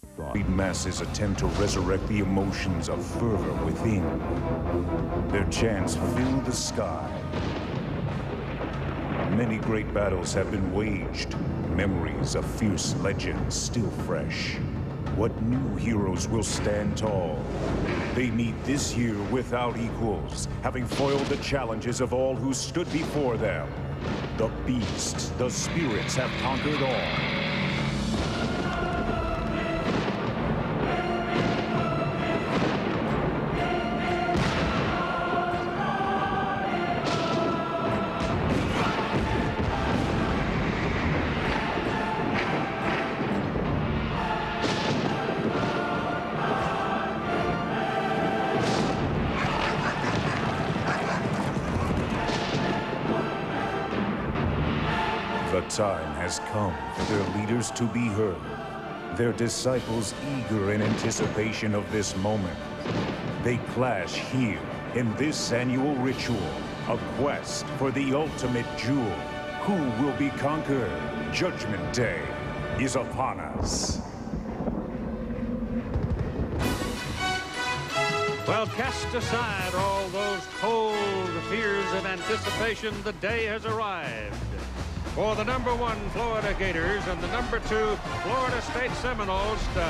Masses attempt to resurrect the emotions of fervor within. Their chants fill the sky. Many great battles have been waged, memories of fierce legends still fresh. What new heroes will stand tall? They meet this year without equals, having foiled the challenges of all who stood before them. The beasts, the spirits have conquered all. The time has come for their leaders to be heard, their disciples eager in anticipation of this moment. They clash here in this annual ritual, a quest for the ultimate jewel. Who will be conquered? Judgment Day is upon us. Well, cast aside all those cold fears of anticipation, the day has arrived for the #1 Florida Gators and the #2 Florida State Seminoles to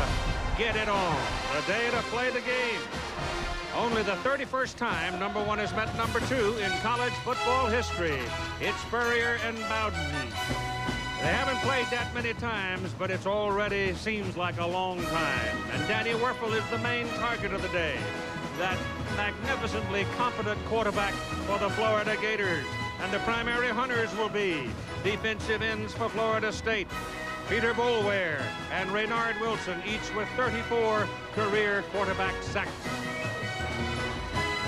get it on. The day to play the game. Only the 31st time #1 has met #2 in college football history. It's Spurrier and Bowden. They haven't played that many times, but it's already seems like a long time. And Danny Wuerffel is the main target of the day. That magnificently competent quarterback for the Florida Gators. And the primary hunters will be defensive ends for Florida State, Peter Boulware and Raynard Wilson, each with 34 career quarterback sacks.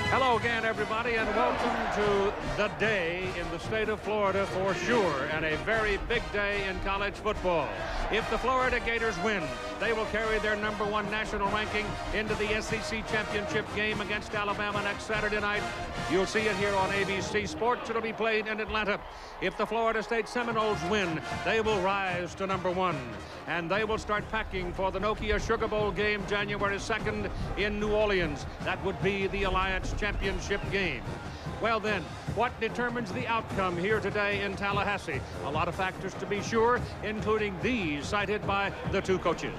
Hello again, everybody, and welcome to the day in the state of Florida for sure, and a very big day in college football. If the Florida Gators win, they will carry their #1 national ranking into the SEC championship game against Alabama next Saturday night. You'll see it here on ABC Sports. It'll be played in Atlanta. If the Florida State Seminoles win, they will rise to #1, and they will start packing for the Nokia Sugar Bowl game January 2nd in New Orleans. That would be the Alliance Championship game. Well then, what determines the outcome here today in Tallahassee? A lot of factors to be sure, including these cited by the two coaches.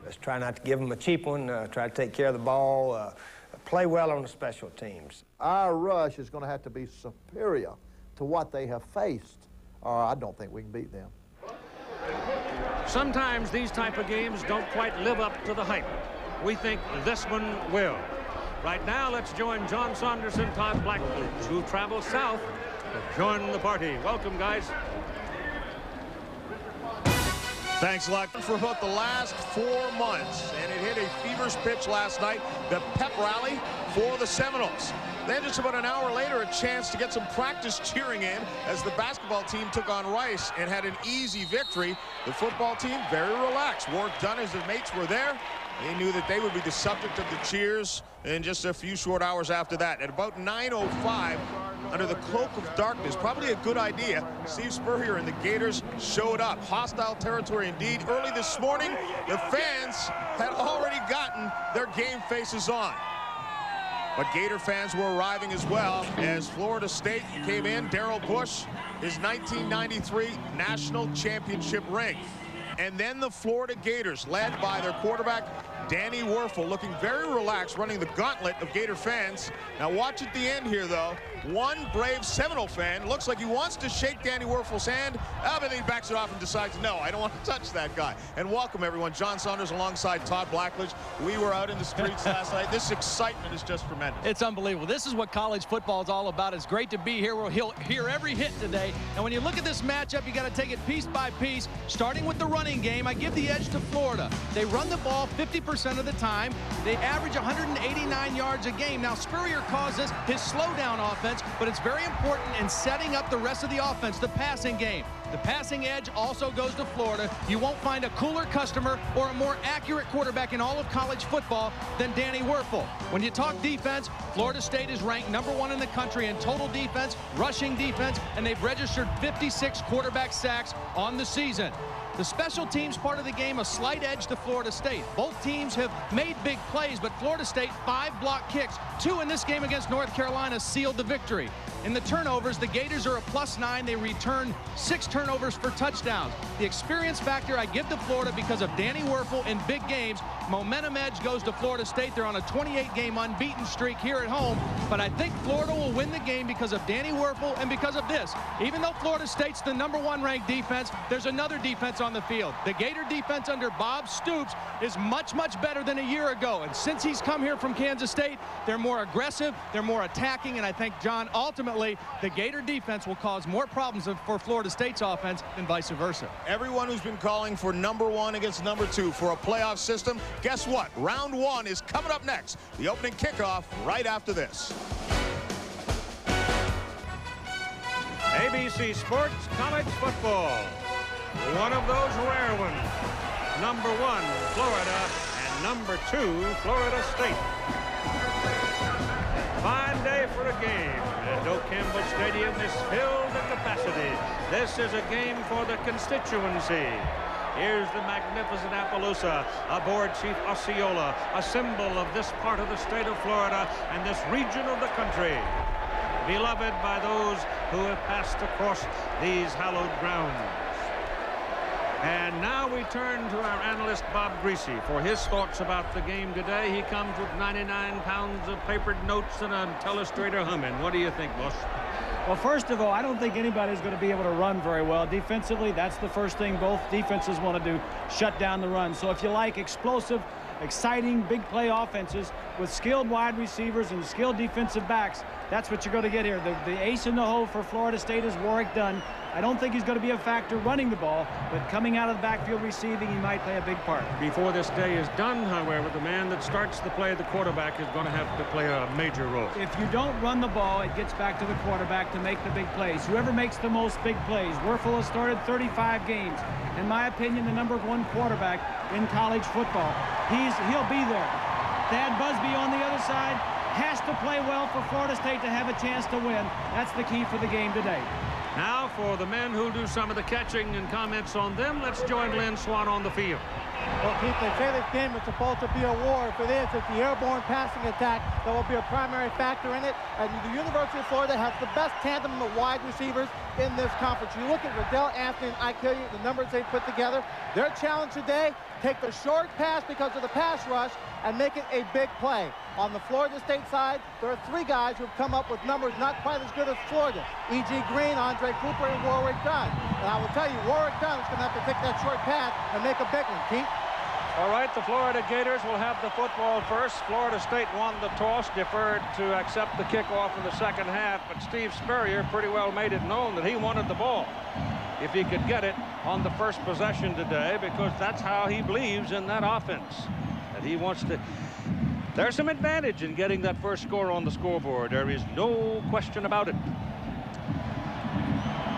Let's try not to give them a cheap one, try to take care of the ball, play well on the special teams. Our rush is going to have to be superior to what they have faced, or I don't think we can beat them. Sometimes these type of games don't quite live up to the hype. We think this one will. Right now, let's join John Saunders and Todd Blackledge, who travel south to join the party. Welcome, guys. Thanks a lot. For about the last 4 months, and it hit a feverish pitch last night, the pep rally for the Seminoles. Then just about an hour later, a chance to get some practice cheering in as the basketball team took on Rice and had an easy victory. The football team very relaxed. Warrick Dunn and his mates were there. They knew that they would be the subject of the cheers in just a few short hours after that. At about 9:05, under the cloak of darkness, probably a good idea, Steve Spurrier and the Gators showed up. Hostile territory indeed. Early this morning, the fans had already gotten their game faces on. But Gator fans were arriving as well as Florida State came in. Darrell Bush, his 1993 national championship ring. And then the Florida Gators, led by their quarterback, Danny Wuerffel, looking very relaxed, running the gauntlet of Gator fans. Now watch at the end here, though. One brave Seminole fan looks like he wants to shake Danny Wuerffel's hand, but then he backs it off and decides, no, I don't want to touch that guy. And welcome, everyone. John Saunders alongside Todd Blackledge. We were out in the streets last night. This excitement is just tremendous. It's unbelievable. This is what college football is all about. It's great to be here. We'll hear every hit today. And when you look at this matchup, you got to take it piece by piece. Starting with the running game, I give the edge to Florida. They run the ball 50% of the time. They average 189 yards a game. Now, Spurrier calls this his slowdown offense, but it's very important in setting up the rest of the offense, the passing game. The passing edge also goes to Florida. You won't find a cooler customer or a more accurate quarterback in all of college football than Danny Wuerffel. When you talk defense, Florida State is ranked #1 in the country in total defense, rushing defense, and they've registered 56 quarterback sacks on the season. The special teams part of the game, a slight edge to Florida State. Both teams have made big plays, but Florida State 5 block kicks, 2 in this game against North Carolina, sealed the victory. In the turnovers, the Gators are a +9. They return 6 turnovers for touchdowns. The experience factor I give to Florida because of Danny Wuerffel in big games. Momentum edge goes to Florida State. They're on a 28-game unbeaten streak here at home, but I think Florida will win the game because of Danny Wuerffel and because of this. Even though Florida State's the #1 ranked defense, there's another defense on the field. The Gator defense under Bob Stoops is much, much better than a year ago, and since he's come here from Kansas State, they're more aggressive, they're more attacking, and I think, John, ultimately, the Gator defense will cause more problems for Florida State's offense than vice versa. Everyone who's been calling for #1 against #2 for a playoff system, guess what? Round 1 is coming up next. The opening kickoff right after this. ABC Sports College Football. One of those rare ones. #1, Florida, and #2, Florida State. Fine day for a game, and Doak Campbell Stadium is filled to capacity. This is a game for the constituency. Here's the magnificent Appaloosa aboard Chief Osceola, a symbol of this part of the state of Florida and this region of the country. Beloved by those who have passed across these hallowed grounds. And now we turn to our analyst, Bob Griese, for his thoughts about the game today. He comes with 99 pounds of papered notes and a telestrator humming. What do you think, boss? Well, first of all, I don't think anybody's going to be able to run very well. Defensively, that's the first thing both defenses want to do, shut down the run. So if you like explosive, exciting, big play offenses with skilled wide receivers and skilled defensive backs, that's what you're going to get here. The ace in the hole for Florida State is Warrick Dunn. I don't think he's going to be a factor running the ball, but coming out of the backfield receiving, he might play a big part. Before this day is done, however, the man that starts the play, the quarterback, is going to have to play a major role. If you don't run the ball, it gets back to the quarterback to make the big plays. Whoever makes the most big plays. Wuerffel has started 35 games. In my opinion, the #1 quarterback in college football. He'll be there. Thad Busby on the other side has to play well for Florida State to have a chance to win. That's the key for the game today. Now for the men who'll do some of the catching and comments on them, let's join Lynn Swann on the field. Well, Keith, they say this game is supposed to be a war. If it is, it's the airborne passing attack that will be a primary factor in it. And the University of Florida has the best tandem of wide receivers in this conference. You look at Riddell Anthony and Ike Hilliard, the numbers they put together. Their challenge today, take the short pass because of the pass rush and make it a big play. On the Florida State side, there are 3 guys who have come up with numbers not quite as good as Florida. E.G. Green, Andre Cooper, and Warrick Dunn. And I will tell you, Warrick Dunn is going to have to take that short pass and make a big one, Keith. All right, the Florida Gators will have the football first. Florida State won the toss, deferred to accept the kickoff in the second half, but Steve Spurrier pretty well made it known that he wanted the ball if he could get it on the first possession today, because that's how he believes in that offense, that he wants to. There's some advantage in getting that first score on the scoreboard. There is no question about it.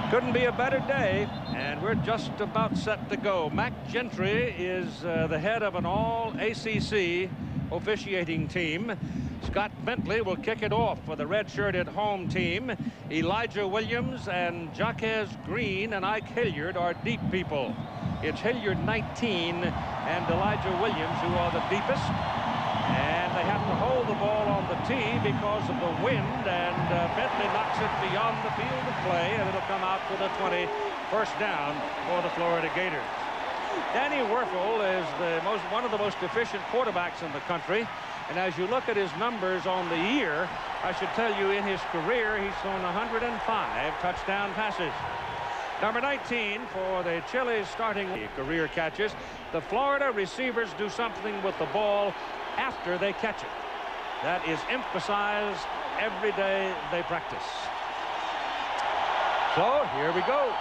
Couldn't be a better day, and we're just about set to go. Mac Gentry is the head of an all-ACC officiating team. Scott Bentley will kick it off for the red-shirted home team. Elijah Williams and Jaquez Green and Ike Hilliard are deep people. It's Hilliard 19 and Elijah Williams who are the deepest. And they have to hold the ball on the tee because of the wind, and Bentley knocks it beyond the field of play, and it'll come out for the 20, first down for the Florida Gators. Danny Wuerffel is one of the most efficient quarterbacks in the country, and as you look at his numbers on the year, I should tell you in his career he's thrown 105 touchdown passes. Number 19 for the Chili's starting career catches. The Florida receivers do something with the ball after they catch it. That is emphasized every day they practice. So here we go.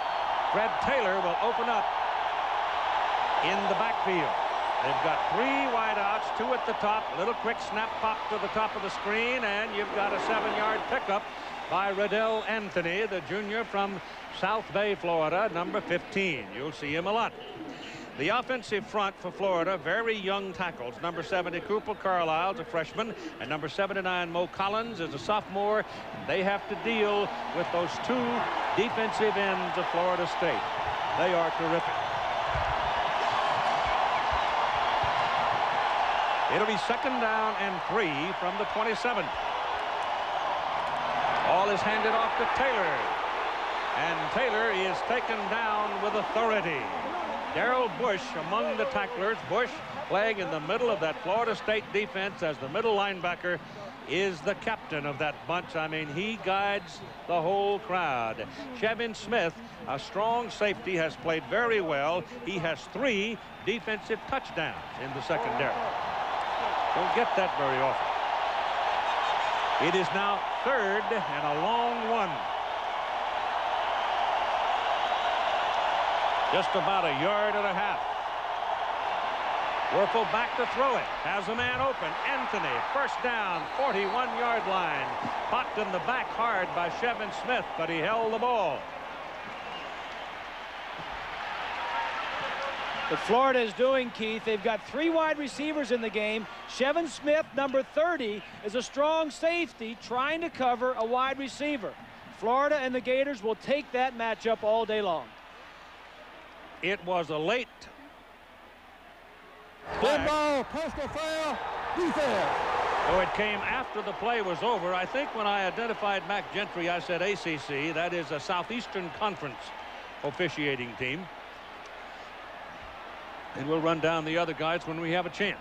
Fred Taylor will open up in the backfield. They've got 3 wideouts, 2 at the top, little quick snap pop to the top of the screen, and you've got a 7-yard pickup by Riddell Anthony, the junior from South Bay, Florida, number 15. You'll see him a lot. The offensive front for Florida, very young tackles. Number 70, Cooper Carlisle, is a freshman, and number 79, Mo Collins, is a sophomore. They have to deal with those two defensive ends of Florida State. They are terrific. It'll be 2nd down and 3 from the 27. Ball is handed off to Taylor, and Taylor is taken down with authority. Darrell Bush among the tacklers. Bush playing in the middle of that Florida State defense as the middle linebacker, is the captain of that bunch. I mean, he guides the whole crowd. Chevin Smith, a strong safety, has played very well. He has 3 defensive touchdowns in the secondary. Don't get that very often. It is now 3rd and a long one. Just about a yard and a half. Werfel back to throw it. Has a man open. Anthony, 1st down, 41-yard line. Popped in the back hard by Chevin Smith, but he held the ball. What Florida is doing, Keith, they've got 3 wide receivers in the game. Chevin Smith, number 30, is a strong safety trying to cover a wide receiver. Florida and the Gators will take that matchup all day long. It was a late Good ball, personal foul, defense. So it came after the play was over. I think when I identified Mac Gentry, I said ACC. That is a Southeastern Conference officiating team. And we'll run down the other guys when we have a chance.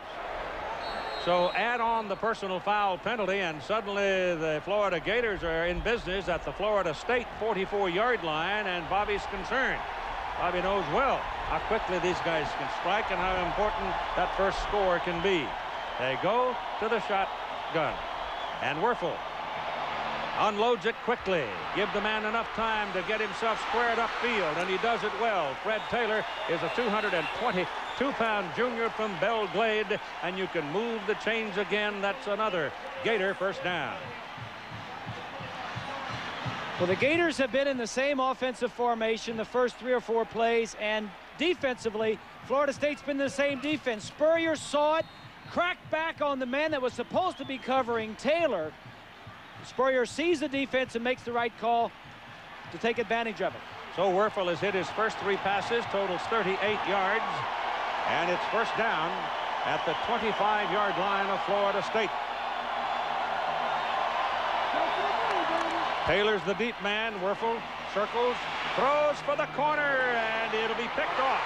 So add on the personal foul penalty, and suddenly the Florida Gators are in business at the Florida State 44-yard line, and Bobby's concerned. Bobby knows well how quickly these guys can strike and how important that first score can be. They go to the shotgun, and Werfel unloads it quickly. Give the man enough time to get himself squared upfield, and he does it well. Fred Taylor is a 222-pound junior from Belle Glade, and you can move the chains again. That's another Gator first down. Well, the Gators have been in the same offensive formation the first 3 or 4 plays, and defensively, Florida State's been the same defense. Spurrier saw it, cracked back on the man that was supposed to be covering Taylor. Spurrier sees the defense and makes the right call to take advantage of it. So Werfel has hit his first 3 passes, totals 38 yards, and it's first down at the 25-yard line of Florida State. Taylor's the deep man. Werfel circles, throws for the corner, and it'll be picked off.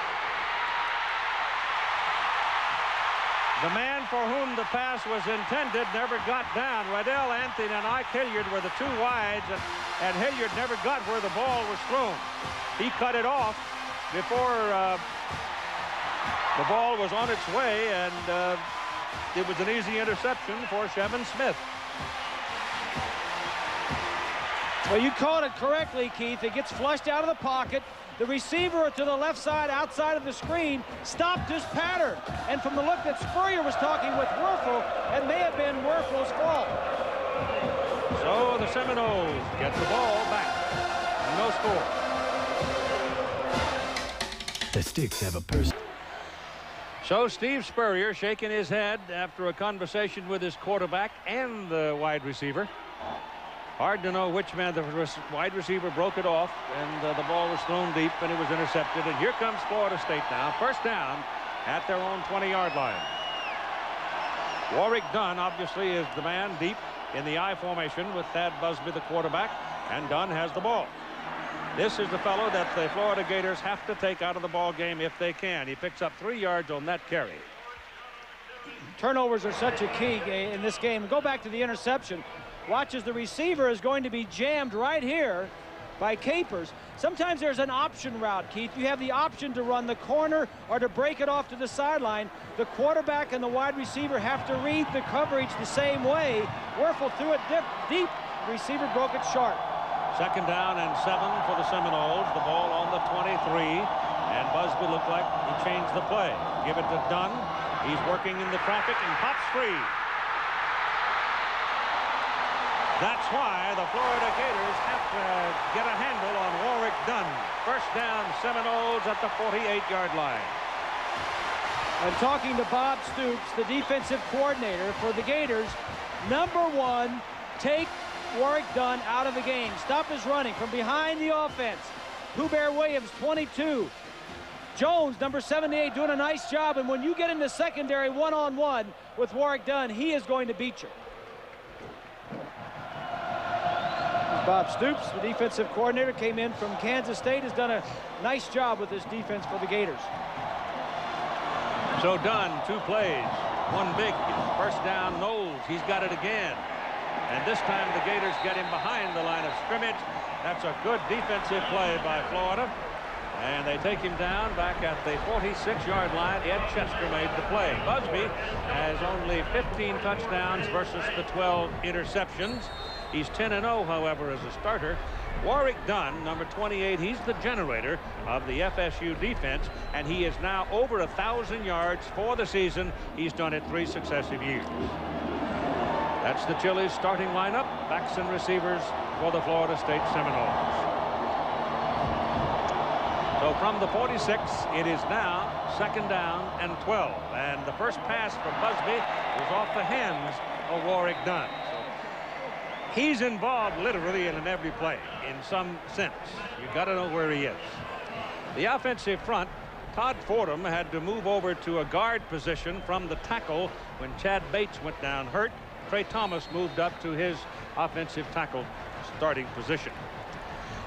The man for whom the pass was intended never got down. Riddell Anthony and Ike Hilliard were the 2 wides, and Hilliard never got where the ball was thrown. He cut it off before the ball was on its way, and it was an easy interception for Chevin Smith. Well, you called it correctly, Keith. It gets flushed out of the pocket. The receiver to the left side, outside of the screen, stopped his pattern. And from the look that Spurrier was talking with Werfel, it may have been Werfel's fault. So the Seminoles get the ball back. No score. The Sticks have a person. So Steve Spurrier shaking his head after a conversation with his quarterback and the wide receiver. Hard to know which man. The wide receiver broke it off, and the ball was thrown deep, and it was intercepted. And here comes Florida State now. First down at their own 20-yard line. Warrick Dunn, obviously, is the man deep in the I formation with Thad Busby, the quarterback, and Dunn has the ball. This is the fellow that the Florida Gators have to take out of the ball game if they can. He picks up 3 yards on that carry. Turnovers are such a key in this game. Go back to the interception. Watch as the receiver is going to be jammed right here by Capers. Sometimes there's an option route, Keith. You have the option to run the corner or to break it off to the sideline. The quarterback and the wide receiver have to read the coverage the same way. Werfel threw it deep. The receiver broke it short. 2nd down and 7 for the Seminoles. The ball on the 23. And Busby looked like he changed the play. Give it to Dunn. He's working in the traffic and pops free. That's why the Florida Gators have to get a handle on Warrick Dunn. First down, Seminoles at the 48-yard line. I'm talking to Bob Stoops, the defensive coordinator for the Gators. Number one, take Warrick Dunn out of the game. Stop his running from behind the offense. Hubert Williams, 22. Jones, number 78, doing a nice job. And when you get into secondary one-on-one with Warrick Dunn, he is going to beat you. Bob Stoops, the defensive coordinator, came in from Kansas State, has done a nice job with this defense for the Gators. So Dunn, 2 plays, 1 big first down. Knowles, he's got it again. And this time the Gators get him behind the line of scrimmage. That's a good defensive play by Florida. And they take him down back at the 46-yard line. Ed Chester made the play. Busby has only 15 touchdowns versus the 12 interceptions. He's 10-0, however, as a starter. Warrick Dunn, number 28, he's the generator of the FSU defense, and he is now over 1,000 yards for the season. He's done it 3 successive years. That's the Chili's starting lineup. Backs and receivers for the Florida State Seminoles. So from the 46, it is now 2nd down and 12. And the first pass from Busby was off the hands of Warrick Dunn. So he's involved literally in every play in some sense. You've got to know where he is. The offensive front, Todd Fordham had to move over to a guard position from the tackle when Chad Bates went down hurt. Trey Thomas moved up to his offensive tackle starting position.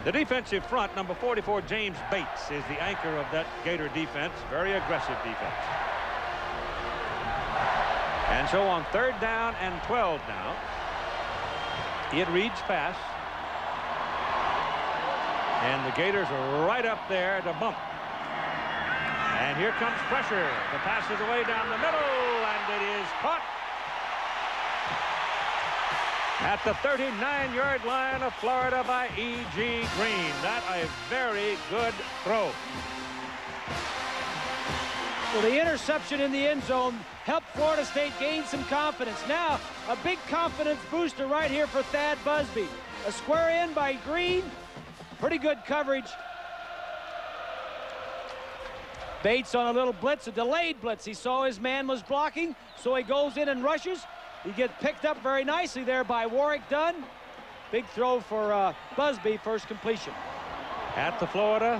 The defensive front, number 44, James Bates, is the anchor of that Gator defense. Very aggressive defense. And so on 3rd down and 12 now, it reads pass. And the Gators are right up there to bump. And here comes pressure. The pass is away down the middle, and it is caught at the 39-yard line of Florida by E.G. Green. That a very good throw. Well, the interception in the end zone helped Florida State gain some confidence. Now, a big confidence booster right here for Thad Busby. A square in by Green. Pretty good coverage. Bates on a little blitz, a delayed blitz. He saw his man was blocking, so he goes in and rushes. He gets picked up very nicely there by Warrick Dunn. Big throw for Busby, first completion. At the Florida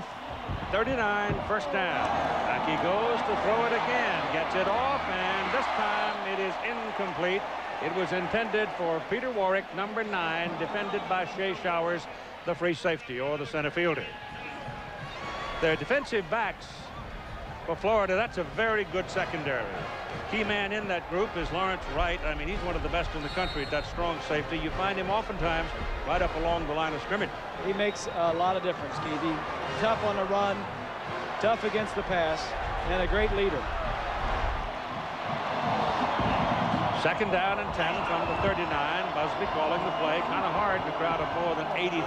39, first down. Back he goes to throw it again. Gets it off, and this time it is incomplete. It was intended for Peter Warrick, number 9, defended by Shea Showers, the free safety or the center fielder. Their defensive backs for Florida, that's a very good secondary. Key man in that group is Lawrence Wright. I mean, he's one of the best in the country at that strong safety. You find him oftentimes right up along the line of scrimmage. He makes a lot of difference, Keith. He's tough on the run, tough against the pass, and a great leader. 2nd down and 10 from the 39. Busby calling the play. Kind of hard to crowd of more than 80,000.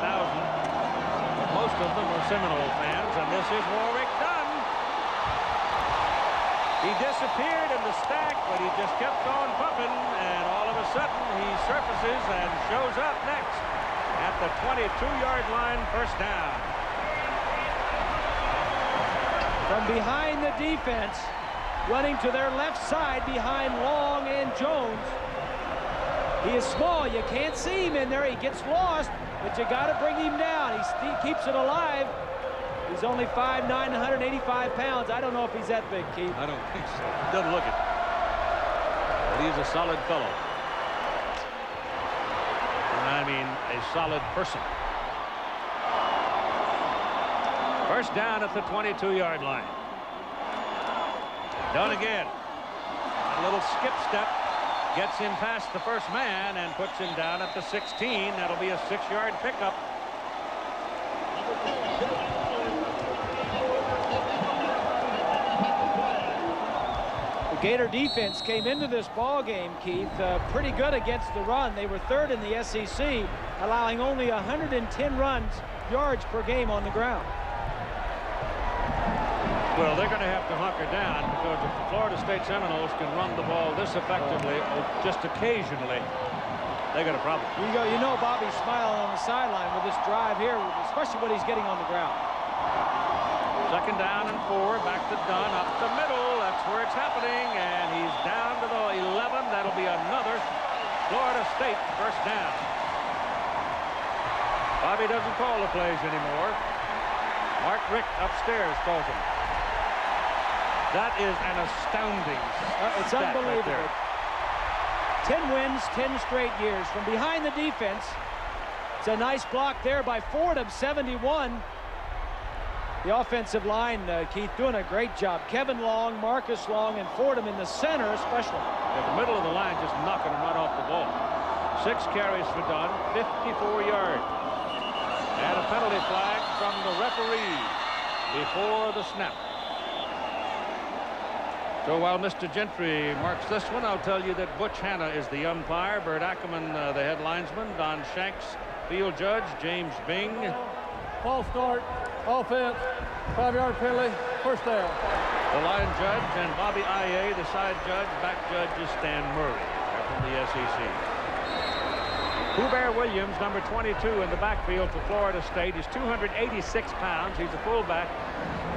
Most of them are Seminole fans, and this is Warrick Dunn. He disappeared in the stack, but he just kept on pumping, and all of a sudden he surfaces and shows up next at the 22-yard line, first down. From behind the defense, running to their left side behind Long and Jones. He is small. You can't see him in there. He gets lost, but you got to bring him down. He keeps it alive. He's only 5'9", 185 pounds. I don't know if he's that big, Keith. I don't think so. Doesn't look it. But he's a solid fellow. And I mean, a solid person. First down at the 22-yard line. Done again. A little skip step gets him past the first man and puts him down at the 16. That'll be a 6-yard pickup. Gator defense came into this ball game, Keith, pretty good against the run. They were 3rd in the SEC, allowing only 110 yards per game on the ground. Well, they're going to have to hunker down, because if the Florida State Seminoles can run the ball this effectively, just occasionally, they got a problem. You know Bobby's smiling on the sideline with this drive here, especially when he's getting on the ground. Second down and 4. Back to Dunn. Up the middle. That's where it's happening. And he's down to the 11. That'll be another Florida State first down. Bobby doesn't call the plays anymore. Mark Richt upstairs calls them. That is an astounding It's stat unbelievable. Right there. 10 wins, 10 straight years. From behind the defense, it's a nice block there by Fordham, 71. The offensive line, Keith, doing a great job. Kevin Long, Marcus Long, and Fordham in the center especially. At the middle of the line, just knocking them right off the ball. 6 carries for Dunn, 54 yards. And a penalty flag from the referee before the snap. So while Mr. Gentry marks this one, I'll tell you that Butch Hanna is the umpire, Bert Ackerman the head linesman, Don Shanks field judge, James Bing. False start, offense, 5-yard penalty, first down. The line judge and Bobby Aye, the side judge. Back judge is Stan Murray. They're from the SEC. Hubert Williams, number 22 in the backfield for Florida State. He's 286 pounds. He's a fullback.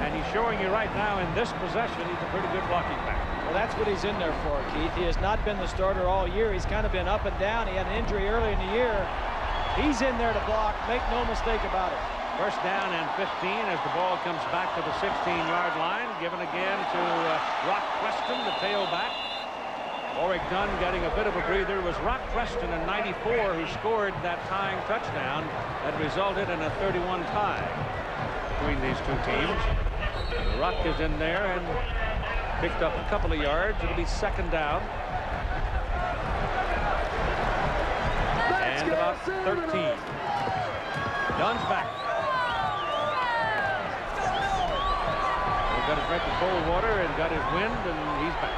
And he's showing you right now in this possession, he's a pretty good blocking back. Well, that's what he's in there for, Keith. He has not been the starter all year. He's kind of been up and down. He had an injury early in the year. He's in there to block. Make no mistake about it. First down and 15 as the ball comes back to the 16-yard line. Given again to Rock Preston, the tailback. Warrick Dunn getting a bit of a breather. It was Rock Preston in '94 who scored that tying touchdown that resulted in a 31 tie between these two teams. Rock is in there and picked up a couple of yards. It'll be second down. And about 13. Dunn's back. He's got his drink of cold water and got his wind, and he's back.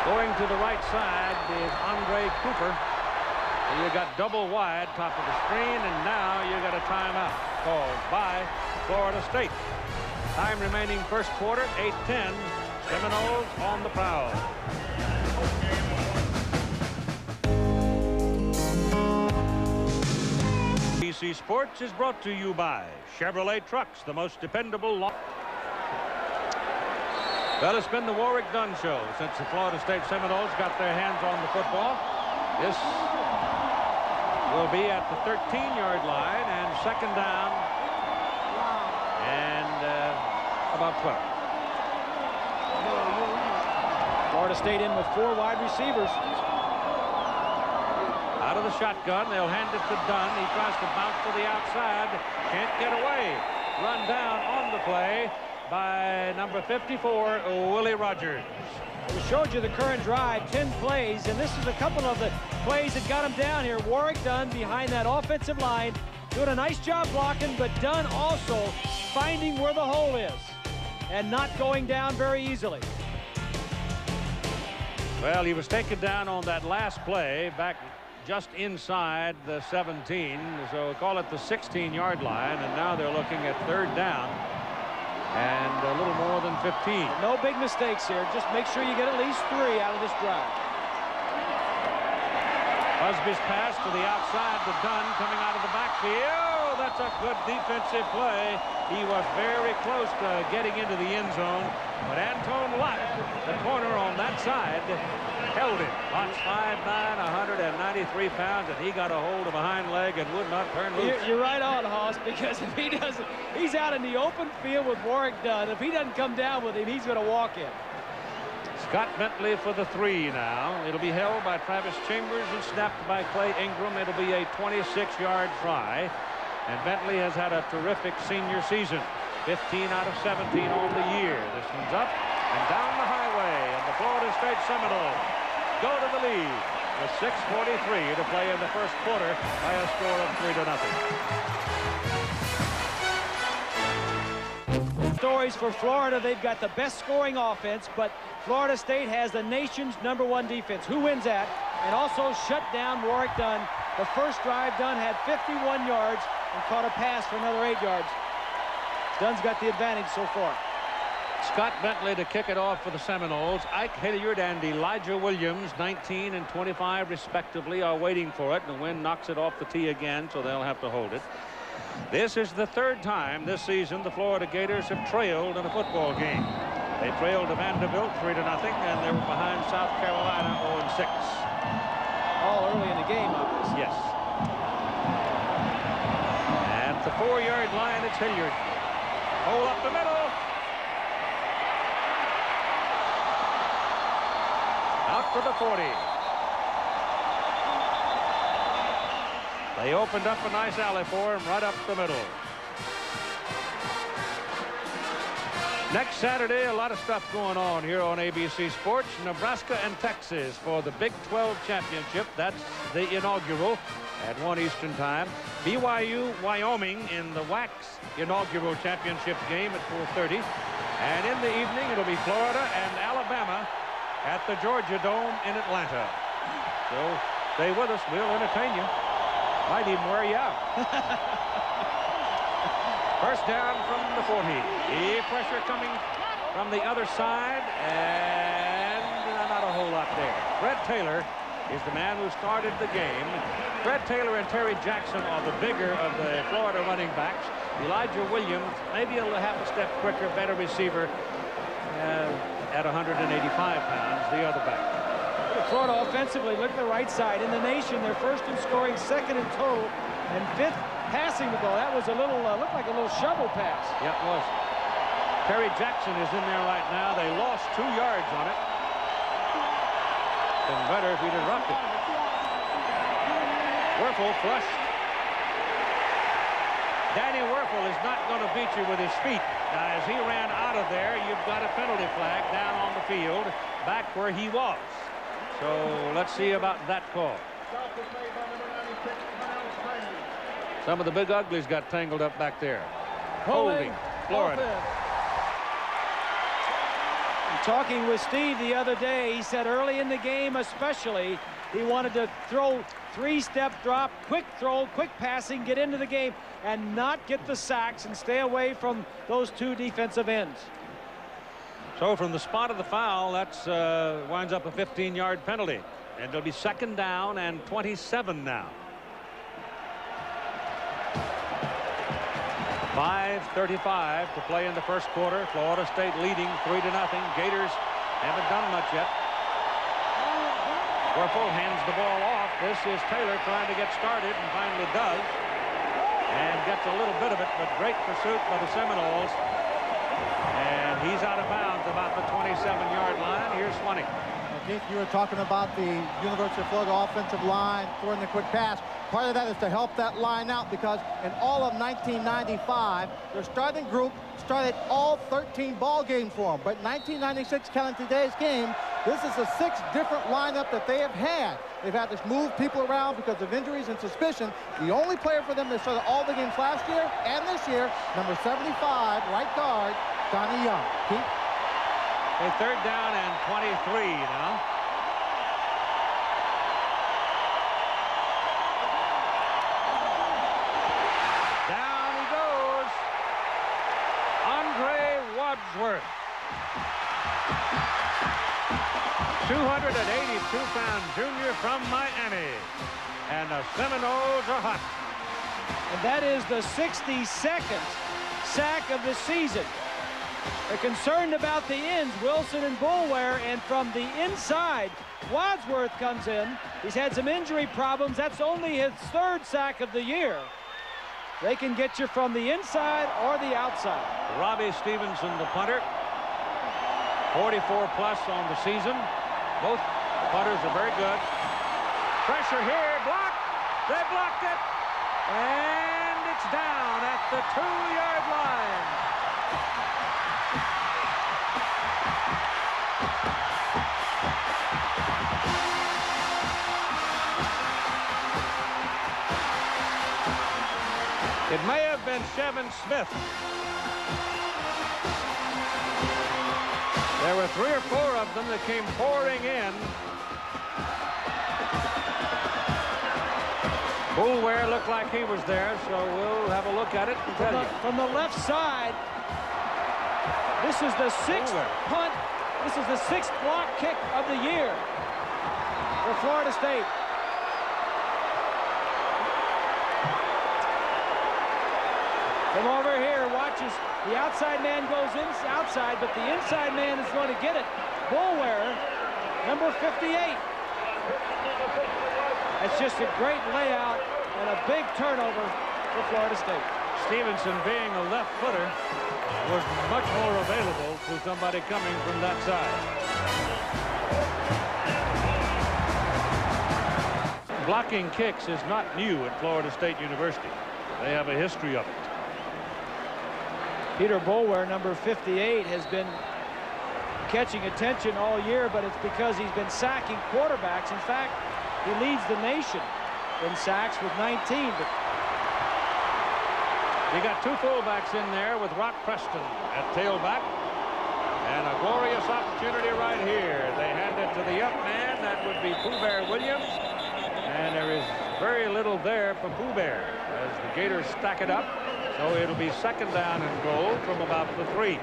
Going to the right side is Andre Cooper. And you got double wide, top of the screen, and now you got a timeout called by Florida State. Time remaining first quarter, 8-10. Seminoles on the prowl. BC Sports is brought to you by Chevrolet Trucks, the most dependable law. Well, it's been the Warrick Dunn show since the Florida State Seminoles got their hands on the football. This will be at the 13-yard line and second down and about 12. Florida State in with 4 wide receivers. Out of the shotgun, they'll hand it to Dunn. He tries to bounce to the outside. Can't get away. Run down on the play by number 54, Willie Rogers. We showed you the current drive, 10 plays, and this is a couple of the plays that got him down here. Warrick Dunn behind that offensive line, doing a nice job blocking, but Dunn also finding where the hole is and not going down very easily. Well, he was taken down on that last play back just inside the 17, so call it the 16-yard line, and now they're looking at third down and a little more than 15. No big mistakes here. Just make sure you get at least 3 out of this drive. Busby's pass to the outside to Dunn coming out of the backfield. That's a good defensive play. He was very close to getting into the end zone, but Antone Lott, the corner on that side, held it. Lott's 5'9", 193 pounds, and he got a hold of a hind leg and would not turn loose. You're right on, Hoss, because if he doesn't, he's out in the open field with Warrick Dunn. If he doesn't come down with him, he's going to walk in. Scott Bentley for the 3 now. It'll be held by Travis Chambers and snapped by Clay Ingram. It'll be a 26-yard try. And Bentley has had a terrific senior season. 15 out of 17 on the year. This one's up and down the highway. And the Florida State Seminoles go to the lead with 6:43 to play in the first quarter by a score of 3-0. Stories for Florida. They've got the best scoring offense, but Florida State has the nation's #1 defense. Who wins that? And also shut down Warrick Dunn. The first drive, Dunn had 51 yards and caught a pass for another 8 yards. Dunn's got the advantage so far. Scott Bentley to kick it off for the Seminoles. Ike Hilliard and Elijah Williams, 19 and 25 respectively, are waiting for it. The wind knocks it off the tee again, so they'll have to hold it. This is the third time this season the Florida Gators have trailed in a football game. They trailed to Vanderbilt 3-0, and they were behind South Carolina 0-6. All early in the game, obviously. Yes. At the 4-yard line, it's Hilliard. Hole up the middle. Out to the 40. They opened up a nice alley for him right up the middle. Next Saturday, a lot of stuff going on here on ABC Sports. Nebraska and Texas for the Big 12 championship. That's the inaugural at 1 Eastern time. BYU, Wyoming in the WAC's inaugural championship game at 4:30. And in the evening, it'll be Florida and Alabama at the Georgia Dome in Atlanta. So stay with us. We'll entertain you. Might even wear you out. First down from the 40. Pressure coming from the other side, and not a whole lot there. Fred Taylor is the man who started the game. Fred Taylor and Terry Jackson are the bigger of the Florida running backs. Elijah Williams, maybe a half a step quicker, better receiver at 185 pounds, the other back. Florida offensively, look at the right side. In the nation, they're first in scoring, second in total, and fifth passing the ball. That was a little, looked like a little shovel pass. Yeah, it was. Terry Jackson is in there right now. They lost 2 yards on it. Been better if he'd have dropped it. Werfel flushed. Danny Werfel is not going to beat you with his feet. Now, as he ran out of there, you've got a penalty flag down on the field, back where he was. So let's see about that call. Some of the big uglies got tangled up back there. Holding Florida. Talking with Steve the other day, he said early in the game especially, he wanted to throw 3-step drop, quick throw, quick passing, get into the game, and not get the sacks and stay away from those 2 defensive ends. So from the spot of the foul, that's winds up a 15-yard penalty. And it'll be 2nd down and 27 now. 5:35 to play in the first quarter. Florida State leading 3-0. Gators haven't done much yet. Werfel hands the ball off. This is Taylor trying to get started and finally does. And gets a little bit of it, but great pursuit by the Seminoles. And he's out of bounds about the 27-yard line. Here's Swanee. Keith, you were talking about the University of Florida offensive line throwing the quick pass. Part of that is to help that line out because in all of 1995, their starting group started all 13 ball games for them. But 1996, counting today's game, this is the 6th different lineup that they have had. They've had to move people around because of injuries and suspicion. The only player for them that started all the games last year and this year, number 75, right guard, Donnie Young. Keith? A 3rd down and 23 now. Down he goes. Andre Wadsworth. 282-pound junior from Miami. And the Seminoles are hot. And that is the 62nd sack of the season. They're concerned about the ends, Wilson and Boulware, and from the inside, Wadsworth comes in. He's had some injury problems. That's only his 3rd sack of the year. They can get you from the inside or the outside. Robbie Stevenson, the punter, 44+ on the season. Both punters are very good. Pressure here, blocked. They blocked it, and it's down at the 2-yard line. It may have been Chevin Smith. There were 3 or 4 of them that came pouring in. Boulware looked like he was there, so we'll have a look at it and tell you. From the left side, This is the 6th punt. This is the 6th block kick of the year for Florida State. From over here, watches the outside man goes outside, but the inside man is going to get it. Boulware, number 58. It's just a great layout and a big turnover for Florida State. Stevenson, being a left footer, was much more available to somebody coming from that side. Blocking kicks is not new at Florida State University. They have a history of it. Peter Boulware, number 58, has been catching attention all year, but it's because he's been sacking quarterbacks. In fact, he leads the nation in sacks with 19. But you got two fullbacks in there with Rock Preston at tailback. And a glorious opportunity right here. They hand it to the up man. That would be Pooh Bear Williams. And there is very little there for Pooh Bear as the Gators stack it up. So it'll be 2nd down and goal from about the 3.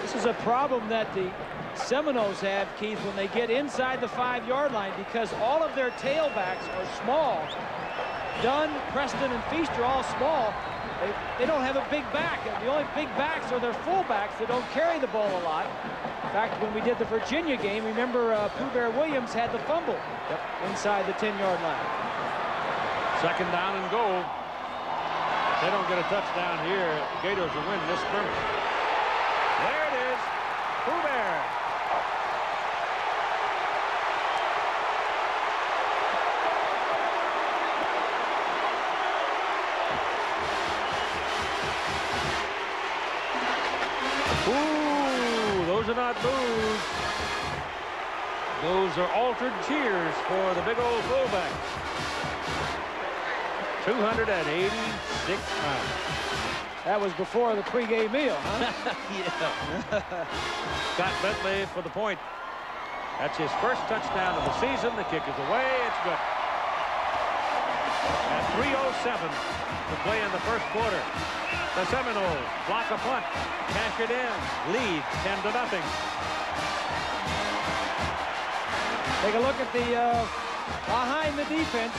This is a problem that the Seminoles have, Keith, when they get inside the 5-yard line, because all of their tailbacks are small. Dunn, Preston, and Feast are all small. They don't have a big back. The only big backs are their fullbacks that don't carry the ball a lot. In fact, when we did the Virginia game, remember Pooh Bear Williams had the fumble inside the 10-yard line. 2nd down and goal. If they don't get a touchdown here, Gators will win this scrimmage. There it is. Pooh Bear. Ooh, those are not boos. Those are altered cheers for the big old fullback. 286 pounds. That was before the pregame meal, huh? Yeah. Scott Bentley for the point. That's his first touchdown of the season. The kick is away. It's good. At 3:07 to play in the first quarter. The Seminoles block a punt. Cash it in. Lead 10-0. Take a look at the behind the defense.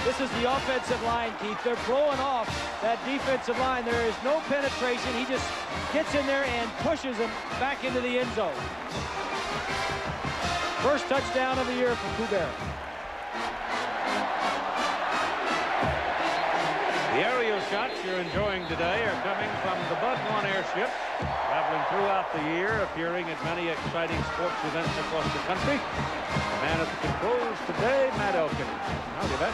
This is the offensive line, Keith. They're blowing off that defensive line. There is no penetration. He just gets in there and pushes them back into the end zone. First touchdown of the year for Pooh Bear. The aerial shots you're enjoying today are coming from the Bud 1 airship, traveling throughout the year, appearing at many exciting sports events across the country. The man at the controls today, Matt Elkin. Howdy, Matt.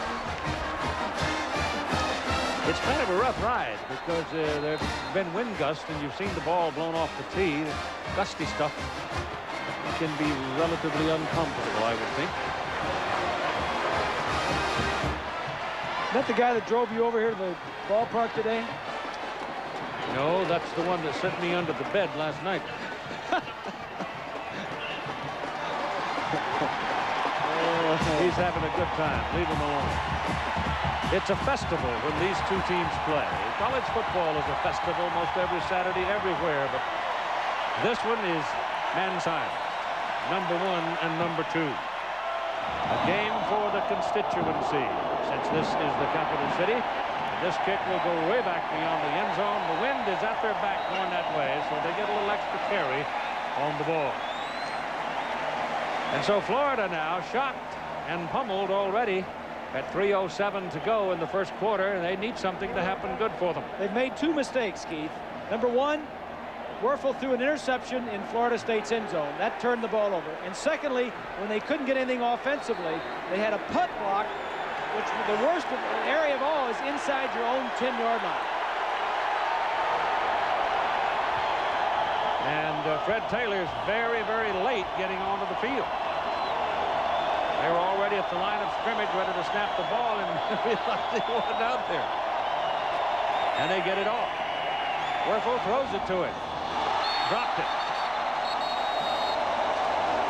It's kind of a rough ride because there's been wind gusts and you've seen the ball blown off the tee. Gusty stuff can be relatively uncomfortable, I would think. Is that the guy that drove you over here to the ballpark today? No, that's the one that sent me under the bed last night. He's having a good time. Leave him alone. It's a festival when these two teams play. College football is a festival most every Saturday everywhere, but this one is Manzion, number 1 and number 2. A game for the constituency, since this is the capital city. This kick will go way back beyond the end zone. The wind is at their back going that way, so they get a little extra carry on the ball. And so Florida now shocked and pummeled already at 3:07 to go in the first quarter. They need something to happen good for them. They've made 2 mistakes, Keith. Number 1, Werfel threw an interception in Florida State's end zone. That turned the ball over. And secondly, when they couldn't get anything offensively, they had a punt block, which the worst area of all is inside your own 10-yard line. And Fred Taylor's very, very late getting onto the field. They were already at the line of scrimmage ready to snap the ball, and realized he wasn't out there. And they get it off. Werfel throws it to him. Dropped it.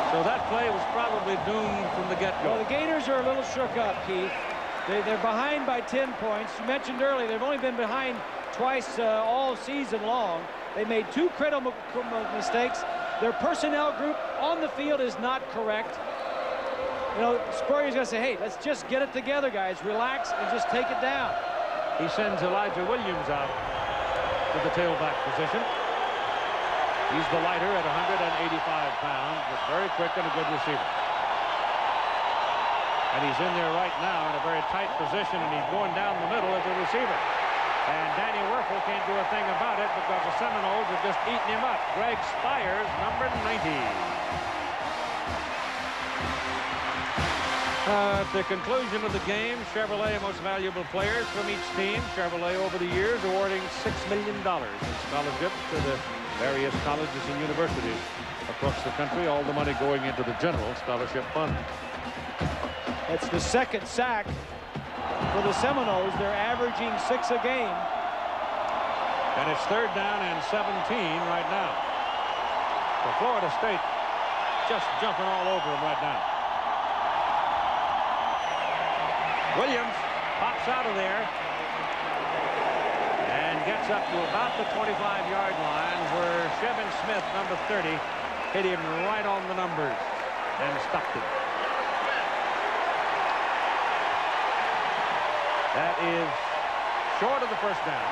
So that play was probably doomed from the get-go. Well, the Gators are a little shook up, Keith. They're behind by 10 points. You mentioned earlier they've only been behind twice all season long. They made 2 critical mistakes. Their personnel group on the field is not correct. You know, Spurrier's going to say, hey, let's just get it together, guys. Relax and just take it down. He sends Elijah Williams out to the tailback position. He's the lighter at 185 pounds, but very quick and a good receiver. And he's in there right now in a very tight position, and he's going down the middle as a receiver. And Danny Werfel can't do a thing about it because the Seminoles have just eaten him up. Greg Spires, number 90. At the conclusion of the game, Chevrolet most valuable players from each team. Chevrolet over the years awarding $6 million in scholarships to the various colleges and universities across the country. All the money going into the general scholarship fund. It's the 2nd sack for the Seminoles. They're averaging 6 a game. And it's 3rd down and 17 right now. So Florida State just jumping all over them right now. Williams pops out of there and gets up to about the 25-yard line where Chevin Smith, number 30, hit him right on the numbers and stopped it. That is short of the 1st down.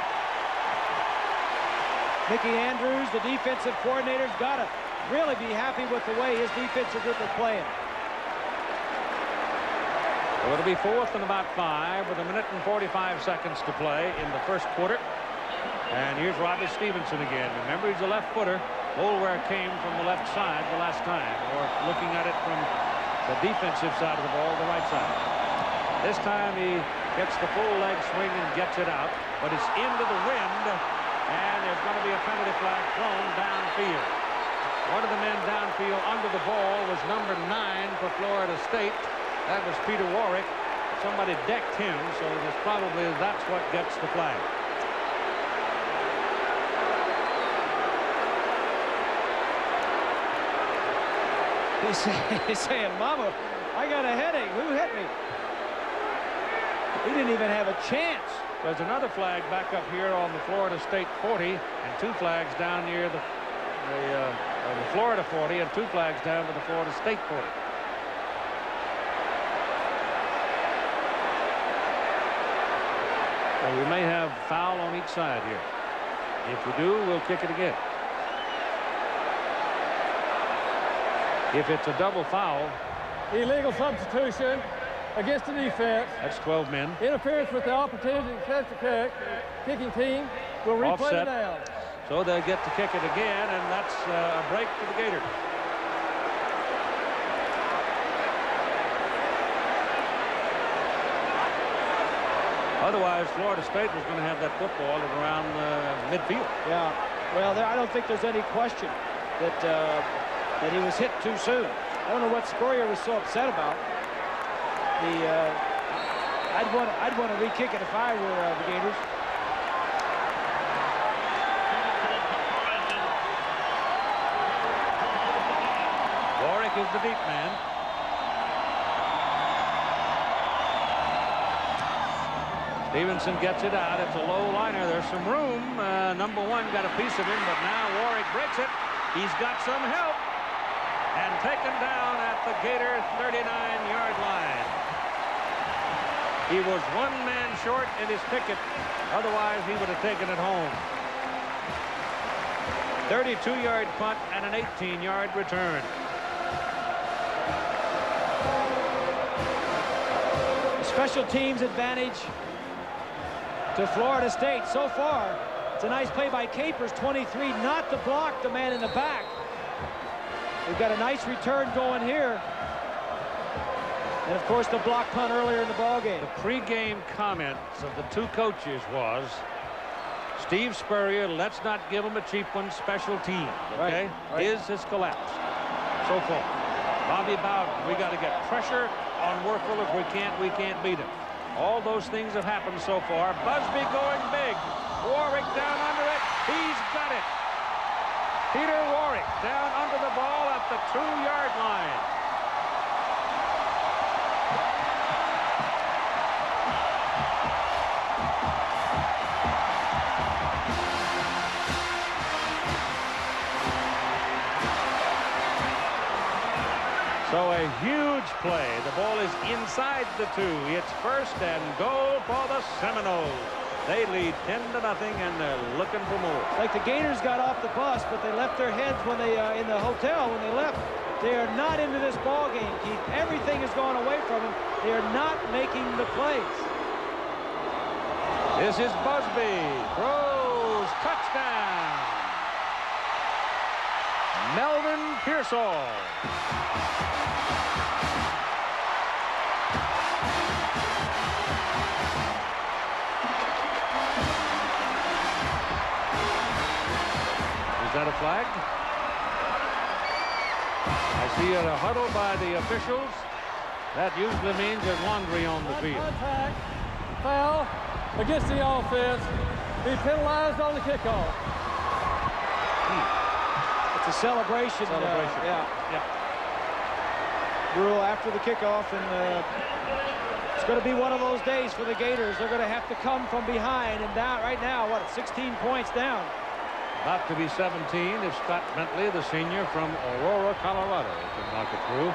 Mickey Andrews, the defensive coordinator, has got to really be happy with the way his defensive group are playing. So it'll be 4th and about 5 with 1 minute and 45 seconds to play in the 1st quarter. And here's Robbie Stevenson again. Remember, he's a left footer. Boulware came from the left side the last time, or looking at it from the defensive side of the ball, the right side. This time he gets the full leg swing and gets it out, but it's into the wind, and there's going to be a penalty flag thrown downfield. One of the men downfield under the ball was number 9 for Florida State. That was Peter Warwick. Somebody decked him, so that's what gets the flag. He's saying, Mama, I got a headache. Who hit me? He didn't even have a chance. There's another flag back up here on the Florida State 40, and 2 flags down near the Florida 40, and 2 flags down to the Florida State 40. So we may have foul on each side here. If we do, we'll kick it again. If it's a double foul. Illegal substitution against the defense. That's 12 men. Interference with the opportunity to catch the kick. Kicking team will replay it down. So they'll get to kick it again, and that's a break for the Gators. Otherwise, Florida State was going to have that football at around midfield. Yeah. Well, I don't think there's any question that that he was hit too soon. I don't know what Spurrier was so upset about. I'd want to re-kick it if I were the Gators. Warwick is the deep man. Stevenson gets it out. It's a low liner. There's some room. Number 1 got a piece of him, but now Warwick breaks it. He's got some help and taken down at the Gator 39-yard line. He was 1 man short in his ticket. Otherwise, he would have taken it home. 32-yard punt and an 18-yard return. Special teams advantage to Florida State so far. It's a nice play by Capers, 23, not to block the man in the back. We've got a nice return going here. And, of course, the block punt earlier in the ballgame. The pregame comments of the 2 coaches was, Steve Spurrier, let's not give him a cheap one, special team, okay? Right. Has collapsed so far. Bobby Bowden, we got to get pressure on Werfel. If we can't beat him. All those things have happened so far. Busby going big. Warwick down under it. He's got it. Peter Warwick down under the ball at the 2-yard line. So a huge play. The ball is inside the 2. It's first and goal for the Seminoles. They lead 10-0, and they're looking for more. Like the Gators got off the bus, but they left their heads when they in the hotel when they left. They are not into this ball game, Keith. Everything has gone away from them. They are not making the plays. This is Busby. Throws. Touchdown. Melvin Pearsall. Is that a flag? I see a huddle by the officials. That usually means there's laundry on the field. Contact, foul against the offense. Be penalized on the kickoff. It's a celebration. Yeah. Rule after the kickoff, and it's going to be one of those days for the Gators. They're going to have to come from behind and down. Right now, what, 16 points down. About to be 17 if Scott Bentley, the senior from Aurora, Colorado, can knock it through.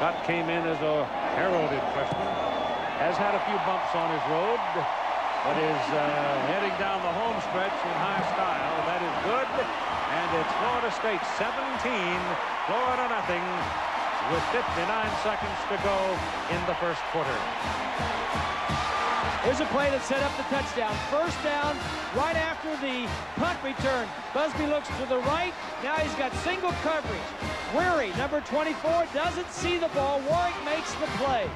Scott came in as a heralded freshman. Has had a few bumps on his road, but is heading down the home stretch in high style. That is good, and it's Florida State 17, Florida nothing, with 59 seconds to go in the first quarter. Here's a play that set up the touchdown. First down right after the punt return. Busby looks to the right. Now he's got single coverage. Weary, number 24, doesn't see the ball. Warwick makes the play.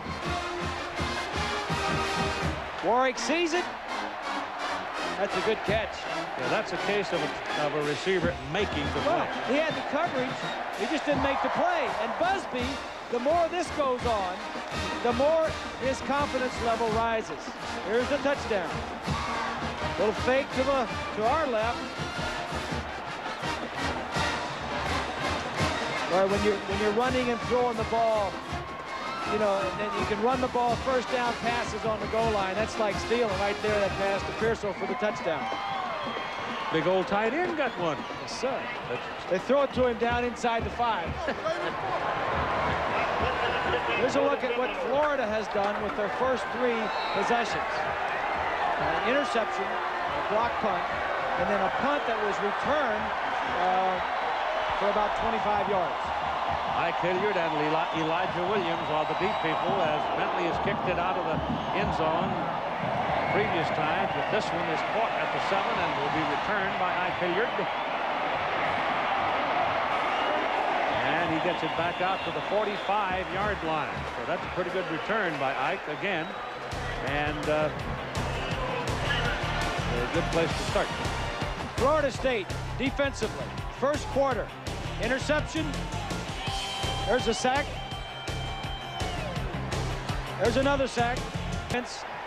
Warwick sees it. That's a good catch. Yeah, that's a case of a receiver making the play. Well, he had the coverage. He just didn't make the play. And Busby, the more this goes on, the more his confidence level rises. Here's the touchdown. Little fake to our left. Or when you're running and throwing the ball, you know, and then you can run the ball first down passes on the goal line. That's like stealing right there, that pass to Pearsall for the touchdown. Big old tight end got one. Yes, sir. They throw it to him down inside the 5. Here's a look at what Florida has done with their first 3 possessions. An interception, a block punt, and then a punt that was returned for about 25 yards. Ike Hilliard and Elijah Williams are the deep people as Bentley has kicked it out of the end zone previous times, but this one is caught at the 7 and will be returned by Ike Hilliard. And he gets it back out to the 45-yard line. So that's a pretty good return by Ike again. And a good place to start. Florida State defensively. First quarter. Interception. There's a sack. There's another sack.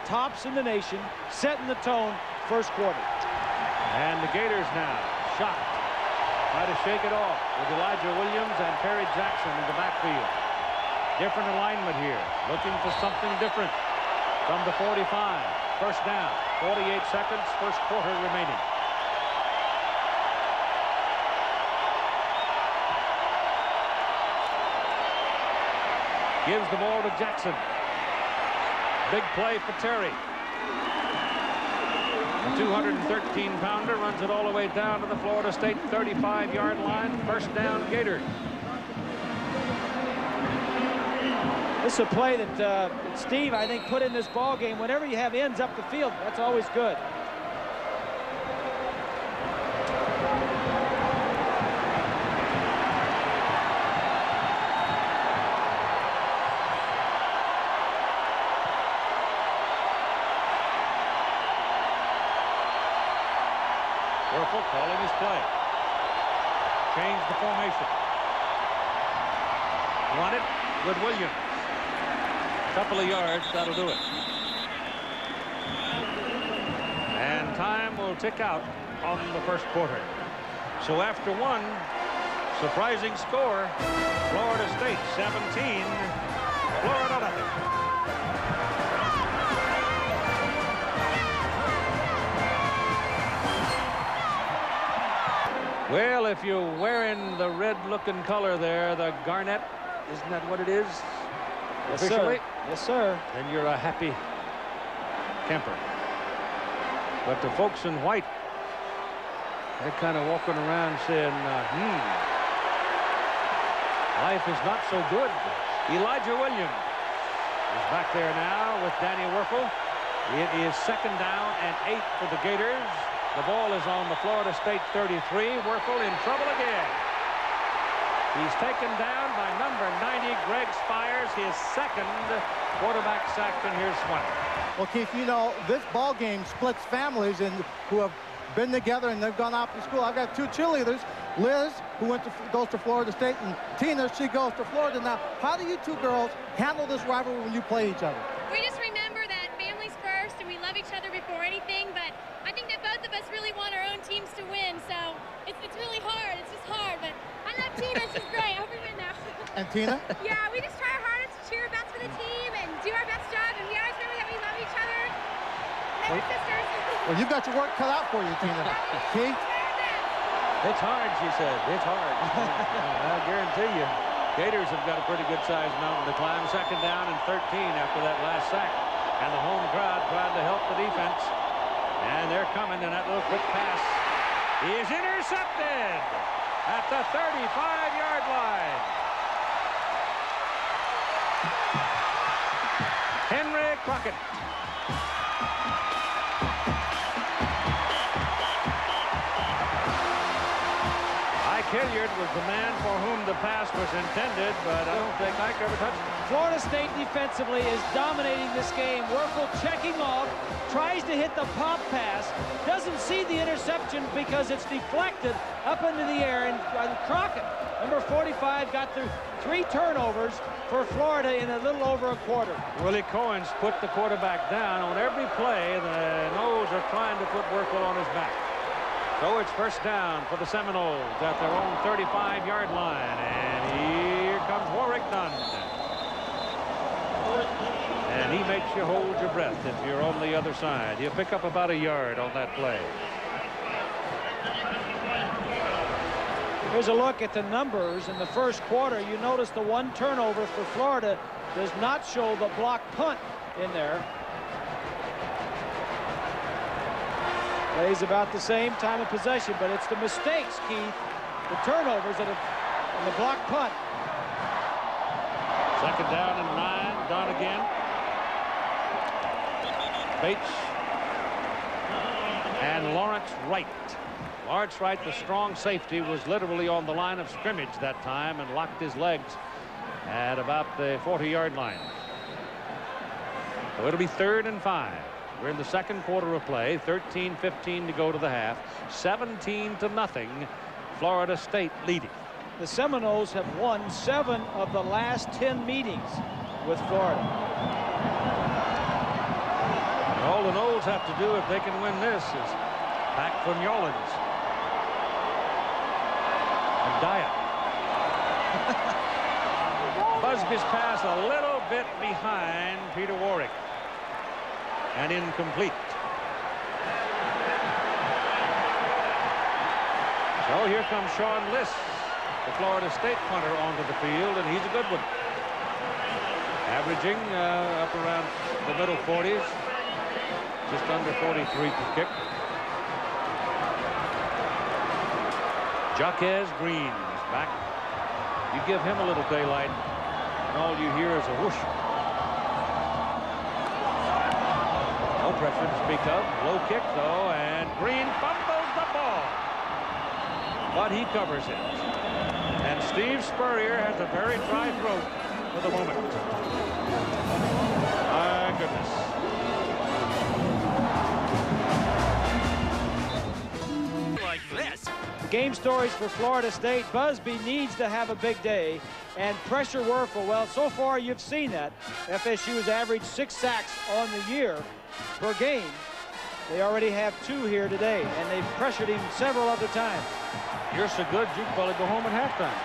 Tops in the nation, setting the tone first quarter. And the Gators now shocked. Try to shake it off with Elijah Williams and Perry Jackson in the backfield. Different alignment here. Looking for something different from the 45. First down. 48 seconds. First quarter remaining. Gives the ball to Jackson. Big play for Terry. The 213-pounder runs it all the way down to the Florida State 35-yard line. First down, Gators. This is a play that Steve, I think, put in this ball game. Whenever you have ends up the field, that's always good. Werfel calling his play. Change the formation. Run it with Williams. Couple of yards, that'll do it. And time will tick out on the first quarter. So after one surprising score, Florida State 17, Florida nothing. Well, if you're wearing the red-looking color there, the garnet, isn't that what it is? Yes, Officially? sir. Yes, sir. Then you're a happy camper. But the folks in white, they're kind of walking around saying, life is not so good. Elijah Williams is back there now with Danny Wuerffel. It is 2nd down and 8 for the Gators. The ball is on the Florida State 33. Wuerffel in trouble again. He's taken down by number 90, Greg Spires, his 2nd quarterback sack in his 20. Well, Keith, you know, this ball game splits families and who have been together and they've gone off to school. I've got 2 cheerleaders, Liz, who goes to Florida State, and Tina, she goes to Florida. Now, how do you 2 girls handle this rivalry when you play each other? We just remember that family's first and we love each other before anything, but I think that both of us really want our own teams to win, so it's really hard. It's just hard, but I love Tina. She's great. I hope we win now. And Tina? Yeah, we just try our hardest to cheer best for the team and do our best job, and we always remember that we love each other. And we're sisters. Well, you've got your work cut out for you, Tina. Keith? It's hard, she said. It's hard. I guarantee you. Gators have got a pretty good-sized mountain to climb. 2nd down and 13 after that last sack. And the home crowd trying to help the defense. And they're coming, and that little quick pass is intercepted at the 35-yard line. Henry Crockett. Hilliard was the man for whom the pass was intended, but I don't think Ike ever touched it. Florida State defensively is dominating this game. Wuerffel checking off, tries to hit the pop pass, doesn't see the interception because it's deflected up into the air, and Crockett, number 45, got through 3 turnovers for Florida in a little over a quarter. Willie Cohen's put the quarterback down on every play. The Noles are trying to put Wuerffel on his back. So it's 1st down for the Seminoles at their own 35-yard line. And here comes Warrick Dunn. And he makes you hold your breath if you're on the other side. You pick up about a yard on that play. Here's a look at the numbers in the 1st quarter. You notice the 1 turnover for Florida does not show the block punt in there. Plays about the same time of possession, but it's the mistakes, Keith, the turnovers and the block punt. 2nd down and 9. Dunn again. Bates and Lawrence Wright. Lawrence Wright, the strong safety, was literally on the line of scrimmage that time and locked his legs at about the 40-yard line. So it'll be 3rd and 5. We're in the 2nd quarter of play. 13-15 to go to the half. 17-0. Florida State leading. The Seminoles have won 7 of the last 10 meetings with Florida. All the Noles have to do if they can win this is back from Yolans and Dyer. Busby's pass a little bit behind Peter Warrick. And incomplete. So here comes Sean Liss, the Florida State punter, onto the field, and he's a good one. Averaging up around the middle 40s, just under 43 per kick. Jaquez Green is back. You give him a little daylight, and all you hear is a whoosh. No pressure to speak of. Low kick, though, and Green fumbles the ball. But he covers it. And Steve Spurrier has a very dry throat for the moment. My goodness. Like this. Game stories for Florida State. Busby needs to have a big day and pressure Wuerffel. Well, so far you've seen that. FSU has averaged 6 sacks on the year per game. They already have 2 here today, and they've pressured him several other times. You're so good, you can probably go home at halftime.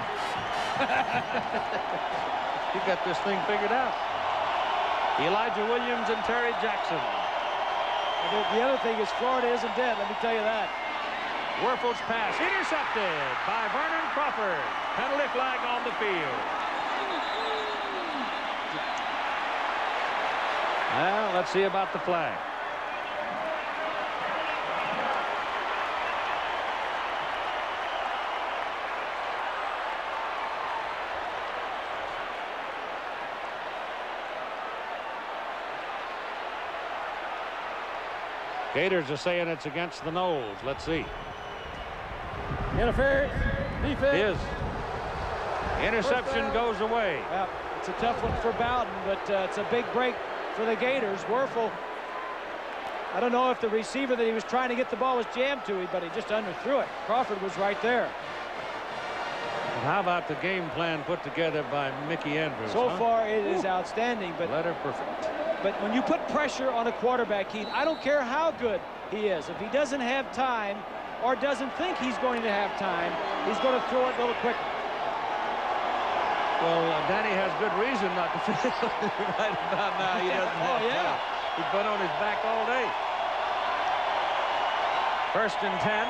You got this thing figured out. Elijah Williams and Terry Jackson. The other thing is Florida isn't dead, let me tell you that. Wuerffel's pass intercepted by Vernon Crawford. Penalty flag on the field. Well, let's see about the flag. Gators are saying it's against the Noles. Let's see. Interference. Defense. Interception goes away. Yeah, it's a tough one for Bowden, but it's a big break for the Gators. Wuerffel, I don't know if the receiver that he was trying to get the ball was jammed to him, but he just underthrew it. Crawford was right there. And how about the game plan put together by Mickey Andrews? So far, it is outstanding. But letter perfect. But when you put pressure on a quarterback, Keith, I don't care how good he is. If he doesn't have time or doesn't think he's going to have time, he's going to throw it a little quicker. Well, Danny has good reason not to feel right about now. He doesn't have time. He's been on his back all day. 1st and 10.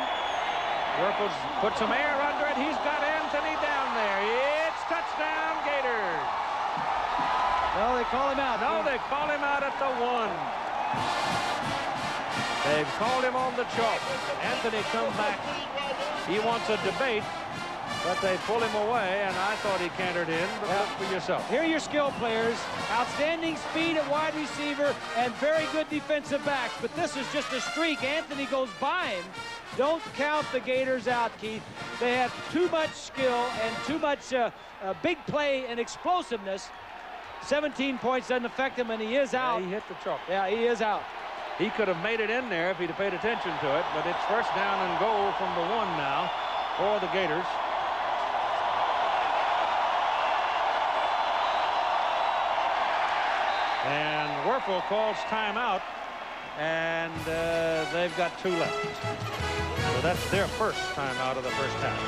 Wuerffel's put some air under it. He's got Anthony down there. It's touchdown, Gators. No, they call him out. No, they call him out at the 1. They've called him on the chalk. Anthony come back. He wants a debate, but they pull him away, and I thought he cantered in, but look for yourself. Here are your skill players. Outstanding speed at wide receiver and very good defensive backs, but this is just a streak. Anthony goes by him. Don't count the Gators out, Keith. They have too much skill and too much big play and explosiveness. 17 points doesn't affect him, and he is out. Yeah, he hit the chalk. Yeah, he is out. He could have made it in there if he'd have paid attention to it, but it's 1st down and goal from the 1 now for the Gators. And Wuerffel calls timeout, and they've got 2 left. So that's their first timeout of the first half.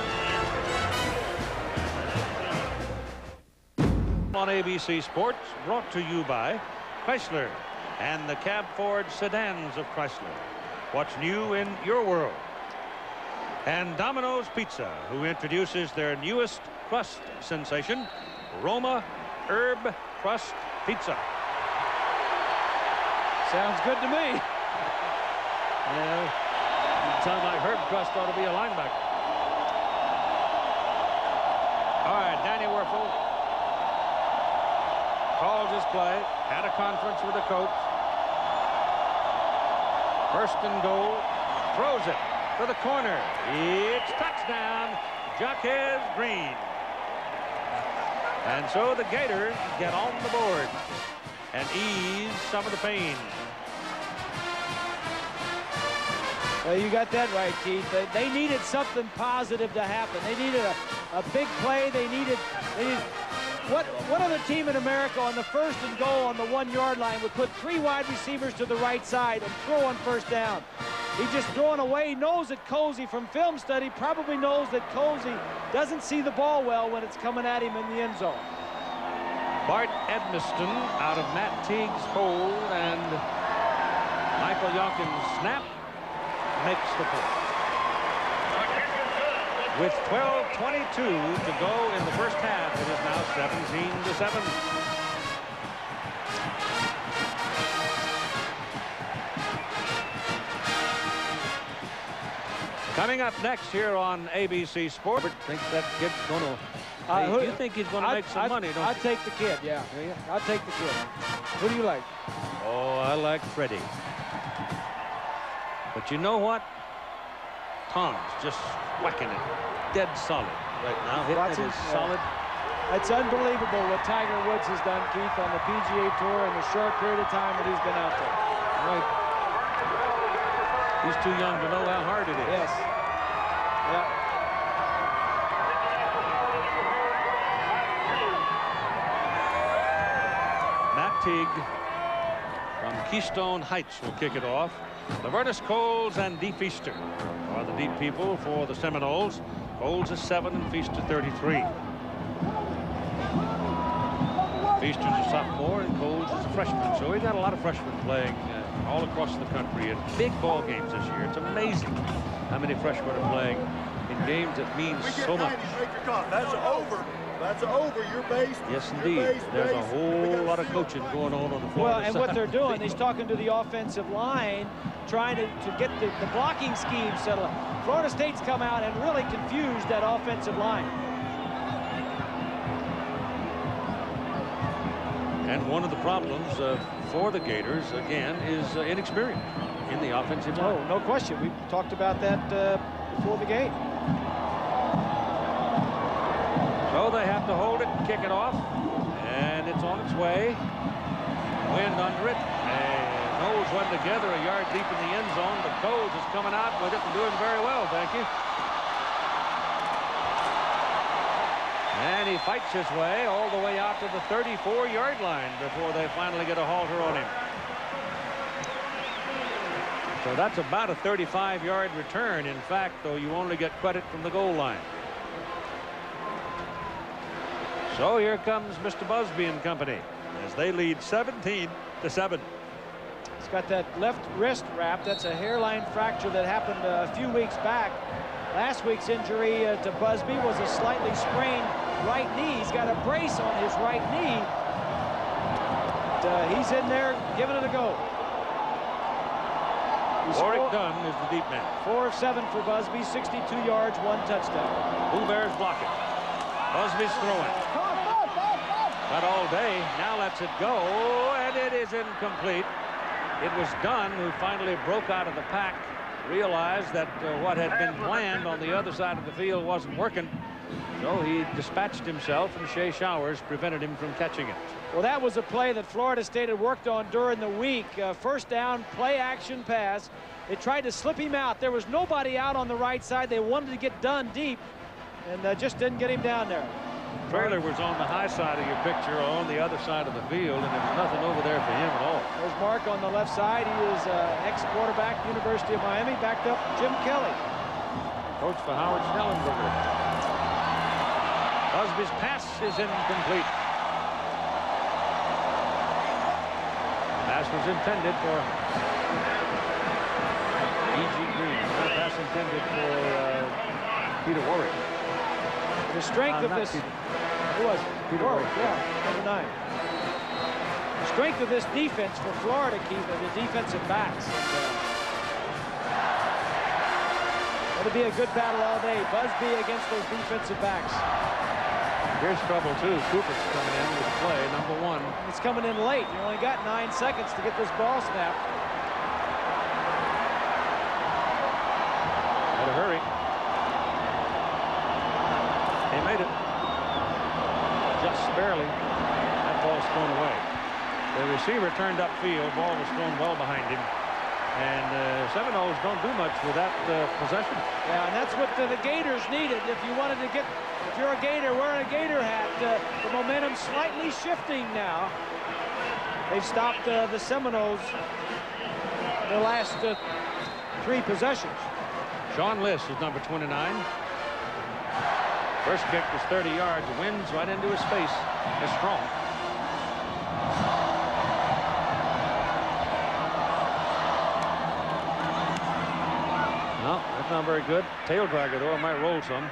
On ABC Sports, brought to you by Chrysler and the cab Ford sedans of Chrysler. What's new in your world? And Domino's Pizza, who introduces their newest crust sensation, Roma Herb Crust Pizza. Sounds good to me. Yeah, sounds like Herb Crust ought to be a linebacker. All right, Danny Wuerffel calls his play, had a conference with the coach. 1st and goal, throws it to the corner. It's touchdown, Jaquez Green. And so the Gators get on the board and ease some of the pain. Well, you got that right, Keith. They needed something positive to happen. They needed a big play. They needed what other team in America on the 1st and goal on the 1-yard line would put 3 wide receivers to the right side and throw on 1st down? He's just throwing away. He knows that Cozy, from film study, probably knows that Cozy doesn't see the ball well when it's coming at him in the end zone. Bart Edmiston out of Matt Teague's hold, and Michael Yonkins' snap makes the play. With 12:22 to go in the first half, it is now 17-7. Coming up next here on ABC Sports, think that kid's going to. You think he's going to make some money, don't you? I'd take the kid, yeah. I'll take the kid. Who do you like? Oh, I like Freddie. But you know what? Tom's just whacking it. Dead solid right now. Hitting it is solid. It's unbelievable what Tiger Woods has done, Keith, on the PGA Tour in the short period of time that he's been out there. Right. He's too young to know how hard it is. Yes. Yeah. Matt Teague from Keystone Heights will kick it off. Lavernus Coles and Dee Feaster are the deep people for the Seminoles. Coles is 7 and Feaster 33. Feaster's a sophomore and Coles is a freshman, so we've got a lot of freshmen playing all across the country in big ball games this year. It's amazing how many freshmen are playing in games that mean so much. That's over. That's over. You're based. Yes, indeed. There's a whole lot of coaching going on the floor. Well, and what they're doing, he's talking to the offensive line, trying to get the blocking scheme settled. Florida State's come out and really confused that offensive line. And one of the problems for the Gators, again, is inexperience in the offensive line. Oh, no question. We talked about that before the game. So they have to hold it and kick it off. And it's on its way. Wind under it. And Knowles run together a yard deep in the end zone. But Coles is coming out with it and doing very well, thank you. And he fights his way all the way out to the 34-yard line before they finally get a halter on him. So that's about a 35-yard return. In fact, though, you only get credit from the goal line. So here comes Mr. Busby and company as they lead 17-7. He's got that left wrist wrap. That's a hairline fracture that happened a few weeks back. Last week's injury to Busby was a slightly sprained right knee. He's got a brace on his right knee. He's in there giving it a go. Warwick Dunn is the deep man. 4 of 7 for Busby, 62 yards, 1 touchdown. Blue Bears block it. Busby's throwing. Not all day. Now lets it go, and it is incomplete. It was Dunn who finally broke out of the pack, realized that what had been planned on the other side of the field wasn't working. So he dispatched himself, and Shea Showers prevented him from catching it. Well, that was a play that Florida State had worked on during the week. First down, play action pass. They tried to slip him out. There was nobody out on the right side. They wanted to get Dunn deep, and just didn't get him down there. Traylor was on the high side of your picture, on the other side of the field, and there was nothing over there for him at all. There's Mark on the left side. He is ex-quarterback, University of Miami, backed up Jim Kelly. Coach for Howard Schnellenberger. Busby's pass is incomplete. Pass was intended for E.G. Green. Pass intended for Peter Warwick. The strength of this, who was it? Peter Warwick, yeah, number 9. The strength of this defense for Florida, Keith, are the defensive backs. It'll be a good battle all day. Busby against those defensive backs. Here's trouble too. Cooper's coming in with the play, number 1. It's coming in late. You only got 9 seconds to get this ball snapped. Had to hurry. He made it. Just barely. That ball's thrown away. The receiver turned upfield. Ball was thrown well behind him. And Seminoles don't do much with that possession. Yeah, and that's what the Gators needed. If you wanted to get, if you're a Gator wearing a Gator hat, the momentum's slightly shifting now. They've stopped the Seminoles the last 3 possessions. Sean Liss is number 29. First kick was 30 yards. Winds right into his face. Is strong. No, that's not very good. Tail dragger, though. It might roll some.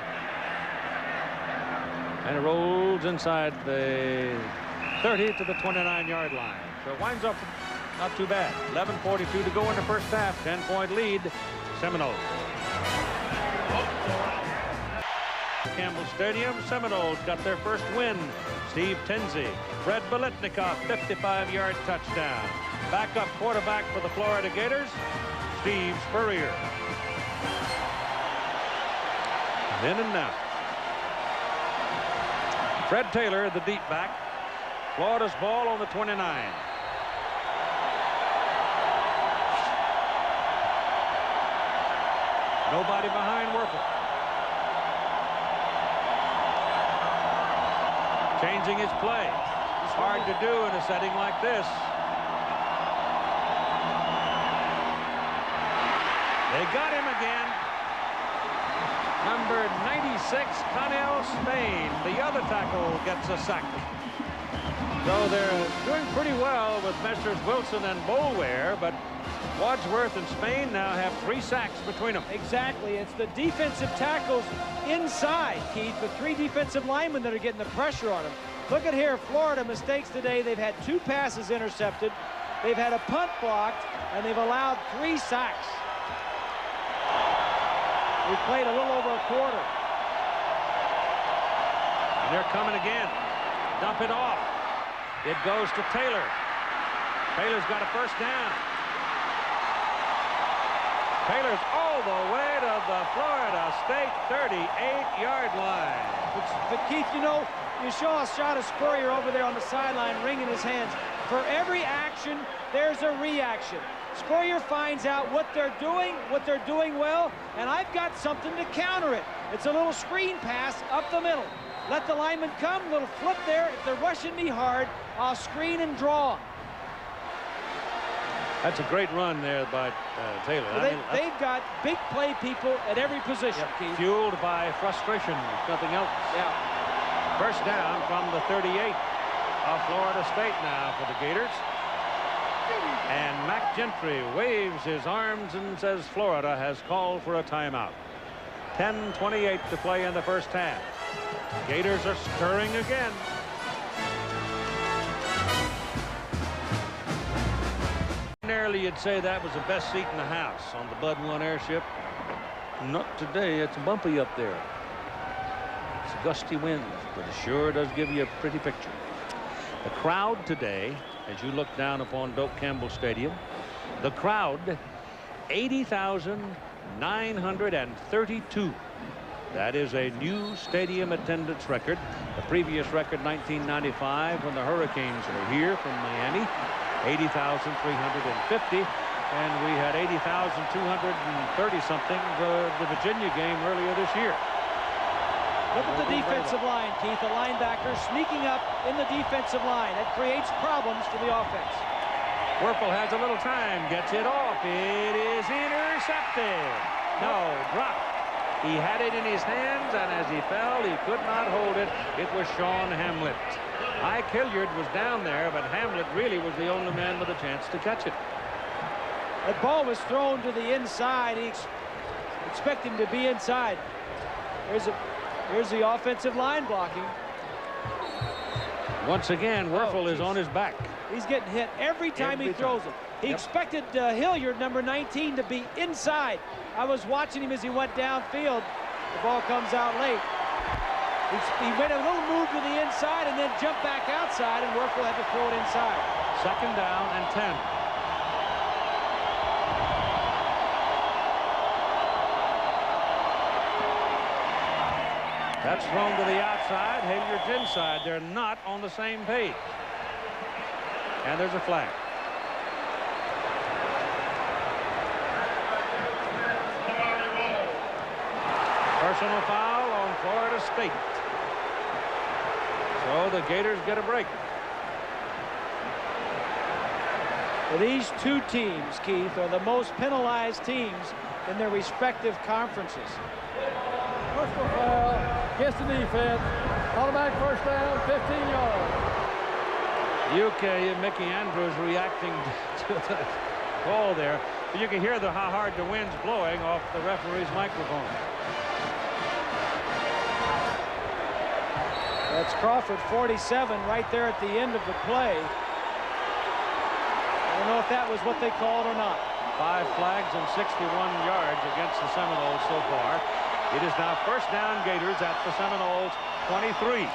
And it rolls inside the 30 to the 29-yard line. So it winds up not too bad. 11:42 to go in the first half. 10-point lead. Seminoles. Campbell Stadium, Seminoles got their first win. Steve Tenzie, Fred Biletnikoff, 55-yard touchdown. Backup quarterback for the Florida Gators, Steve Spurrier. Then and now. Fred Taylor, the deep back. Florida's ball on the 29. Nobody behind Werfel. Changing his play. It's hard to do in a setting like this. They got him again. Number 96, Connell Spain. The other tackle gets a sack. So they're doing pretty well with Messrs. Wilson and Boulware, but Wadsworth and Spain now have 3 sacks between them. Exactly. It's the defensive tackles inside, Keith, the 3 defensive linemen that are getting the pressure on them. Look at here, Florida mistakes today. They've had 2 passes intercepted. They've had a punt blocked, and they've allowed 3 sacks. We played a little over a quarter. And they're coming again. Dump it off. It goes to Taylor. Taylor's got a first down. Taylor's all the way to the Florida State 38-yard line. But Keith, you know, you saw a shot of Spurrier over there on the sideline wringing his hands. For every action, there's a reaction. Spurrier finds out what they're doing well, and I've got something to counter it. It's a little screen pass up the middle. Let the lineman come, little flip there. If they're rushing me hard, I'll screen and draw. That's a great run there by Taylor. Well, they've got big play people at every position, Keith. Fueled by frustration, if nothing else. Yeah. First down from the 38 of Florida State now for the Gators. And Mac Gentry waves his arms and says Florida has called for a timeout. 10:28 to play in the first half. Gators are stirring again. Ordinarily, you'd say that was the best seat in the house on the Bud 1 airship. Not today. It's bumpy up there. It's gusty winds, but it sure does give you a pretty picture. The crowd today, as you look down upon Doak Campbell Stadium, the crowd, 80,932. That is a new stadium attendance record. The previous record, 1995, when the Hurricanes were here from Miami, 80,350, and we had 80,230-something the Virginia game earlier this year. Look at the defensive line, Keith. The linebacker sneaking up in the defensive line. It creates problems for the offense. Werfel has a little time, gets it off. It is intercepted. No, dropped. He had it in his hands, and as he fell, he could not hold it. It was Sean Hamlet. Ike Hilliard was down there, but Hamlet really was the only man with a chance to catch it. That ball was thrown to the inside. He expected him to be inside. Here's the offensive line blocking. Once again, Werfel is on his back. He's getting hit every time he throws it. He expected Hilliard, number 19, to be inside. I was watching him as he went downfield. The ball comes out late. He made a little move to the inside and then jumped back outside, and Werfel had to throw it inside. Second down and 10. That's thrown to the outside. Hilliard's inside. They're not on the same page. And there's a flag. Personal foul on Florida State. So the Gators get a break. Well, these two teams, Keith, are the most penalized teams in their respective conferences. Personal foul, gets the defense, automatic first down, 15 yards. UK, Mickey Andrews reacting to the call there. But you can hear how hard the wind's blowing off the referee's microphone. That's Crawford, 47, right there at the end of the play. I don't know if that was what they called or not. 5 flags and 61 yards against the Seminoles so far. It is now first down Gators at the Seminoles 23.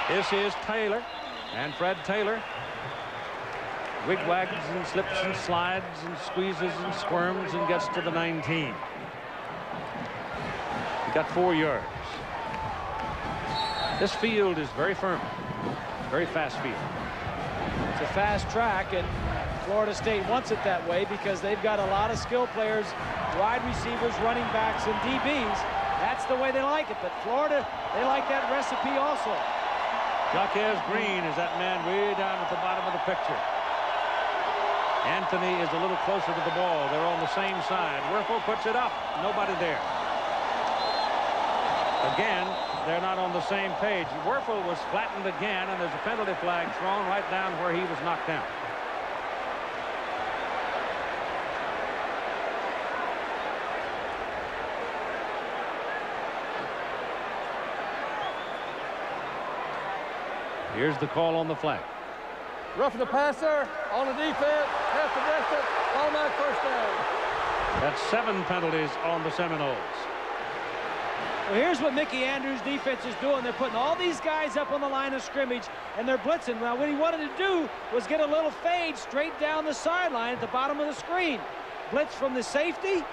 This is Taylor and Fred Taylor. Wigwags and slips and slides and squeezes and squirms and gets to the 19. He got 4 yards. This field is very firm, very fast field. It's a fast track, and Florida State wants it that way because they've got a lot of skill players, wide receivers, running backs, and DBs. That's the way they like it, but Florida, they like that recipe also. Jaquez Green is that man way down at the bottom of the picture. Anthony is a little closer to the ball. They're on the same side. Werfel puts it up. Nobody there. Again, they're not on the same page. Werfel was flattened again, and there's a penalty flag thrown right down where he was knocked down. Here's the call on the flag. Roughing the passer, on the defense, half the distance, automatic first down. That's 7 penalties on the Seminoles. Well, here's what Mickey Andrews' defense is doing. They're putting all these guys up on the line of scrimmage, and they're blitzing. Now, what he wanted to do was get a little fade straight down the sideline at the bottom of the screen. Blitz from the safety.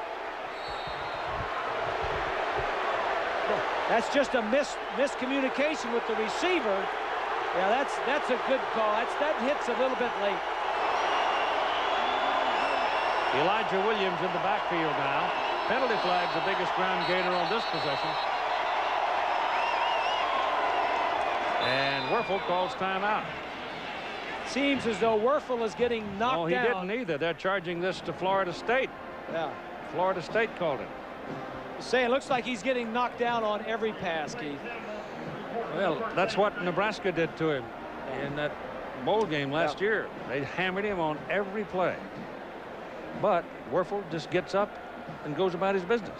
That's just a miscommunication with the receiver. Yeah, that's a good call. That hits a little bit late. Elijah Williams in the backfield now. Penalty flag's the biggest ground gainer on this possession. And Wuerffel calls timeout. Seems as though Wuerffel is getting knocked down. No, he didn't either. They're charging this to Florida State. Yeah. Florida State called it. Say it looks like he's getting knocked down on every pass, Keith. Well, that's what Nebraska did to him in that bowl game last year. They hammered him on every play. But Wuerffel just gets up and goes about his business.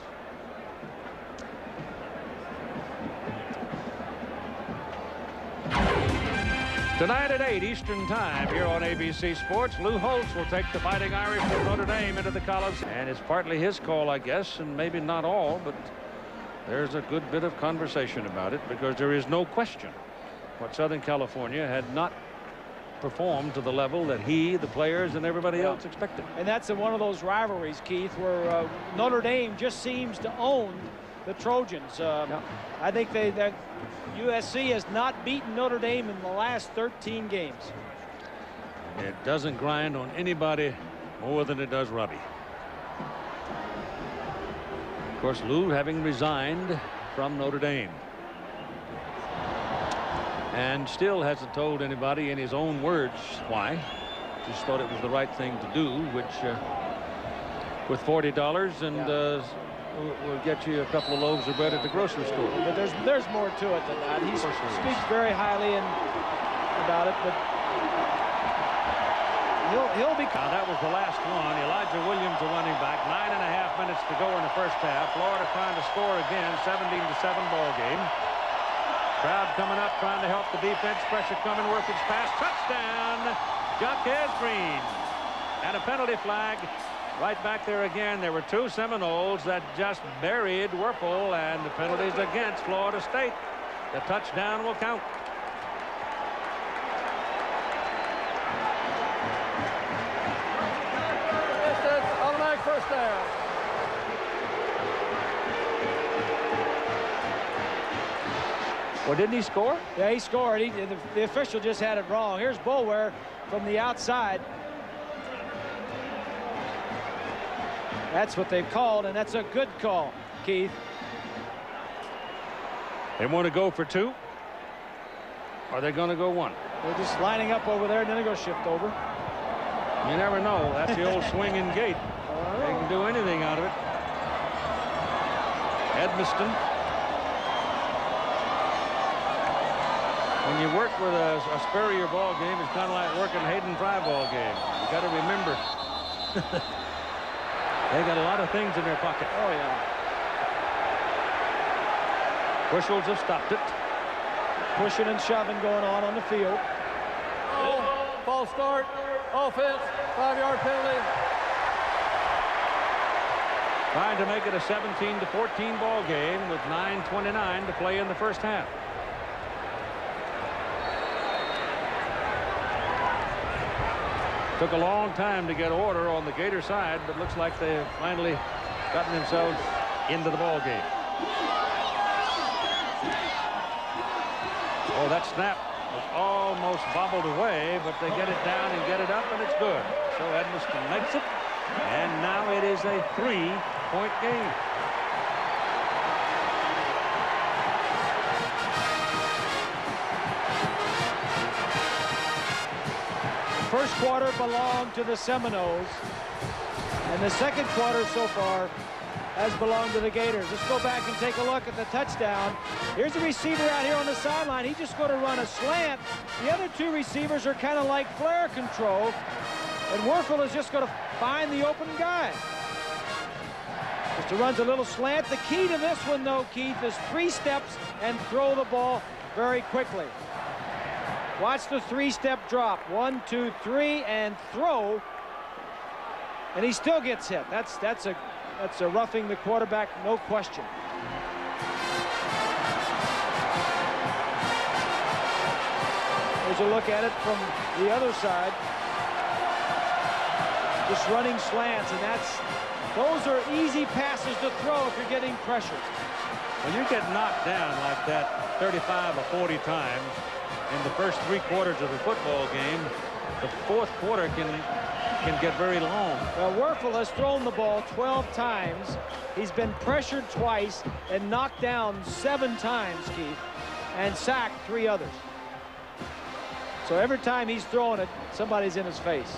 Tonight at 8 Eastern Time here on ABC Sports, Lou Holtz will take the Fighting Irish from Notre Dame into the college. And it's partly his call, I guess, and maybe not all, but there's a good bit of conversation about it because there is no question what Southern California had not performed to the level that he, the players, and everybody else expected. And that's one of those rivalries, Keith, where Notre Dame just seems to own the Trojans. I think that USC has not beaten Notre Dame in the last 13 games. It doesn't grind on anybody more than it does Robbie. Of course, Lou having resigned from Notre Dame. And still hasn't told anybody in his own words why. Just thought it was the right thing to do, which with $40 and will get you a couple of loaves of bread at the grocery store. But there's more to it than that. He speaks very highly about it, but he'll be. Now that was the last one. Elijah Williams, the running back. 9.5 minutes to go in the first half. Florida trying to score again. 17-7 ball game. Crowd coming up, trying to help the defense. Pressure coming. Wuerffel's pass. Touchdown. Jaquez Green. And a penalty flag. Right back there again. There were 2 Seminoles that just buried Wuerffel, and the penalties against Florida State. The touchdown will count. Automatic first down. Well, didn't he score? Yeah, he scored. The official just had it wrong. Here's Boulware from the outside. That's what they've called, and that's a good call, Keith. They want to go for 2? Or they're going to go 1? They're just lining up over there, and then they're going to shift over. You never know. That's the old swinging gate. They can do anything out of it. Edmiston. When you work with a Spurrier ball game, it's kind of like working Hayden Fry ball game. You got to remember. They got a lot of things in their pocket. Oh, yeah. Bushels have stopped it. Pushing and shoving going on the field. False start. Offense. 5-yard penalty. Trying to make it a 17-14 ball game with 9:29 to play in the first half. Took a long time to get order on the Gator side, but looks like they've finally gotten themselves into the ball game. Oh, that snap was almost bobbled away, but they get it down and get it up, and it's good. So Edmiston makes it, and now it is a 3-point game. First quarter belonged to the Seminoles, and the second quarter so far has belonged to the Gators. Let's go back and take a look at the touchdown. Here's a receiver out here on the sideline. He's just going to run a slant. The other 2 receivers are kind of like flare control, and Wuerffel is just going to find the open guy. Just runs a little slant. The key to this one, though, Keith, is 3 steps and throw the ball very quickly. Watch the three-step drop. 1, 2, 3, and throw. And he still gets hit. That's a roughing the quarterback, no question. Here's a look at it from the other side. Just running slants, and those are easy passes to throw if you're getting pressured. When you get knocked down like that 35 or 40 times in the first 3 quarters of a football game, the fourth quarter can get very long. Well, Wuerffel has thrown the ball 12 times. He's been pressured twice and knocked down 7 times, Keith, and sacked 3 others. So every time he's throwing it, somebody's in his face.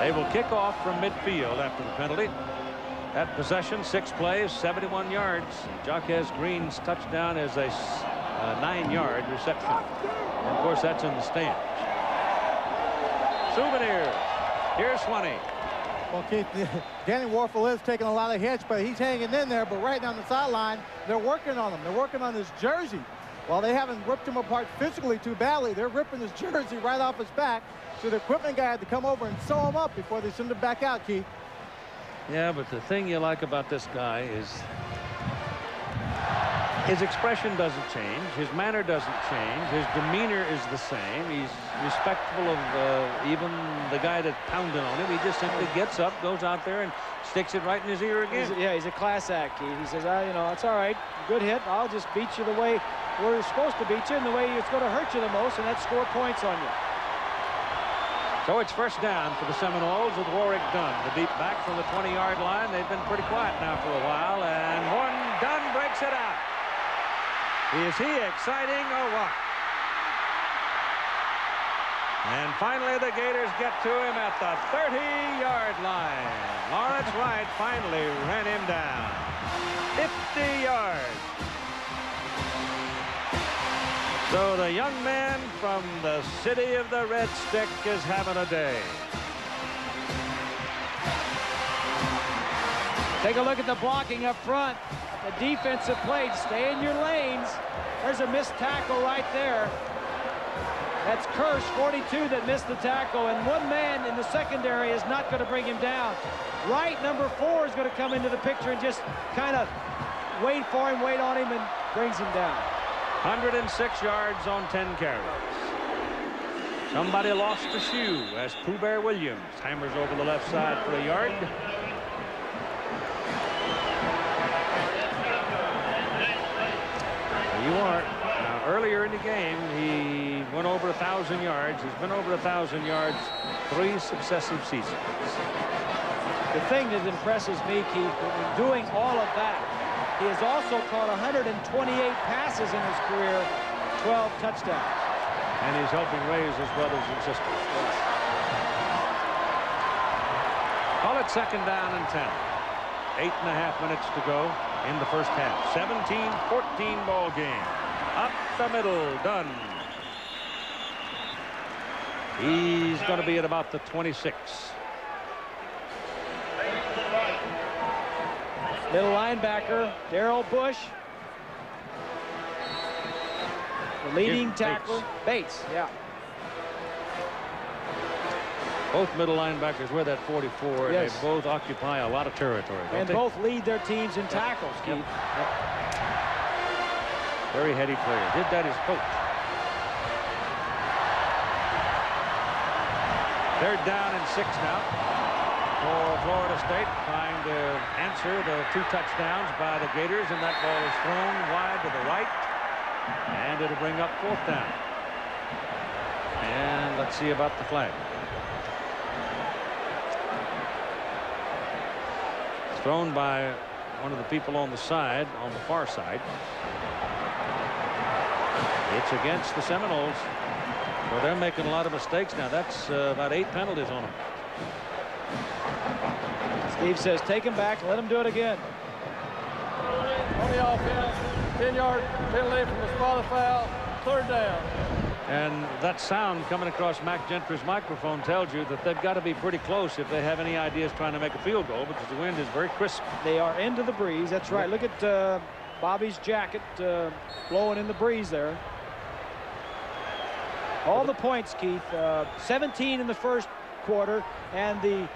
They will kick off from midfield after the penalty. That possession, 6 plays, 71 yards. Jaquez Green's touchdown is a 9-yard reception. And of course, that's in the stands. Souvenir. Here's Swanee. Well, Keith, Danny Wuerffel is taking a lot of hits, but he's hanging in there. But right down the sideline, they're working on him. They're working on his jersey. While they haven't ripped him apart physically too badly, they're ripping his jersey right off his back. So the equipment guy had to come over and sew him up before they send him back out, Keith. Yeah, but the thing you like about this guy is his expression doesn't change. His manner doesn't change. His demeanor is the same. He's respectful of even the guy that's pounding on him. He just simply gets up, goes out there, and sticks it right in his ear again. He's a class act, Keith. He says, you know, it's all right. Good hit. I'll just beat you the way we're supposed to beat you and the way it's going to hurt you the most, and that's score points on you. So it's first down for the Seminoles with Warrick Dunn. The deep back from the 20-yard line. They've been pretty quiet now for a while, and Warrick Dunn breaks it out. Is he exciting or what? And finally, the Gators get to him at the 30-yard line. Lawrence Wright finally ran him down. 50 yards. So the young man from the city of the Red Stick is having a day. Take a look at the blocking up front. The defensive play. Stay in your lanes. There's a missed tackle right there. That's Kirsch, 42, that missed the tackle, and one man in the secondary is not going to bring him down. Wright, number 4, is going to come into the picture and just kind of wait for him, wait on him, and brings him down. 106 yards on 10 carries. Somebody lost a shoe as Pooh Bear Williams hammers over the left side for a yard. There you are. Now, earlier in the game, he went over 1,000 yards. He's been over 1,000 yards 3 successive seasons. The thing that impresses me, Keith, in doing all of that, he has also caught 128 passes in his career, 12 touchdowns. And he's helping raise his brothers and sisters. Yes. Call it second down and 10. 8.5 minutes to go in the first half. 17-14 ball game. Up the middle, Dunn. He's going to be at about the 26. Middle linebacker, Darrell Bush. The leading tackler, Bates, yeah. Both middle linebackers with that 44. Yes. They both occupy a lot of territory. And both lead their teams in tackles, Keith. Yep. Very heady player. Did that as coach. They're down and 6 now for Florida State, trying to answer the 2 touchdowns by the Gators, and that ball is thrown wide to the right, and it'll bring up 4th down. And let's see about the flag. It's thrown by one of the people on the side, on the far side. It's against the Seminoles. Well, they're making a lot of mistakes now. That's about 8 penalties on them. Steve says, take him back, let him do it again. On the offense, 10-yard penalty from the spot of foul, 3rd down. And that sound coming across Mac Gentry's microphone tells you that they've got to be pretty close if they have any ideas trying to make a field goal, because the wind is very crisp. They are into the breeze. That's right. Look at Bobby's jacket blowing in the breeze there. All the points, Keith. 17 in the first quarter, and the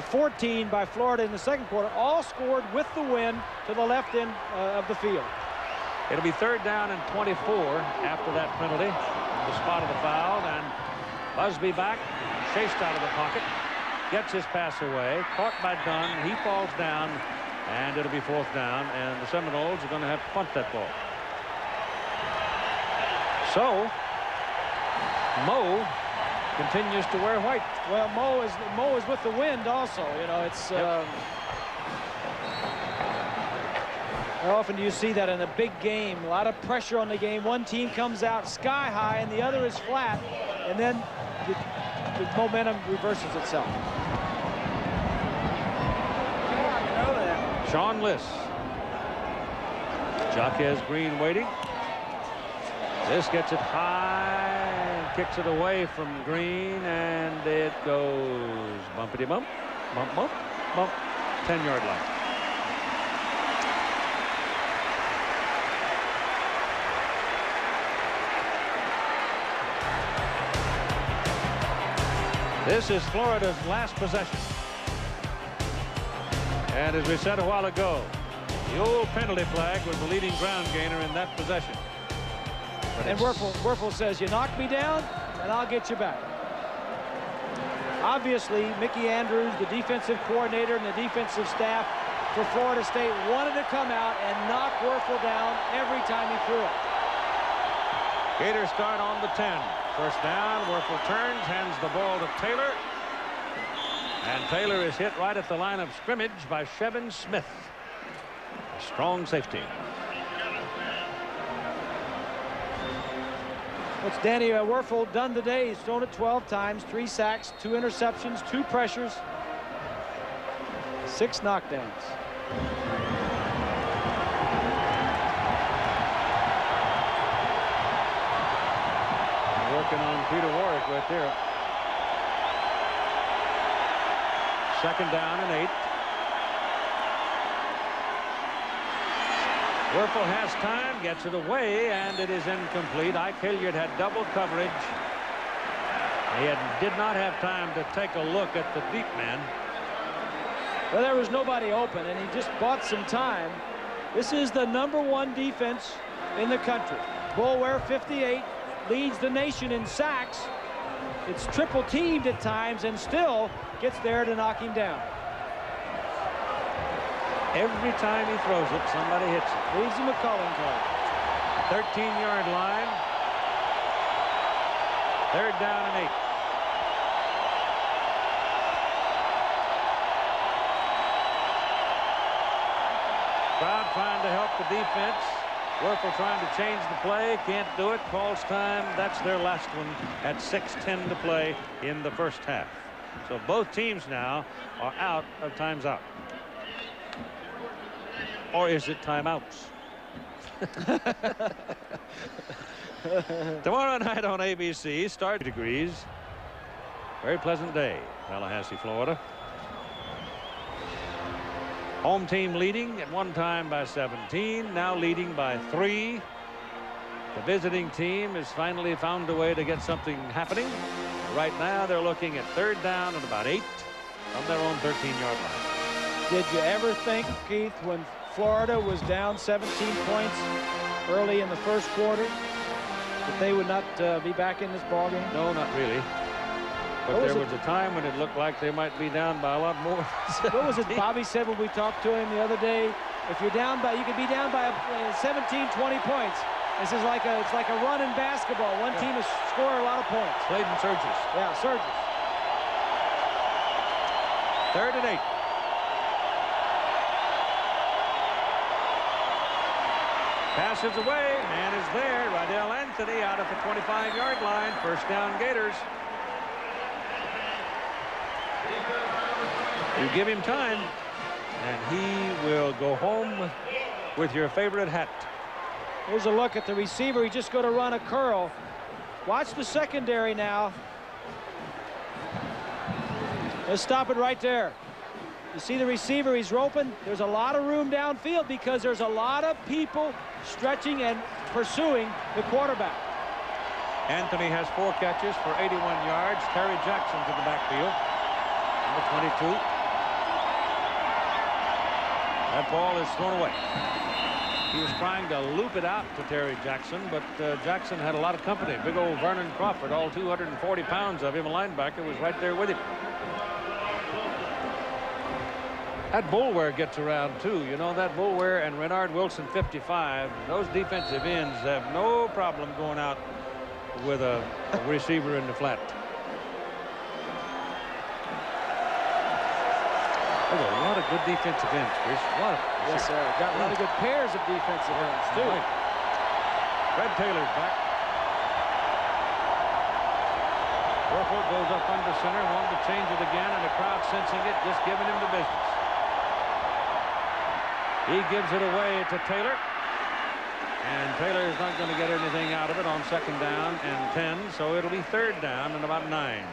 14 by Florida in the second quarter, all scored with the wind to the left end of the field. It'll be 3rd down and 24 after that penalty. The spot of the foul, and Busby back, chased out of the pocket, gets his pass away, caught by Dunn. He falls down, and it'll be 4th down, and the Seminoles are going to have to punt that ball. So Mo continues to wear white. Well, Mo is with the wind also. You know, it's how often do you see that in a big game? A lot of pressure on the game. One team comes out sky high and the other is flat, and then the momentum reverses itself. Sean Liss. Jaquez Green waiting. This gets it high, kicks it away from Green, and it goes bumpity bump, bump, bump, bump, 10-yard line. This is Florida's last possession. And as we said a while ago, the old penalty flag was the leading ground gainer in that possession. And Wuerffel says, you knock me down, and I'll get you back. Obviously, Mickey Andrews, the defensive coordinator, and the defensive staff for Florida State wanted to come out and knock Wuerffel down every time he threw it. Gators start on the 10. 1st down. Wuerffel turns, hands the ball to Taylor. And Taylor is hit right at the line of scrimmage by Shevin Smith. A strong safety. What's Danny Wuerffel done today? He's thrown it 12 times, 3 sacks, 2 interceptions, 2 pressures, 6 knockdowns. Working on Peter Warrick right there. 2nd down and 8. Wuerffel has time, gets it away, and it is incomplete. Ike Hilliard had double coverage. He did not have time to take a look at the deep man. Well, there was nobody open, and he just bought some time. This is the #1 defense in the country. Bull Ware, 58, leads the nation in sacks. It's triple teamed at times and still gets there to knock him down. Every time he throws it, somebody hits it. Leaves him a calling card. 13-yard line. 3rd down and 8. Crowd trying to help the defense. Wuerffel trying to change the play. Can't do it. Calls time. That's their last one at 6:10 to play in the 1st half. So both teams now are out of times out. Or is it timeouts? Tomorrow night on ABC, start degrees. Very pleasant day, Tallahassee, Florida. Home team leading at one time by 17, now leading by 3. The visiting team has finally found a way to get something happening. Right now, they're looking at 3rd down and about 8 from their own 13-yard line. Did you ever think, Keith, when Florida was down 17 points early in the 1st quarter, that they would not be back in this ballgame? No, not really. But there was a time when it looked like they might be down by a lot more. What was it Bobby said when we talked to him the other day? If you're down by, you could be down by 17, 20 points. This is like it's like a run in basketball. One team has scored a lot of points. Played in surges. Yeah, surges. 3rd and 8. Passes away. Man is there. Rydell Anthony out at the 25-yard line. 1st down Gators. You give him time, and he will go home with your favorite hat. Here's a look at the receiver. He's just going to run a curl. Watch the secondary now. Let's stop it right there. You see the receiver, he's roping. There's a lot of room downfield because there's a lot of people stretching and pursuing the quarterback. Anthony has 4 catches for 81 yards. Terry Jackson to the backfield. Number 22. That ball is thrown away. He was trying to loop it out to Terry Jackson, but Jackson had a lot of company. Big old Vernon Crawford, all 240 pounds of him, a linebacker, was right there with him. That Boulware gets around too. You know, that Boulware and Renard Wilson, 55. Those defensive ends have no problem going out with a receiver in the flat. There's a lot of good defensive ends, Chris. Yes, sir. Got a lot of good pairs of defensive ends, too. Right. Fred Taylor's back. Werfel goes up under center, wanted to change it again, and the crowd sensing it, just giving him the business. He gives it away to Taylor. And Taylor is not going to get anything out of it on 2nd down and 10, so it'll be 3rd down and about 9.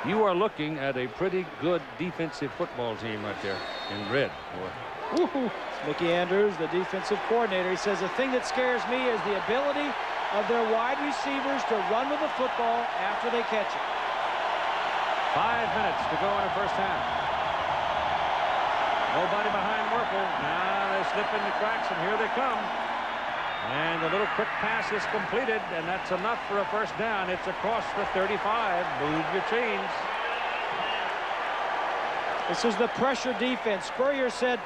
You are looking at a pretty good defensive football team right there in red. Mickey Andrews, the defensive coordinator, he says the thing that scares me is the ability of their wide receivers to run with the football after they catch it. 5 minutes to go in the first half. Nobody behind Werfel. Now they slip in the cracks, and here they come. And a little quick pass is completed, and that's enough for a 1st down. It's across the 35. Move your chains. This is the pressure defense. Spurrier said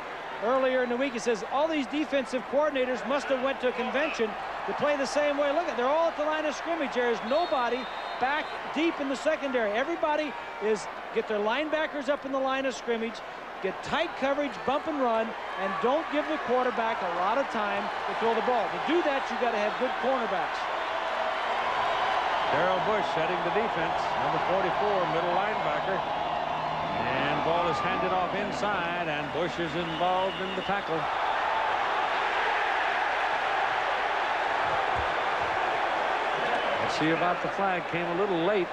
earlier in the week, he says all these defensive coordinators must have went to a convention to play the same way. Look, they're all at the line of scrimmage. There's nobody back deep in the secondary. Everybody is get their linebackers up in the line of scrimmage, get tight coverage, bump and run, and don't give the quarterback a lot of time to throw the ball. To do that, you got to have good cornerbacks. Darrell Bush setting the defense, number 44, middle linebacker. And ball is handed off inside, and Bush is involved in the tackle. Let's see about the flag. Came a little late.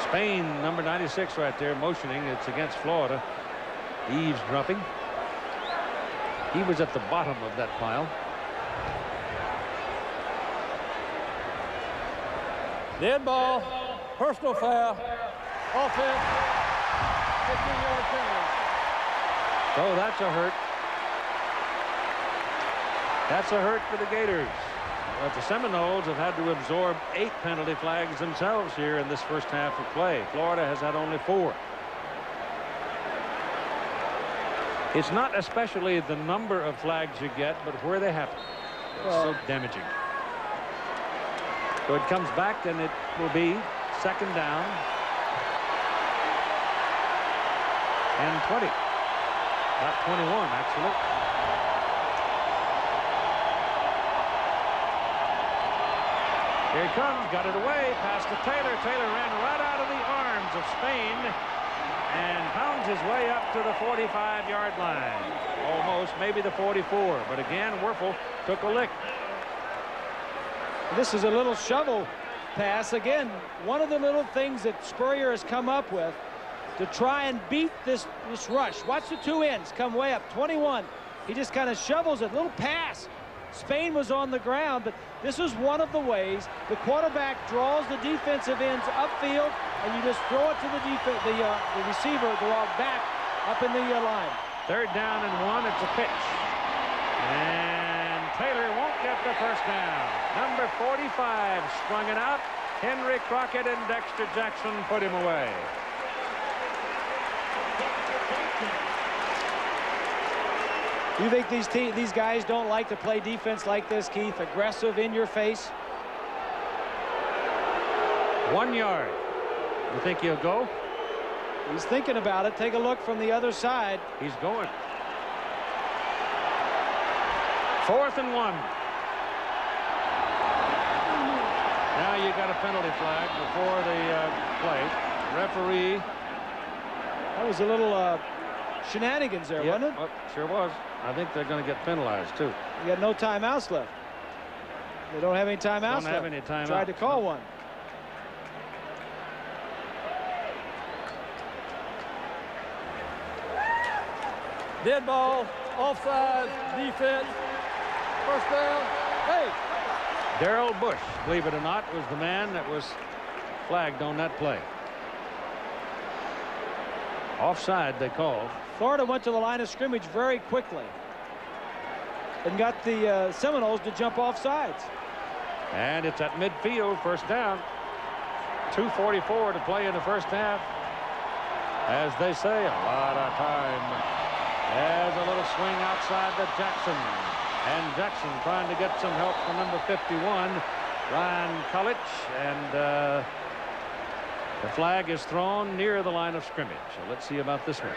Spain, number 96 right there, motioning. It's against Florida. Eavesdropping. He was at the bottom of that pile. Dead ball, personal foul, offense, 15-yard penalty. Oh, that's a hurt. That's a hurt for the Gators. But the Seminoles have had to absorb 8 penalty flags themselves here in this first half of play. Florida has had only 4. It's not especially the number of flags you get, but where they happen. It's so damaging. So it comes back, and it will be 2nd down and 20. About 21, actually. Here he comes, got it away, past to Taylor. Taylor ran right out of the arms of Spain and pounds his way up to the 45-yard line. Almost, maybe the 44. But again, Werfel took a lick. This is a little shovel pass. Again, one of the little things that Spurrier has come up with to try and beat this rush. Watch the 2 ends come way up. 21. He just kind of shovels it. Little pass. Spain was on the ground, but this is one of the ways the quarterback draws the defensive ends upfield, and you just throw it to the receiver back up in the line. 3rd down and 1. It's a pitch. And Taylor won't get the 1st down. Number 45 strung it out. Henry Crockett and Dexter Jackson put him away. You think these guys don't like to play defense like this, Keith? Aggressive, in your face? 1 yard. You think he'll go? He's thinking about it. Take a look from the other side. He's going. 4th and 1. Now you got a penalty flag before the play. Referee. That was a little shenanigans there, wasn't it? Well, sure was. I think they're going to get penalized too. You got no timeouts left. They don't have any timeouts left. Don't have any timeouts. Tried to call one. Dead ball, offside, defense, first down. Hey! Darrell Bush, believe it or not, was the man that was flagged on that play. Offside, they called. Florida went to the line of scrimmage very quickly and got the Seminoles to jump off sides. And it's at midfield, first down. 2:44 to play in the first half. As they say, a lot of time. There's a little swing outside to Jackson. And Jackson trying to get some help from number 51, Ryan College. And the flag is thrown near the line of scrimmage. So let's see about this one.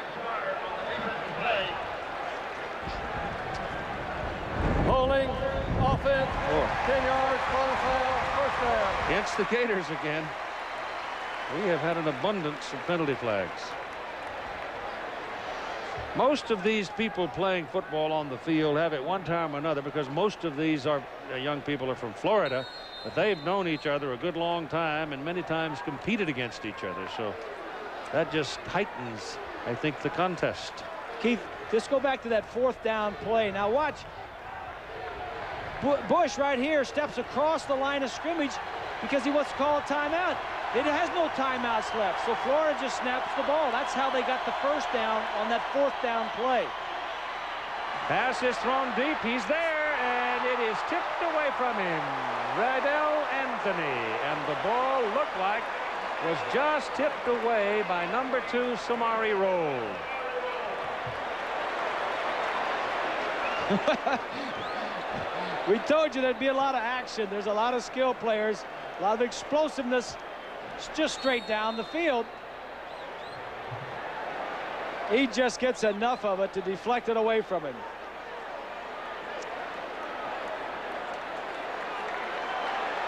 Holding, offense, 10 yards, foul, first down. Against the Gators again. We have had an abundance of penalty flags. Most of these people playing football on the field have at one time or another, because most of these are young people are from Florida, but they've known each other a good long time and many times competed against each other. So that just heightens, I think, the contest. Keith, just go back to that fourth down play. Now watch. Bush right here steps across the line of scrimmage because he wants to call a timeout. It has no timeouts left, so Florida just snaps the ball. That's how they got the first down on that fourth down play. Pass is thrown deep. He's there, and it is tipped away from him. Rydell Anthony, and the ball looked like was just tipped away by number 2, Samari Rolle. We told you there'd be a lot of action. There's a lot of skill players, a lot of explosiveness. It's just straight down the field. He just gets enough of it to deflect it away from him.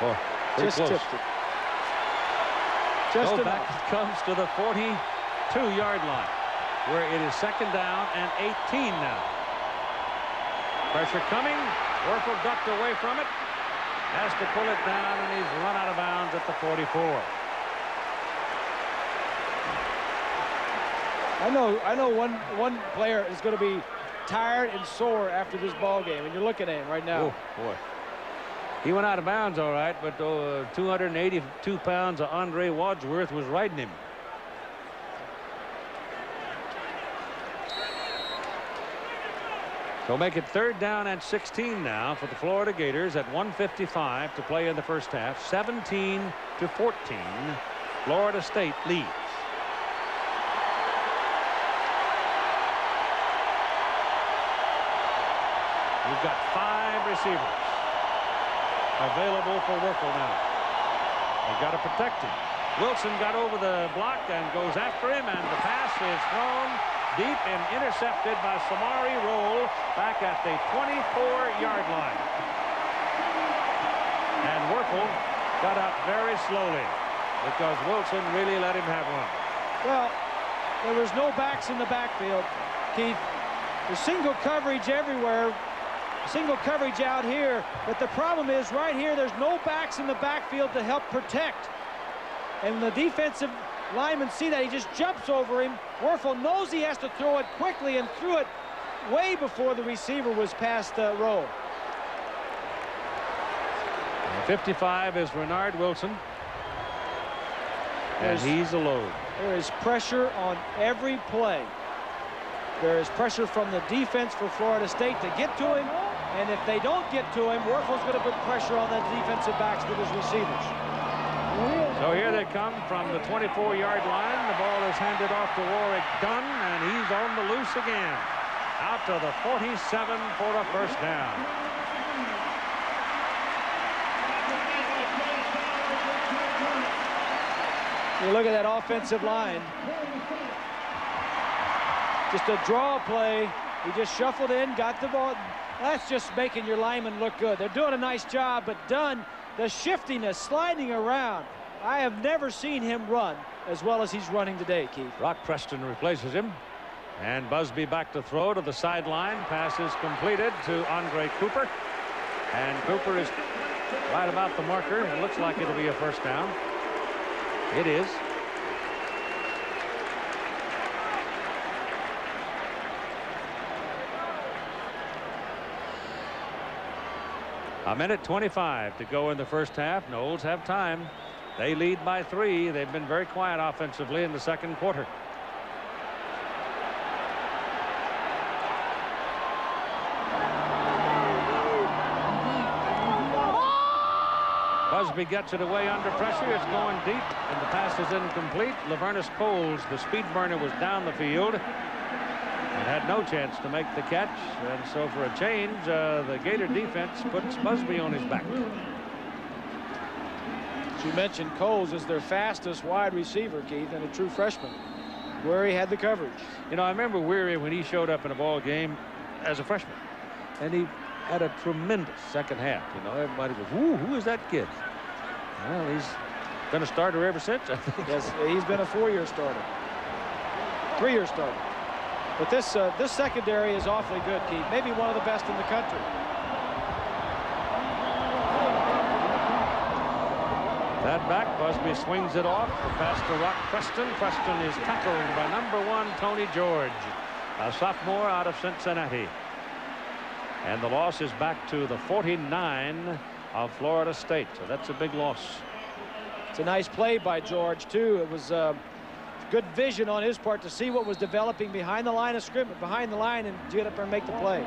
Oh, just close. tipped it. Just enough. Back comes to the 42-yard line, where it is second down and 18 now. Pressure coming. Werfel ducked away from it. Has to pull it down, and he's run out of bounds at the 44. I know one player is going to be tired and sore after this ball game, and you're looking at him right now. Oh, boy. He went out of bounds all right, but 282 pounds of Andre Wadsworth was riding him. So make it third down and 16 now for the Florida Gators at 1:55 to play in the first half. 17-14. Florida State leads. We've got 5 receivers available for Werfel now. They've got to protect him. Wilson got over the block and goes after him, and the pass is thrown deep and intercepted by Samari Rolle back at the 24-yard line. And Werfel got out very slowly because Wilson really let him have one. Well, there was no backs in the backfield, Keith. There's single coverage everywhere. Single coverage out here, but the problem is right here there's no backs in the backfield to help protect, and the defensive linemen see that. He just jumps over him. Werfel knows he has to throw it quickly and threw it way before the receiver was past Rolle. 55 is Renard Wilson, and he's alone. There is pressure on every play. There is pressure from the defense for Florida State to get to him, and if they don't get to him, Werfel's going to put pressure on the defensive backs with his receivers. So here they come from the 24-yard line. The ball is handed off to Warrick Dunn, and he's on the loose again. Out to the 47 for a first down. You look at that offensive line. Just a draw play. He just shuffled in, got the ball. That's just making your linemen look good. They're doing a nice job, but Dunn, the shiftiness, sliding around. I have never seen him run as well as he's running today, Keith. Rock Preston replaces him. And Busby back to throw to the sideline. Pass is completed to Andre Cooper. And Cooper is right about the marker. It looks like it'll be a first down. It is. A minute 25 to go in the first half. Noles have time. They lead by 3. They've been very quiet offensively in the second quarter. Busby gets it away under pressure. It's going deep, and the pass is incomplete. Lavernus Coles, the speed burner, was down the field and had no chance to make the catch. And so for a change, the Gator defense puts Busby on his back. As you mentioned, Coles is their fastest wide receiver, Keith, and a true freshman. Weary had the coverage. You know, I remember Weary when he showed up in a ball game as a freshman, and he had a tremendous second half. You know, everybody goes, "Ooh, who is that kid?" Well, he's been a starter ever since, I think. Yes, he's been a 4-year starter, 3-year starter. But this secondary is awfully good, Keith. Maybe one of the best in the country. That back, Busby swings it off. The pass to Rock Preston. Preston is tackled by #1 Tony George, a sophomore out of Cincinnati. And the loss is back to the 49 of Florida State. So that's a big loss. It's a nice play by George, too. It was good vision on his part to see what was developing behind the line of scrimmage, behind the line, and get up there and make the play.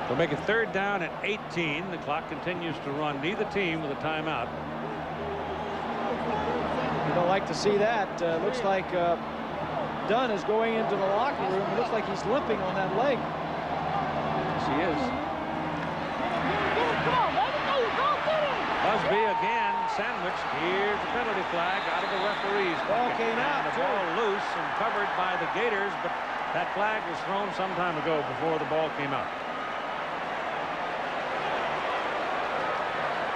They'll make it 3rd down at 18. The clock continues to run. Neither team with a timeout. You don't like to see that. Looks like Dunn is going into the locker room. It looks like he's limping on that leg. Yes, he is. Busby again sandwiched. Here's the penalty flag out of the referee's ball bucket. Came out. The ball loose and covered by the Gators, but that flag was thrown some time ago before the ball came out.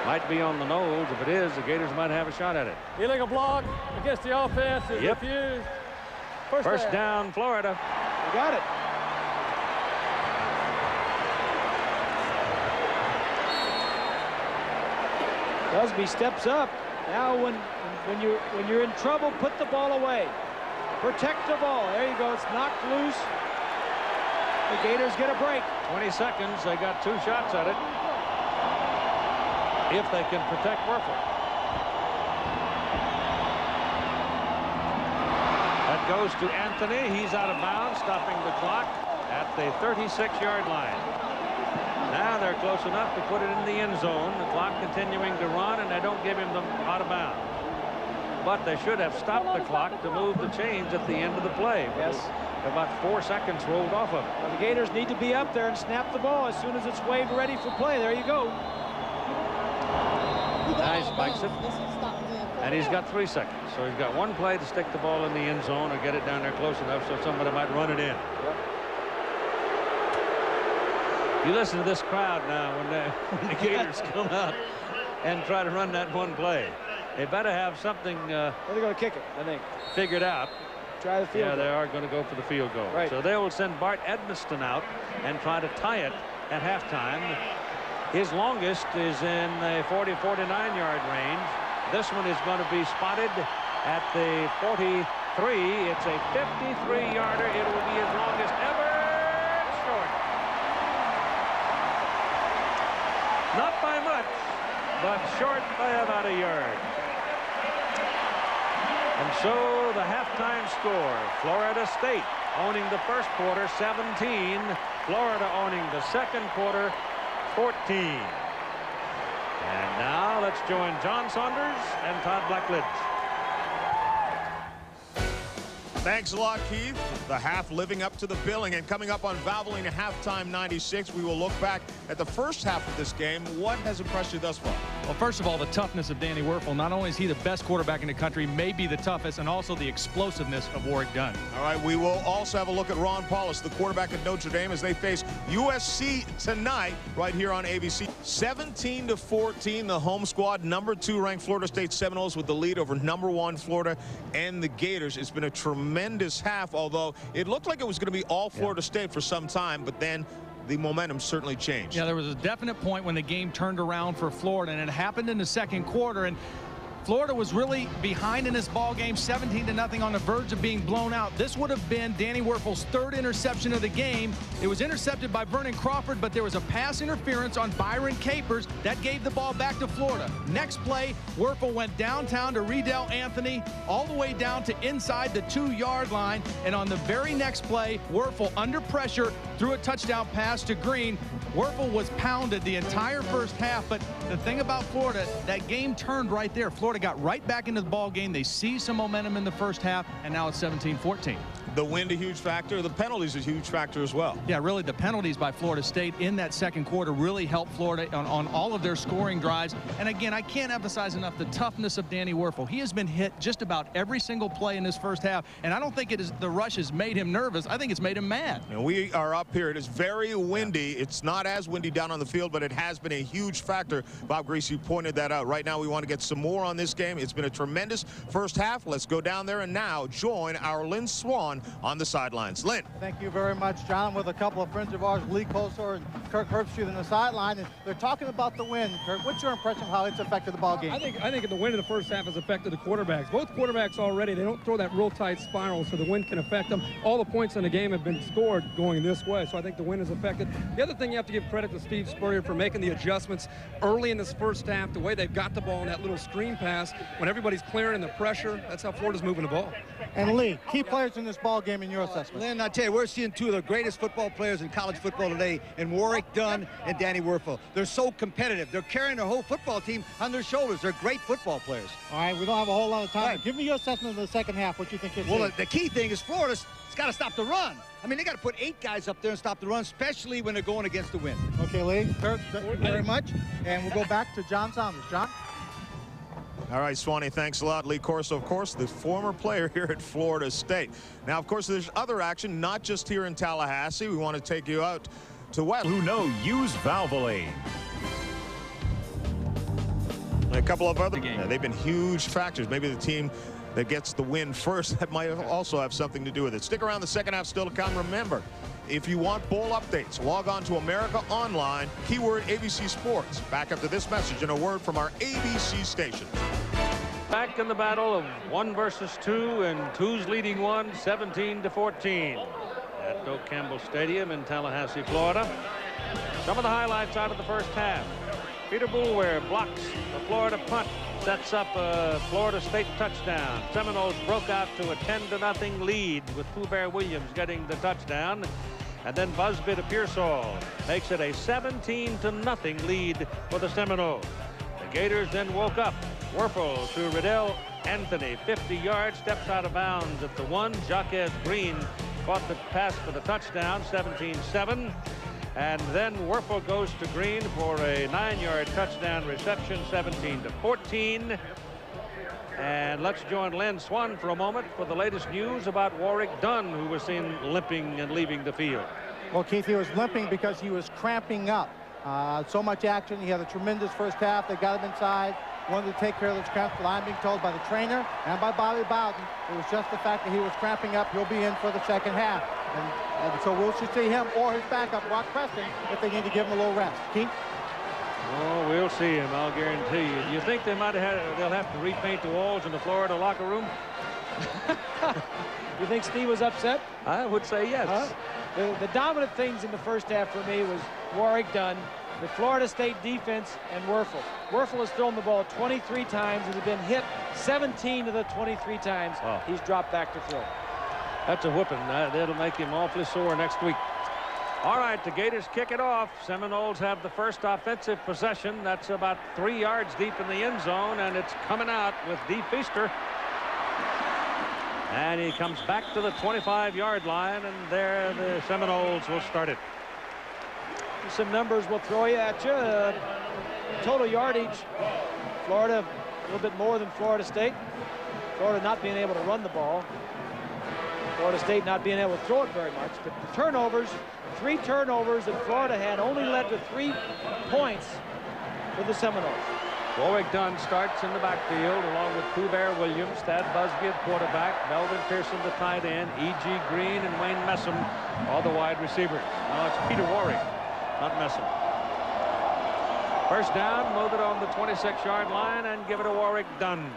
Might be on the Noles. If it is, the Gators might have a shot at it. Illegal block against the offense is refused. First down, Florida. You got it. Busby steps up. Now when you're in trouble, put the ball away. Protect the ball. There you go. It's knocked loose. The Gators get a break. 20 seconds. They got 2 shots at it. If they can protect Werfel. That goes to Anthony. He's out of bounds, stopping the clock at the 36-yard line. Now they're close enough to put it in the end zone. The clock continuing to run, and they don't give him them out of bounds. But they should have stopped the clock to move the chains at the end of the play. Yes. About 4 seconds rolled off of it. Well, the Gators need to be up there and snap the ball as soon as it's waved ready for play. There you go. Now he spikes it, and he's got 3 seconds. So he's got 1 play to stick the ball in the end zone or get it down there close enough so somebody might run it in. Yep. You listen to this crowd now when the Gators come out and try to run that 1 play. They better have something they're going to kick it, I think. Figured out. Try the field goal. They are going to go for the field goal. Right. So they will send Bart Edmiston out and try to tie it at halftime. His longest is in the 40-49-yard range. This one is going to be spotted at the 43. It's a 53-yarder. It will be his longest ever. It's short. Not by much, but short by about a yard. And so the halftime score, Florida State owning the first quarter, 17. Florida owning the second quarter, 14. And now let's join John Saunders and Todd Blackledge. Thanks a lot, Keith. The half living up to the billing. And coming up on Valvoline Halftime 96, we will look back at the first half of this game. What has impressed you thus far? Well, first of all, the toughness of Danny Werfel. Not only is he the best quarterback in the country, maybe the toughest, and also the explosiveness of Warrick Dunn. All right, we will also have a look at Ron Paulus, the quarterback at Notre Dame, as they face USC tonight right here on ABC. 17-14, the home squad, #2 ranked Florida State Seminoles with the lead over #1 Florida and the Gators. It's been a tremendous half, although it looked like it was going to be all Florida State for some time, but then the momentum certainly changed. Yeah, there was a definite point when the game turned around for Florida, and it happened in the second quarter. And Florida was really behind in this ball game, 17-0, on the verge of being blown out. This would have been Danny Wuerffel's third interception of the game. It was intercepted by Vernon Crawford, but there was a pass interference on Byron Capers that gave the ball back to Florida. Next play, Wuerffel went downtown to Riedel Anthony, all the way down to inside the 2-yard line, and on the very next play, Wuerffel, under pressure, threw a touchdown pass to Green. Wuerffel was pounded the entire first half, but the thing about Florida, that game turned right there. Florida got right back into the ball game. They seized some momentum in the first half, and now it's 17-14. The wind a huge factor. The penalties a huge factor as well. Yeah, really, the penalties by Florida State in that second quarter really helped Florida on all of their scoring drives. And again, I can't emphasize enough the toughness of Danny Wuerffel. He has been hit just about every single play in this first half, and I don't think the rush has made him nervous. I think it's made him mad. And we are up here. It is very windy. It's not as windy down on the field, but it has been a huge factor. Bob Griese pointed that out. Right now, we want to get some more on this game. It's been a tremendous first half. Let's go down there and now join our Lynn Swann on the sidelines. Lynn. Thank you very much, John. I'm with a couple of friends of ours, Lee Kosar and Kirk Herbstreit, on the sideline, and they're talking about the wind. Kirk, what's your impression of how it's affected the ball game? I think the wind in the first half has affected the quarterbacks. Both quarterbacks already, they don't throw that real tight spiral, so the wind can affect them. All the points in the game have been scored going this way, so I think the wind is affected. The other thing, you have to give credit to Steve Spurrier for making the adjustments early in this first half, the way they've got the ball in that little screen pass when everybody's clearing the pressure. That's how Florida's moving the ball. And Lee, key players in this ball game in your assessment. Lynn, I tell you, we're seeing two of the greatest football players in college football today, in Warrick Dunn and Danny Wuerffel. They're so competitive. They're carrying their whole football team on their shoulders. They're great football players. All right, we don't have a whole lot of time. Right. Give me your assessment of the second half. What you think you'll see? Well, the key thing is Florida's got to stop the run. I mean, they got to put 8 guys up there and stop the run, especially when they're going against the wind. Okay, Lee, Kirk, thank you very much. And we'll go back to John Saunders. John? All right, Swanee, thanks a lot. Lee Corso, of course, the former player here at Florida State. Now, of course, there's other action, not just here in Tallahassee. We want to take you out to West. Who know, use Valvoline. A couple of other games. They've been huge factors. Maybe the team that gets the win first, that might also have something to do with it. Stick around, the second half still to come. Remember, if you want bowl updates, log on to America Online, keyword ABC Sports. Back after this message and a word from our ABC station. Back in the battle of 1 versus 2, and 2's leading 1, 17-14 at Doak Campbell Stadium in Tallahassee, Florida. Some of the highlights out of the first half. Peter Boulware blocks the Florida punt, sets up a Florida State touchdown. Seminoles broke out to a 10-0 lead with Pooh Bear Williams getting the touchdown. And then Busby to Pearsall makes it a 17-0 lead for the Seminoles. The Gators then woke up. Wuerffel to Riddell Anthony, 50 yards, steps out of bounds at the 1. Jaquez Green caught the pass for the touchdown, 17-7. And then Wuerffel goes to Green for a 9-yard touchdown reception, 17-14. And let's join Lynn Swann for a moment for the latest news about Warrick Dunn, who was seen limping and leaving the field. Well, Keith, he was limping because he was cramping up. So much action. He had a tremendous first half. They got him inside. Wanted to take care of those cramps. But I'm being told by the trainer and by Bobby Bowden, it was just the fact that he was cramping up. He'll be in for the second half. And so we'll see him or his backup, Rock Preston, if they need to give him a little rest. Keith? Oh, we'll see him, I'll guarantee you. Do you think they'll have to repaint the walls in the Florida locker room? You think Steve was upset? I would say yes. The dominant things in the first half for me was Warrick Dunn, the Florida State defense, and Wuerffel. Wuerffel has thrown the ball 23 times and has been hit 17 of the 23 times he's dropped back to throw. That's a whooping. That'll make him awfully sore next week. All right, the Gators kick it off. Seminoles have the first offensive possession. That's about 3 yards deep in the end zone, and it's coming out with Dee Feaster. And he comes back to the 25-yard line, and there the Seminoles will start it. Some numbers will throw you at you. Total yardage, Florida a little bit more than Florida State. Florida not being able to run the ball. Florida State not being able to throw it very much. But the turnovers, 3 turnovers that Florida had only led to 3 points for the Seminoles. Warrick Dunn starts in the backfield along with Pooh Bear Williams, Thad Busby at quarterback, Melvin Pearson the tight end, E.G. Green and Wayne Messam all the wide receivers. Now it's Peter Warrick, not Messam. First down, move it on the 26-yard line and give it to Warrick Dunn.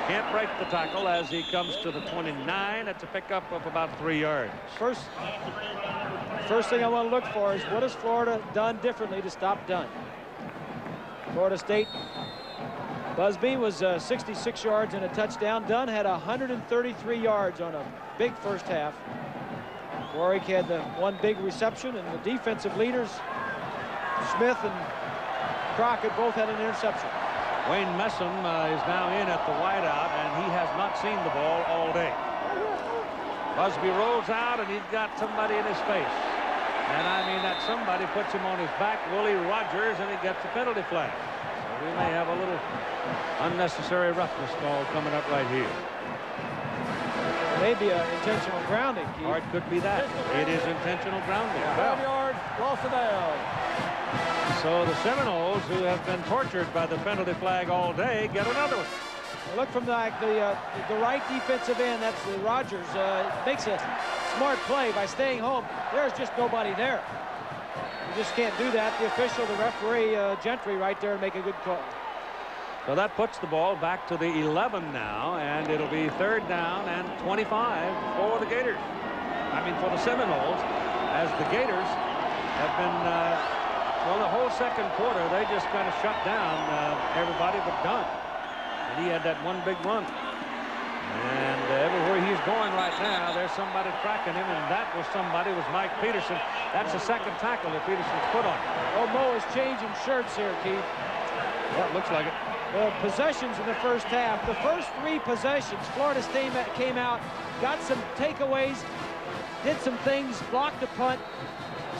Can't break the tackle as he comes to the 29. It's a pickup of about 3 yards. First thing I want to look for is what has Florida done differently to stop Dunn? Florida State, Busby was 66 yards and a touchdown. Dunn had 133 yards on a big first half. Warwick had the one big reception, and the defensive leaders, Smith and Crockett, both had an interception. Wayne Messam is now in at the wideout, and he has not seen the ball all day. Busby rolls out, and he's got somebody in his face. And I mean, that somebody puts him on his back, Willie Rogers, and he gets a penalty flag. So we may have a little unnecessary roughness call coming up right here. Maybe an intentional grounding, Keith. Or it could be that. It is intentional grounding. 12 yards, loss of down. So the Seminoles, who have been tortured by the penalty flag all day, get another one. Look from the right defensive end, that's Rogers, makes a smart play by staying home. There's just nobody there. You just can't do that. The official, the referee, Gentry, right there, make a good call. So that puts the ball back to the 11 now, and it'll be 3rd down and 25 for the Gators. I mean, for the Seminoles, as the Gators have been, well, the whole second quarter, they just kind of shut down everybody but Dunn. And he had that one big run. And everywhere he's going right now, there's somebody tracking him, and that was Mike Peterson. That's the second tackle that Peterson's put on. Oh, Mo is changing shirts here, Keith. Well, it looks like it. The possessions in the first half. The first 3 possessions, Florida State came out, got some takeaways, did some things, blocked a punt,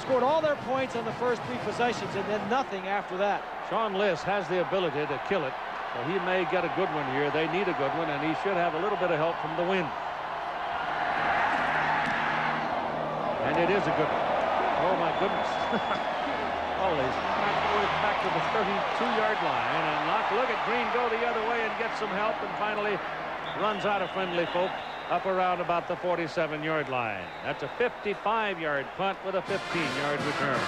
scored all their points on the first 3 possessions, and then nothing after that. Sean Liss has the ability to kill it. So he may get a good one here. They need a good one, and he should have a little bit of help from the wind. And it is a good one. Oh, my goodness. Holy, back to the 32-yard line. And look at Green go the other way and get some help, and finally runs out of friendly folk up around about the 47-yard line. That's a 55-yard punt with a 15-yard return.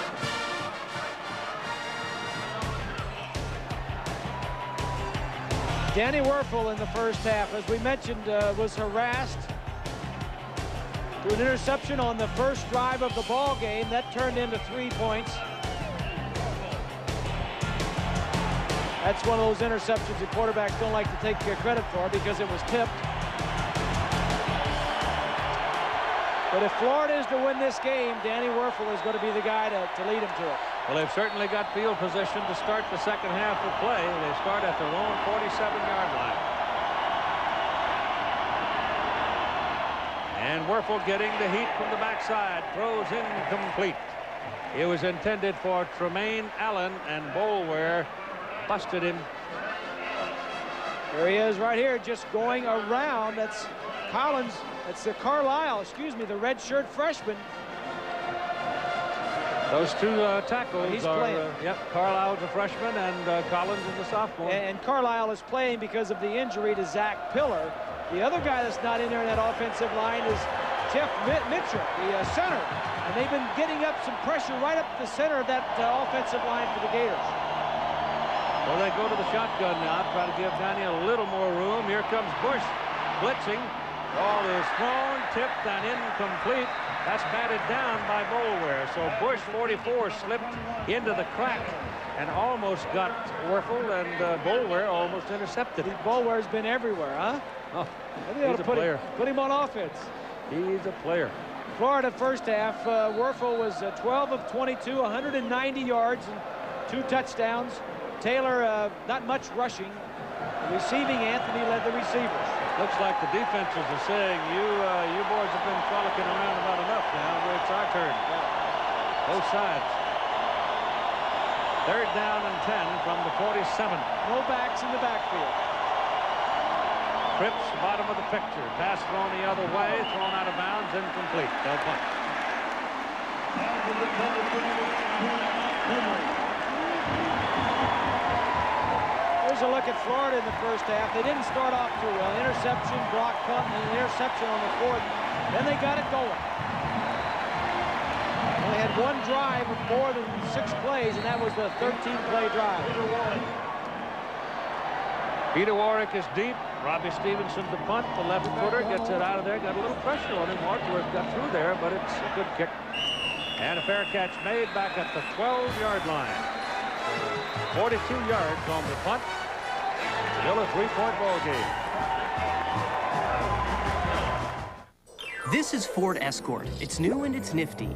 Danny Werfel in the first half, as we mentioned, was harassed through an interception on the first drive of the ball game. That turned into 3 points. That's one of those interceptions that quarterbacks don't like to take credit for because it was tipped. But if Florida is to win this game, Danny Werfel is going to be the guy to lead them to it. Well, they've certainly got field position to start the second half of play. They start at their own 47-yard line. And Werfel getting the heat from the backside. Throws incomplete. It was intended for Tremaine Allen, and Boulware busted him. There he is right here, just going around. That's Collins. That's the Carlisle, excuse me, the redshirt freshman. Those 2 tackles He's are, playing. Yep, Carlisle's a freshman and Collins is a sophomore. And Carlisle is playing because of the injury to Zach Pillar. The other guy that's not in there in that offensive line is Jeff Mitchell, the center. And they've been getting up some pressure right up the center of that offensive line for the Gators. Well, they go to the shotgun now, try to give Danny a little more room. Here comes Bush blitzing. Ball is thrown, tipped, and incomplete. That's batted down by Boulware. So Bush, 44, slipped into the crack and almost got Werfel, and Boulware almost intercepted it. Boulware's been everywhere, huh? Oh, he's a player. Put him on offense. He's a player. Florida first half, Werfel was 12 of 22, 190 yards and 2 touchdowns. Taylor, not much rushing. Receiving, Anthony led the receivers. Looks like the defenses are saying, you boys have been frolicking around about enough now. It's our turn. Both sides. 3rd down and 10 from the 47. No backs in the backfield. Cripps, bottom of the picture. Pass thrown the other way, thrown out of bounds, incomplete. They'll punt. Here's a look at Florida in the first half. They didn't start off too well. Interception, block punt, and an interception on the 4th. Then they got it going. They had one drive of more than 6 plays, and that was the 13-play drive. Peter Warrick is deep. Robbie Stevenson to punt. The left footer gets it out of there. Got a little pressure on him. Wadsworth got through there, but it's a good kick. And a fair catch made back at the 12-yard line. 42 yards on the punt. Still a 3-point ball game. This is Ford Escort. It's new and it's nifty.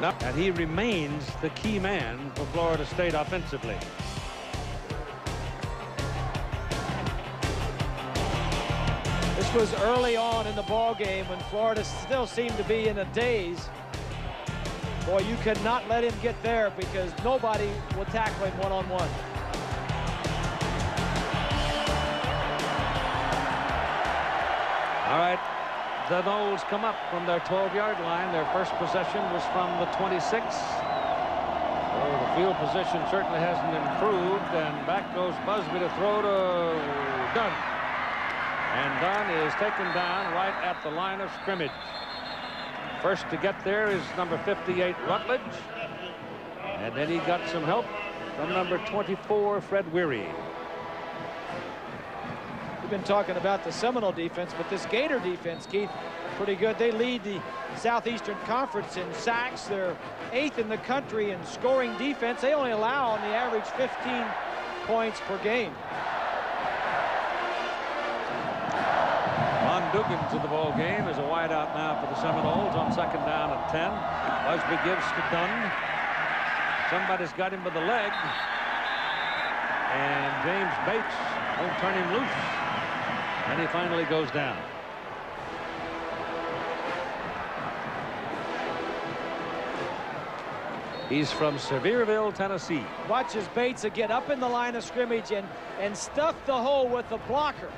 And he remains the key man for Florida State offensively. This was early on in the ball game when Florida still seemed to be in a daze. Boy, you cannot let him get there because nobody will tackle him one-on-one. All right, the Noles come up from their 12-yard line. Their first possession was from the 26. So the field position certainly hasn't improved, and back goes Busby to throw to Dunn. And Dunn is taken down right at the line of scrimmage. First to get there is number 58, Rutledge. And then he got some help from number 24, Fred Weary. We've been talking about the Seminole defense, but this Gator defense, Keith, pretty good. They lead the Southeastern Conference in sacks. They're 8th in the country in scoring defense. They only allow on the average 15 points per game. Ron Dugan to the ball game is a wideout now for the Seminoles on 2nd down and 10. Busby gives to Dunn. Somebody's got him with the leg. And James Bates won't turn him loose. And he finally goes down. He's from Sevierville, Tennessee. Watch as Bates get up in the line of scrimmage and stuff the hole with the blocker.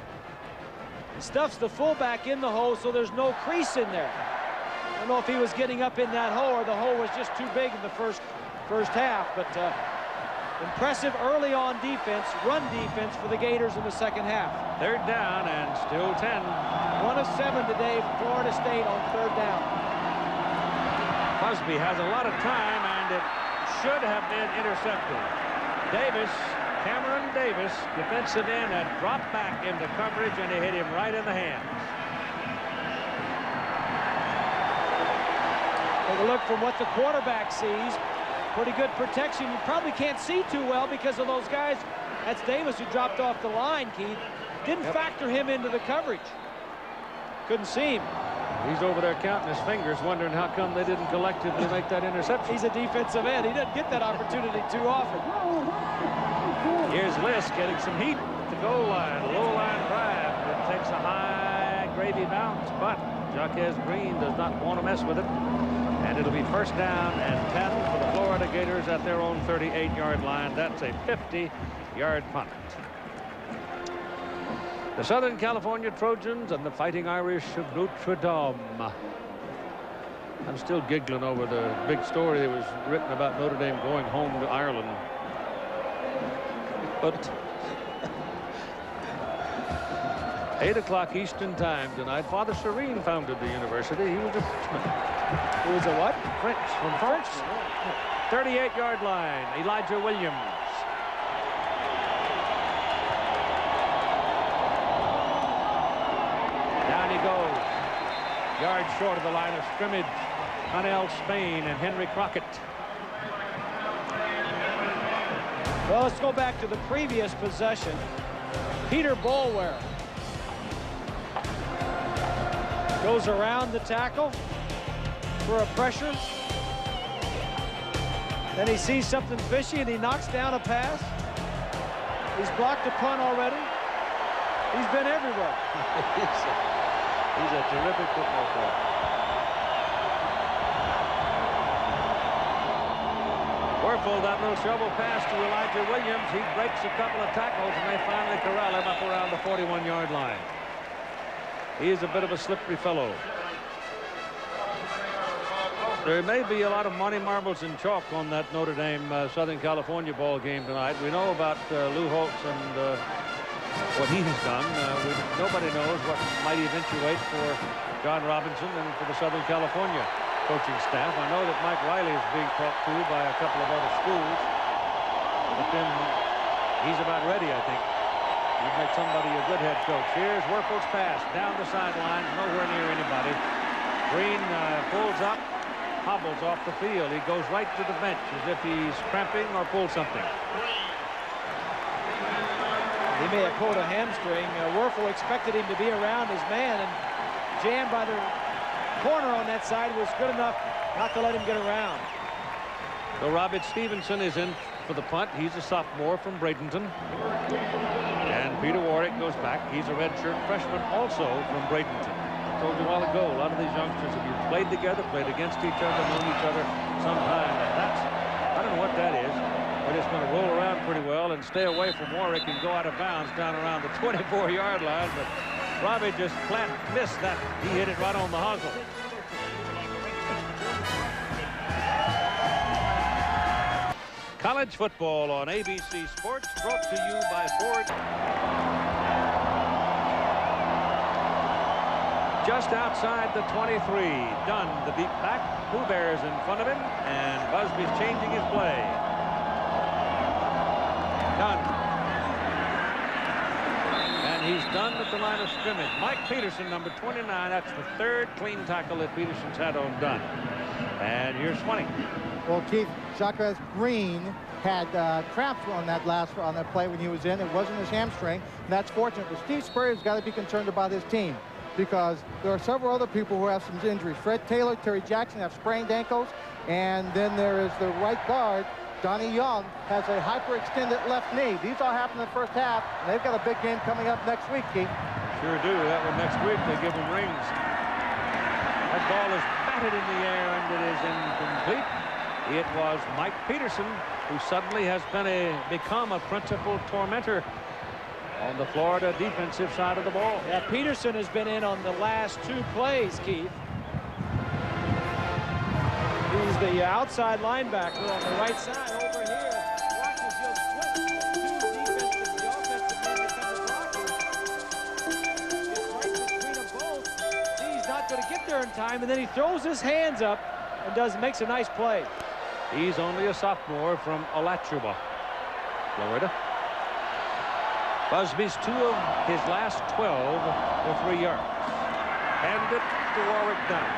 He stuffs the fullback in the hole so there's no crease in there. I don't know if he was getting up in that hole or the hole was just too big in the first half, but impressive early on defense, run defense for the Gators in the second half. 3rd down and still 10. 1 of 7 today for Florida State on 3rd down. Busby has a lot of time, and it should have been intercepted. Cameron Davis, defensive end, had dropped back into coverage, and he hit him right in the hands. Take a look from what the quarterback sees. Pretty good protection. You probably can't see too well because of those guys. That's Davis who dropped off the line, Keith. Didn't factor him into the coverage. Couldn't see him. He's over there counting his fingers, wondering how come they didn't collectively make that interception. He's a defensive end. He doesn't get that opportunity too often. Here's Lisk getting some heat at the goal line. Low line drive. It takes a high gravy bounce, but Jaquez Green does not want to mess with it. And it'll be 1st down and 10 for the Florida Gators at their own 38-yard line. That's a 50-yard punt. The Southern California Trojans and the Fighting Irish of Notre Dame. I'm still giggling over the big story that was written about Notre Dame going home to Ireland. But 8 o'clock Eastern time tonight. Father Serene founded the university. He was a Frenchman. He was a what? French. From French. 38-yard line. Elijah Williams. Down he goes. Yards short of the line of scrimmage. Connell Spain and Henry Crockett. Well, let's go back to the previous possession. Peter Boulware goes around the tackle for a pressure. Then he sees something fishy and he knocks down a pass. He's blocked a punt already. He's been everywhere. He's a terrific football player. Werfel, that little shovel pass to Elijah Williams. He breaks a couple of tackles, and they finally corral him up around the 41-yard line. He is a bit of a slippery fellow. There may be a lot of money, marbles, and chalk on that Notre Dame Southern California ball game tonight. We know about Lou Holtz and what he has done. Nobody knows what might eventuate for John Robinson and for the Southern California coaching staff. I know that Mike Riley is being talked to by a couple of other schools, but then he's about ready, I think. He'd make somebody a good head coach. Here's Wuerffel's pass down the sideline, nowhere near anybody. Green pulls up, hobbles off the field. He goes right to the bench as if he's cramping or pulled something. He may have pulled a hamstring. Wuerffel expected him to be around his man, and jammed by the corner on that side was good enough not to let him get around. So Robert Stevenson is in for the punt. He's a sophomore from Bradenton. And Peter Warwick goes back. He's a redshirt freshman also from Bradenton. I told you a while ago, a lot of these youngsters have either played together, played against each other, known each other sometime. That's, I don't know what that is, but it's going to roll around pretty well and stay away from Warwick and go out of bounds down around the 24-yard line. But Robbie just flat missed that. He hit it right on the hustle. College football on ABC Sports, brought to you by Ford. Just outside the 23, Dunn, the deep back. Pooh Bear's in front of him, and Busby's changing his play. Dunn. And he's done at the line of scrimmage. Mike Peterson, number 29. That's the third clean tackle that Peterson's had on Dunn. And here's Swanning. Well, Keith, Jacques Green had cramps on that play when he was in. It wasn't his hamstring, and that's fortunate. But Steve Spurrier's got to be concerned about his team, because there are several other people who have some injuries. Fred Taylor, Terry Jackson have sprained ankles, and then there is the right guard, Donnie Young, has a hyperextended left knee. These all happened in the first half, and they've got a big game coming up next week, Keith. Sure do. That one next week, they give them rings. That ball is batted in the air, and it is incomplete. It was Mike Peterson who suddenly has become a principal tormentor on the Florida defensive side of the ball. Yeah, Peterson has been in on the last 2 plays, Keith. He's the outside linebacker on the right side over here. Watch as he'll switch the offensive man that comes blocking. Gets right between them both. See, he's not going to get there in time, and then he throws his hands up and makes a nice play. He's only a sophomore from Alachua, Florida. Busby's 2 of his last 12 for 3 yards. Hand it to Warwick Dunn.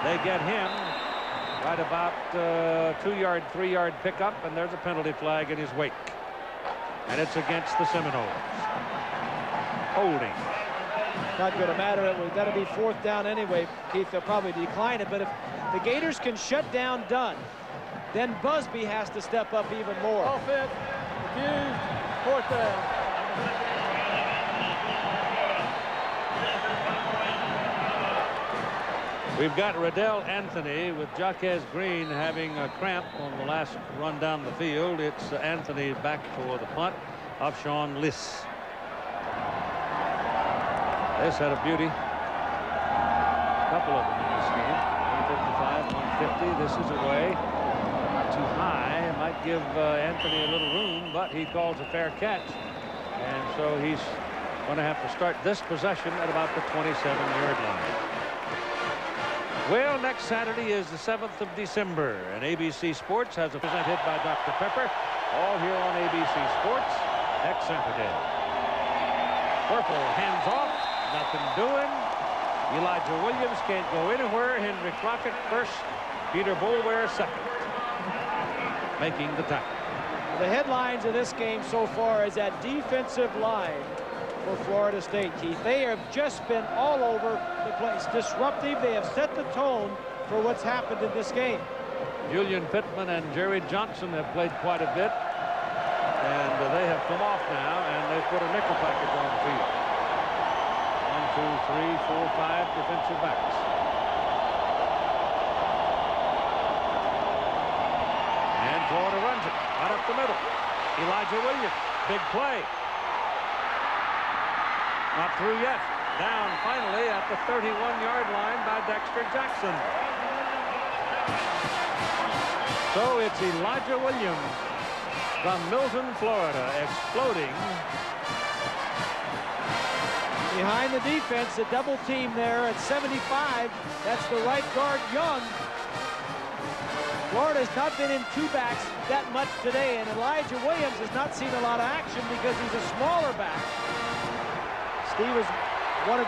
They get him right about 2-yard, 3-yard pickup, and there's a penalty flag in his wake. And it's against the Seminoles. Holding. Not going to matter. That'll be 4th down anyway, Keith. They'll probably decline it, but if the Gators can shut down Dunn, then Busby has to step up even more. Offense, refused, 4th down. We've got Riddell Anthony with Jaquez Green having a cramp on the last run down the field. It's Anthony back for the punt of Sean Liss. This had a beauty. A couple of them in this game. 155, 150. This is away. Not too high. Might give Anthony a little room, but he calls a fair catch. And so he's going to have to start this possession at about the 27-yard line. Well, next Saturday is the 7th of December, and ABC Sports has a presented by Dr. Pepper, all here on ABC Sports next Saturday. Wuerffel hands off, nothing doing. Elijah Williams can't go anywhere. Henry Crockett first, Peter Boulware second, making the tackle. The headlines of this game so far is that defensive line for Florida State, Keith. They have just been all over the place. Disruptive. They have set the tone for what's happened in this game. Julian Pittman and Jerry Johnson have played quite a bit, and they have come off now, and they've put a nickel package on the field. 1, 2, 3, 4, 5 defensive backs. And Florida runs it right up the middle. Elijah Williams, big play. Not through yet. Down finally at the 31-yard line by Dexter Jackson. So it's Elijah Williams from Milton, Florida, exploding. He Behind the defense, a double team there at 75. That's the right guard, Young. Florida's not been in two backs that much today, and Elijah Williams has not seen a lot of action because he's a smaller back. Steve has wanted,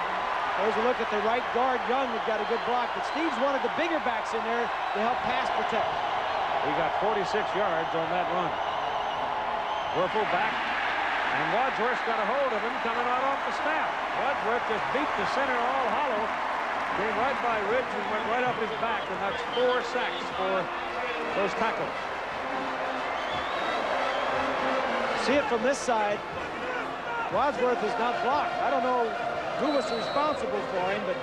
there's a look at the right guard, Young, who got a good block, but Steve's wanted the bigger backs in there to help pass protect. He got 46 yards on that run. Wuerffel back, and Wadsworth's got a hold of him coming out off the snap. Wadsworth just beat the center all hollow, came right by Ridge and went right up his back, and that's 4 sacks for those tackles. See it from this side. Wadsworth is not blocked. I don't know who was responsible for him, but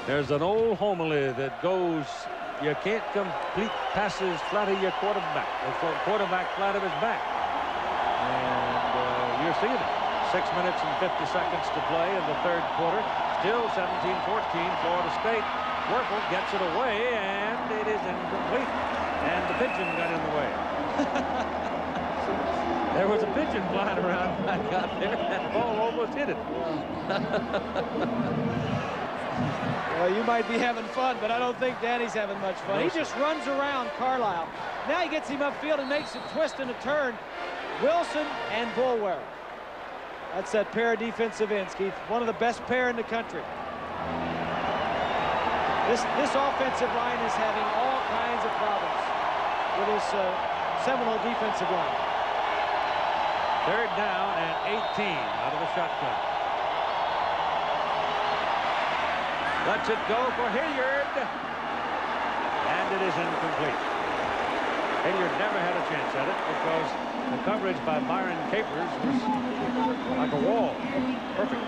there's an old homily that goes, you can't complete passes flat of your quarterback, or quarterback flat of his back. And you're seeing it. 6 minutes and 50 seconds to play in the third quarter. Still 17-14, Florida State. Wuerffel gets it away, and it is incomplete. And the pigeon got in the way. There was a pigeon flying around back out there, and the ball almost hit it. Well, you might be having fun, but I don't think Danny's having much fun. No, he just runs around Carlisle. Now he gets him upfield and makes a twist and a turn. Wilson and Boulware. That's that pair of defensive ends, Keith. One of the best pair in the country. This offensive line is having all kinds of problems with this Seminole defensive line. Third down and 18 out of the shotgun. Lets it go for Hilliard. And it is incomplete. Hilliard never had a chance at it because the coverage by Byron Capers was like a wall. Perfect.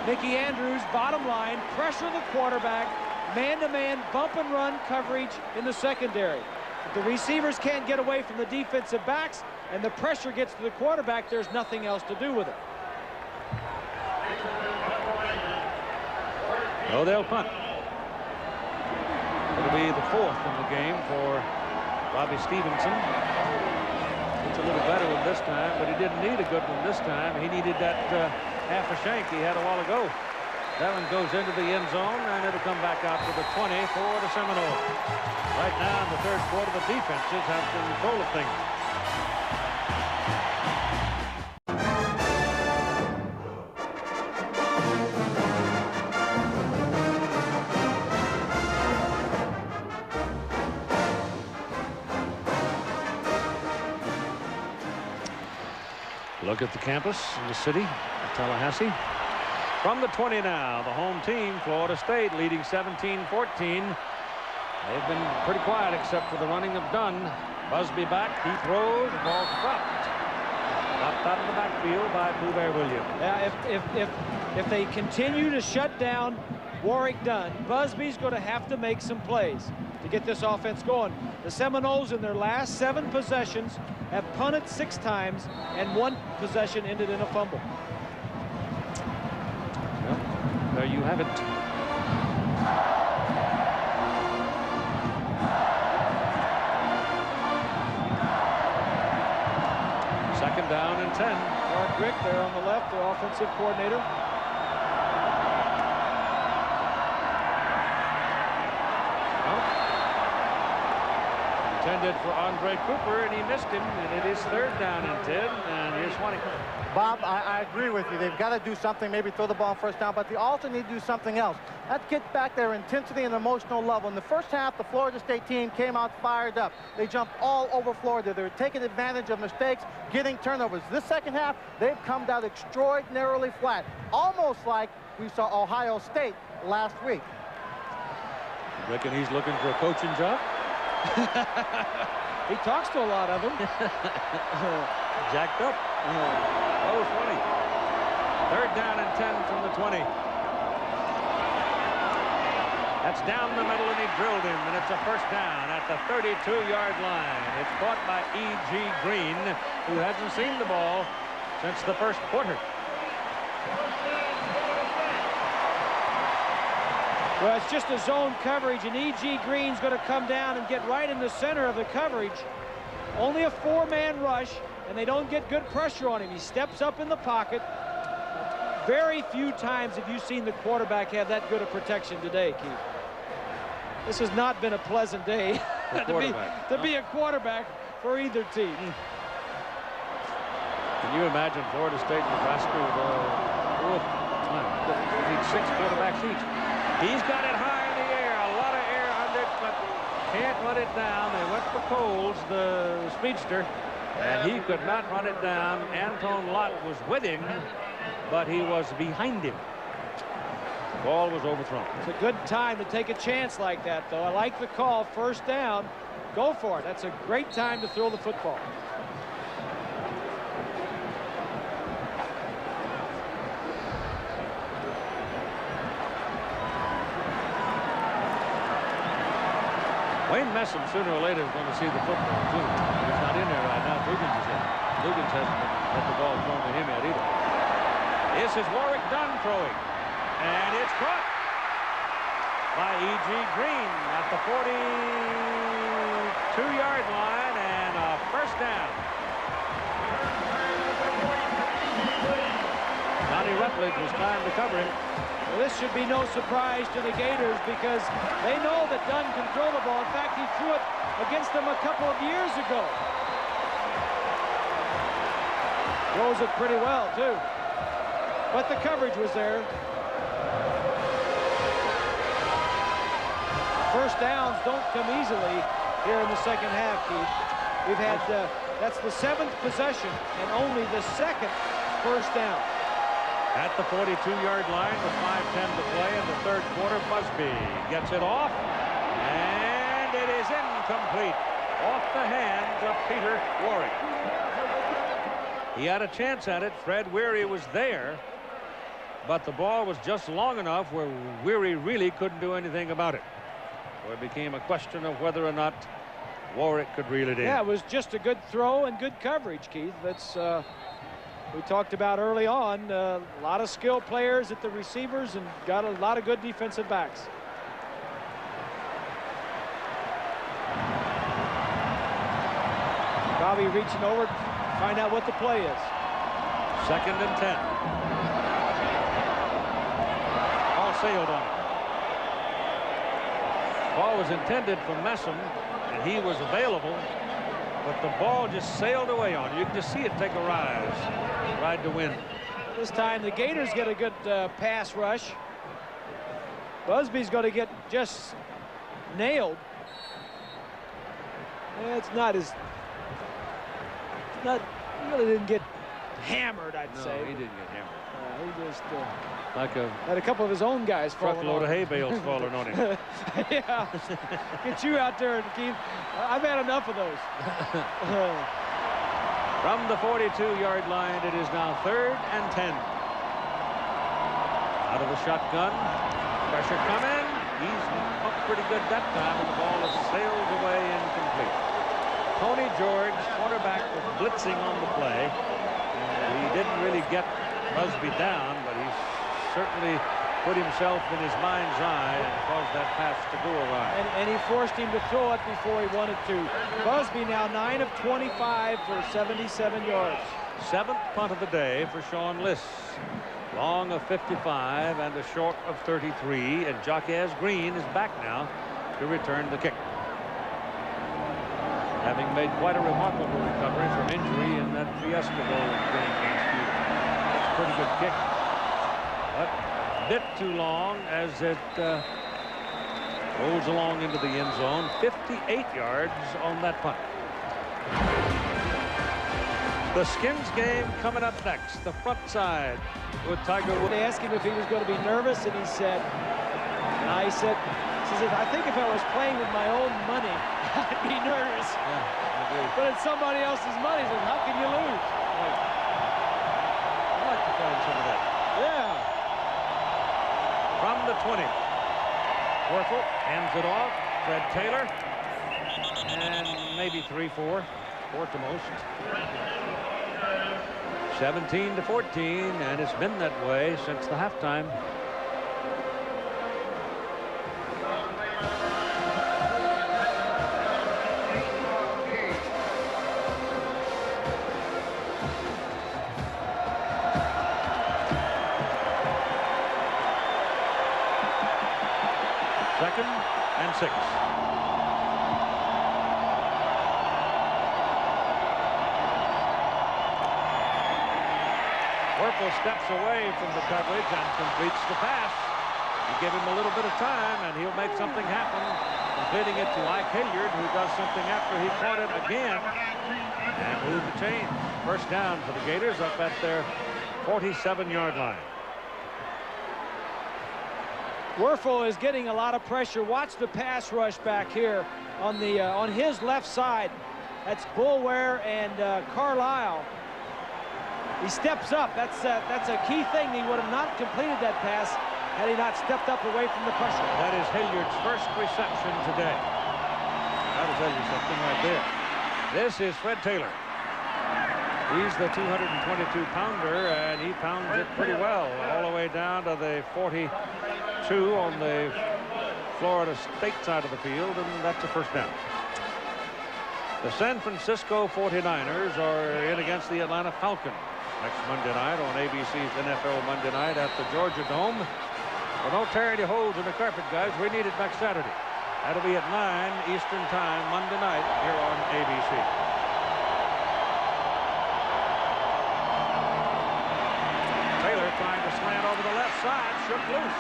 Mickey Andrews, bottom line, pressure the quarterback, man-to-man bump and run coverage in the secondary. If the receivers can't get away from the defensive backs and the pressure gets to the quarterback, there's nothing else to do with it. No, they'll punt. It'll be the 4th in the game for Bobby Stevenson. It's a little better one this time, but he didn't need a good one this time. He needed that half a shank he had a while ago. That one goes into the end zone, and it'll come back out to the 20 for the Seminoles. Right now in the third quarter, the defenses have control of things. Look at the campus in the city of Tallahassee. From the 20 now, the home team, Florida State, leading 17-14. They've been pretty quiet except for the running of Dunn. Busby back, he throws, the ball's dropped. Dropped out of the backfield by Pooh Bear Williams. Yeah, if they continue to shut down Warrick Dunn, Busby's going to have to make some plays to get this offense going. The Seminoles in their last 7 possessions have punted 6 times, and 1 possession ended in a fumble. Well, there you have it. Second down and 10. Mark Rick there on the left, their offensive coordinator. Intended for Andre Cooper, and he missed him, and it is third down and 10, and here's Swanee. Bob, I agree with you. They've got to do something, maybe throw the ball on first down, but they also need to do something else. Let's get back their intensity and emotional level. In the first half, the Florida State team came out fired up. They jumped all over Florida. They were taking advantage of mistakes, getting turnovers. This second half, they've come down extraordinarily flat, almost like we saw Ohio State last week. Reckon he's looking for a coaching job? He talks to a lot of them. Jacked up. Oh, 20. Third down and 10 from the 20. That's down the middle, and he drilled him, and it's a first down at the 32-yard line. It's caught by E.G. Green, who hasn't seen the ball since the first quarter. Well, it's just a zone coverage, and E.G. Green's going to come down and get right in the center of the coverage. Only a 4-man rush. and they don't get good pressure on him. He steps up in the pocket. Very few times have you seen the quarterback have that good of protection today, Keith. This has not been a pleasant day to be a quarterback for either team. Can you imagine Florida State and Nebraska with need 6 quarterbacks each? He's got it high in the air, a lot of air under it, but can't run it down. They went for Coles, the speedster, and he could not run it down. Anton Lott was with him, but he was behind him. The ball was overthrown. It's a good time to take a chance like that, though. I like the call. First down. Go for it. That's a great time to throw the football. Wayne Messam sooner or later is going to see the football too. He's not in there right now. Dugans is in. Dugans hasn't had the ball thrown to him yet either. This is Warrick Dunn throwing. And it's caught by E.G. Green at the 42-yard line, and a first down. Johnny Rutledge was trying to cover him. Well, this should be no surprise to the Gators because they know that Dunn can throw the ball. In fact, he threw it against them a couple of years ago. Throws it pretty well, too. But the coverage was there. First downs don't come easily here in the second half, Keith. We've had, that's the 7th possession and only the 2nd first down. At the 42-yard line with 5:10 to play in the 3rd quarter, Busby gets it off, and it is incomplete. Off the hands of Peter Warrick. He had a chance at it. Fred Weary was there, but the ball was just long enough where Weary really couldn't do anything about it. So it became a question of whether or not Warrick could reel it in. Yeah, it was just a good throw and good coverage, Keith. That's we talked about early on. A lot of skilled players at the receivers and got a lot of good defensive backs. Bobby reaching over to find out what the play is. 2nd and 10. All sailed on it. Ball was intended for Messam, and he was available, but the ball just sailed away on it. You can just see it take a ride to win. This time the Gators get a good pass rush. Busby's going to get just nailed. It's not as... he really didn't get hammered, I'd say. No, he didn't get hammered. He just had a couple of his own guys falling truckload of hay bales falling on him. Yeah, get you out there, Keith. I've had enough of those. From the 42-yard line, it is now 3rd and 10. Out of the shotgun, pressure coming. He's up pretty good that time, and the ball is sailed away incomplete. Tony George, quarterback, was blitzing on the play. He didn't really get Busby down, but he certainly put himself in his mind's eye and caused that pass to go awry. And he forced him to throw it before he wanted to. Busby now 9 of 25 for 77 yards. 7th punt of the day for Sean Liss. Long of 55 and a short of 33, and Jaquez Green is back now to return the kick. Having made quite a remarkable recovery from injury in that Fiesta Bowl game last year. That's a pretty good kick, but a bit too long as it rolls along into the end zone. 58 yards on that punt. The Skins game coming up next. The front side with Tiger Woods. They asked him if he was going to be nervous, and he said, I said, I think if I was playing with my own money, I'd be nervous. Yeah, I agree. But it's somebody else's money, so how can you lose? I'd like to find some of that. Yeah. From the 20. Werfel hands it off. Fred Taylor. And maybe 3-4. 4 at the most. 17-14, and it's been that way since the halftime. 6. Wuerffel steps away from the coverage and completes the pass. You give him a little bit of time, and he'll make something happen, completing it to Ike Hilliard, who does something after he caught it again and moved the chain. First down for the Gators up at their 47-yard line. Wuerffel is getting a lot of pressure. Watch the pass rush back here on the on his left side. That's Boulware and Carlisle. He steps up. That's a key thing. He would have not completed that pass had he not stepped up away from the pressure. That is Hilliard's first reception today. That'll tell you something right there. This is Fred Taylor. He's the 222-pounder, and he pounds it pretty well all the way down to the 42 on the Florida State side of the field, and that's a first down. The San Francisco 49ers are in against the Atlanta Falcons next Monday night on ABC's NFL Monday Night at the Georgia Dome. Well, don't tear any holes in the carpet, guys. We need it next Saturday. That'll be at 9 Eastern Time Monday night here on ABC. Taylor trying to slant over the left side, shook loose.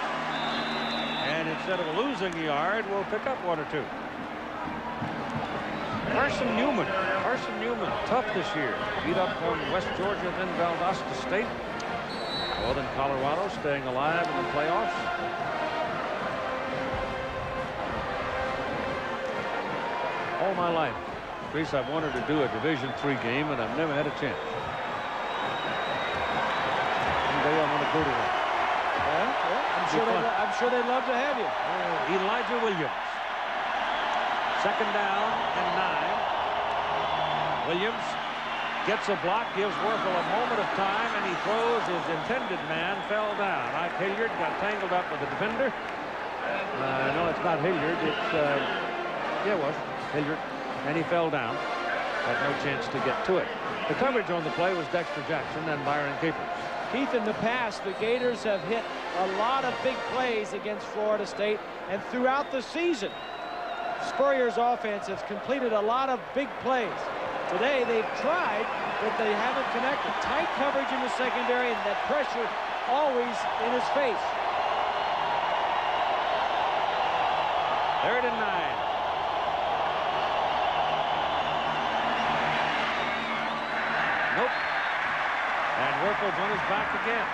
And instead of losing a yard, we'll pick up 1 or 2. Carson Newman, tough this year. Beat up on West Georgia, then Valdosta State. Northern Colorado staying alive in the playoffs. All my life, Chris, I've wanted to do a Division III game, and I've never had a chance. Someday I'm going to go to one. I'm sure they'd love to have you. Elijah Williams. Second down and 9. Williams gets a block, gives Wuerffel a moment of time, and he throws. His intended man fell down. Ike Hilliard got tangled up with the defender. No, it's not Hilliard. It's, yeah, it was Hilliard. And he fell down. Had no chance to get to it. The coverage on the play was Dexter Jackson and Byron Capers. Keith, in the past, the Gators have hit a lot of big plays against Florida State, and throughout the season, Spurrier's offense has completed a lot of big plays. Today, they've tried, but they haven't connected. Tight coverage in the secondary, and that pressure always in his face. 3rd and 9. Nope. And Wuerffel's on his back again.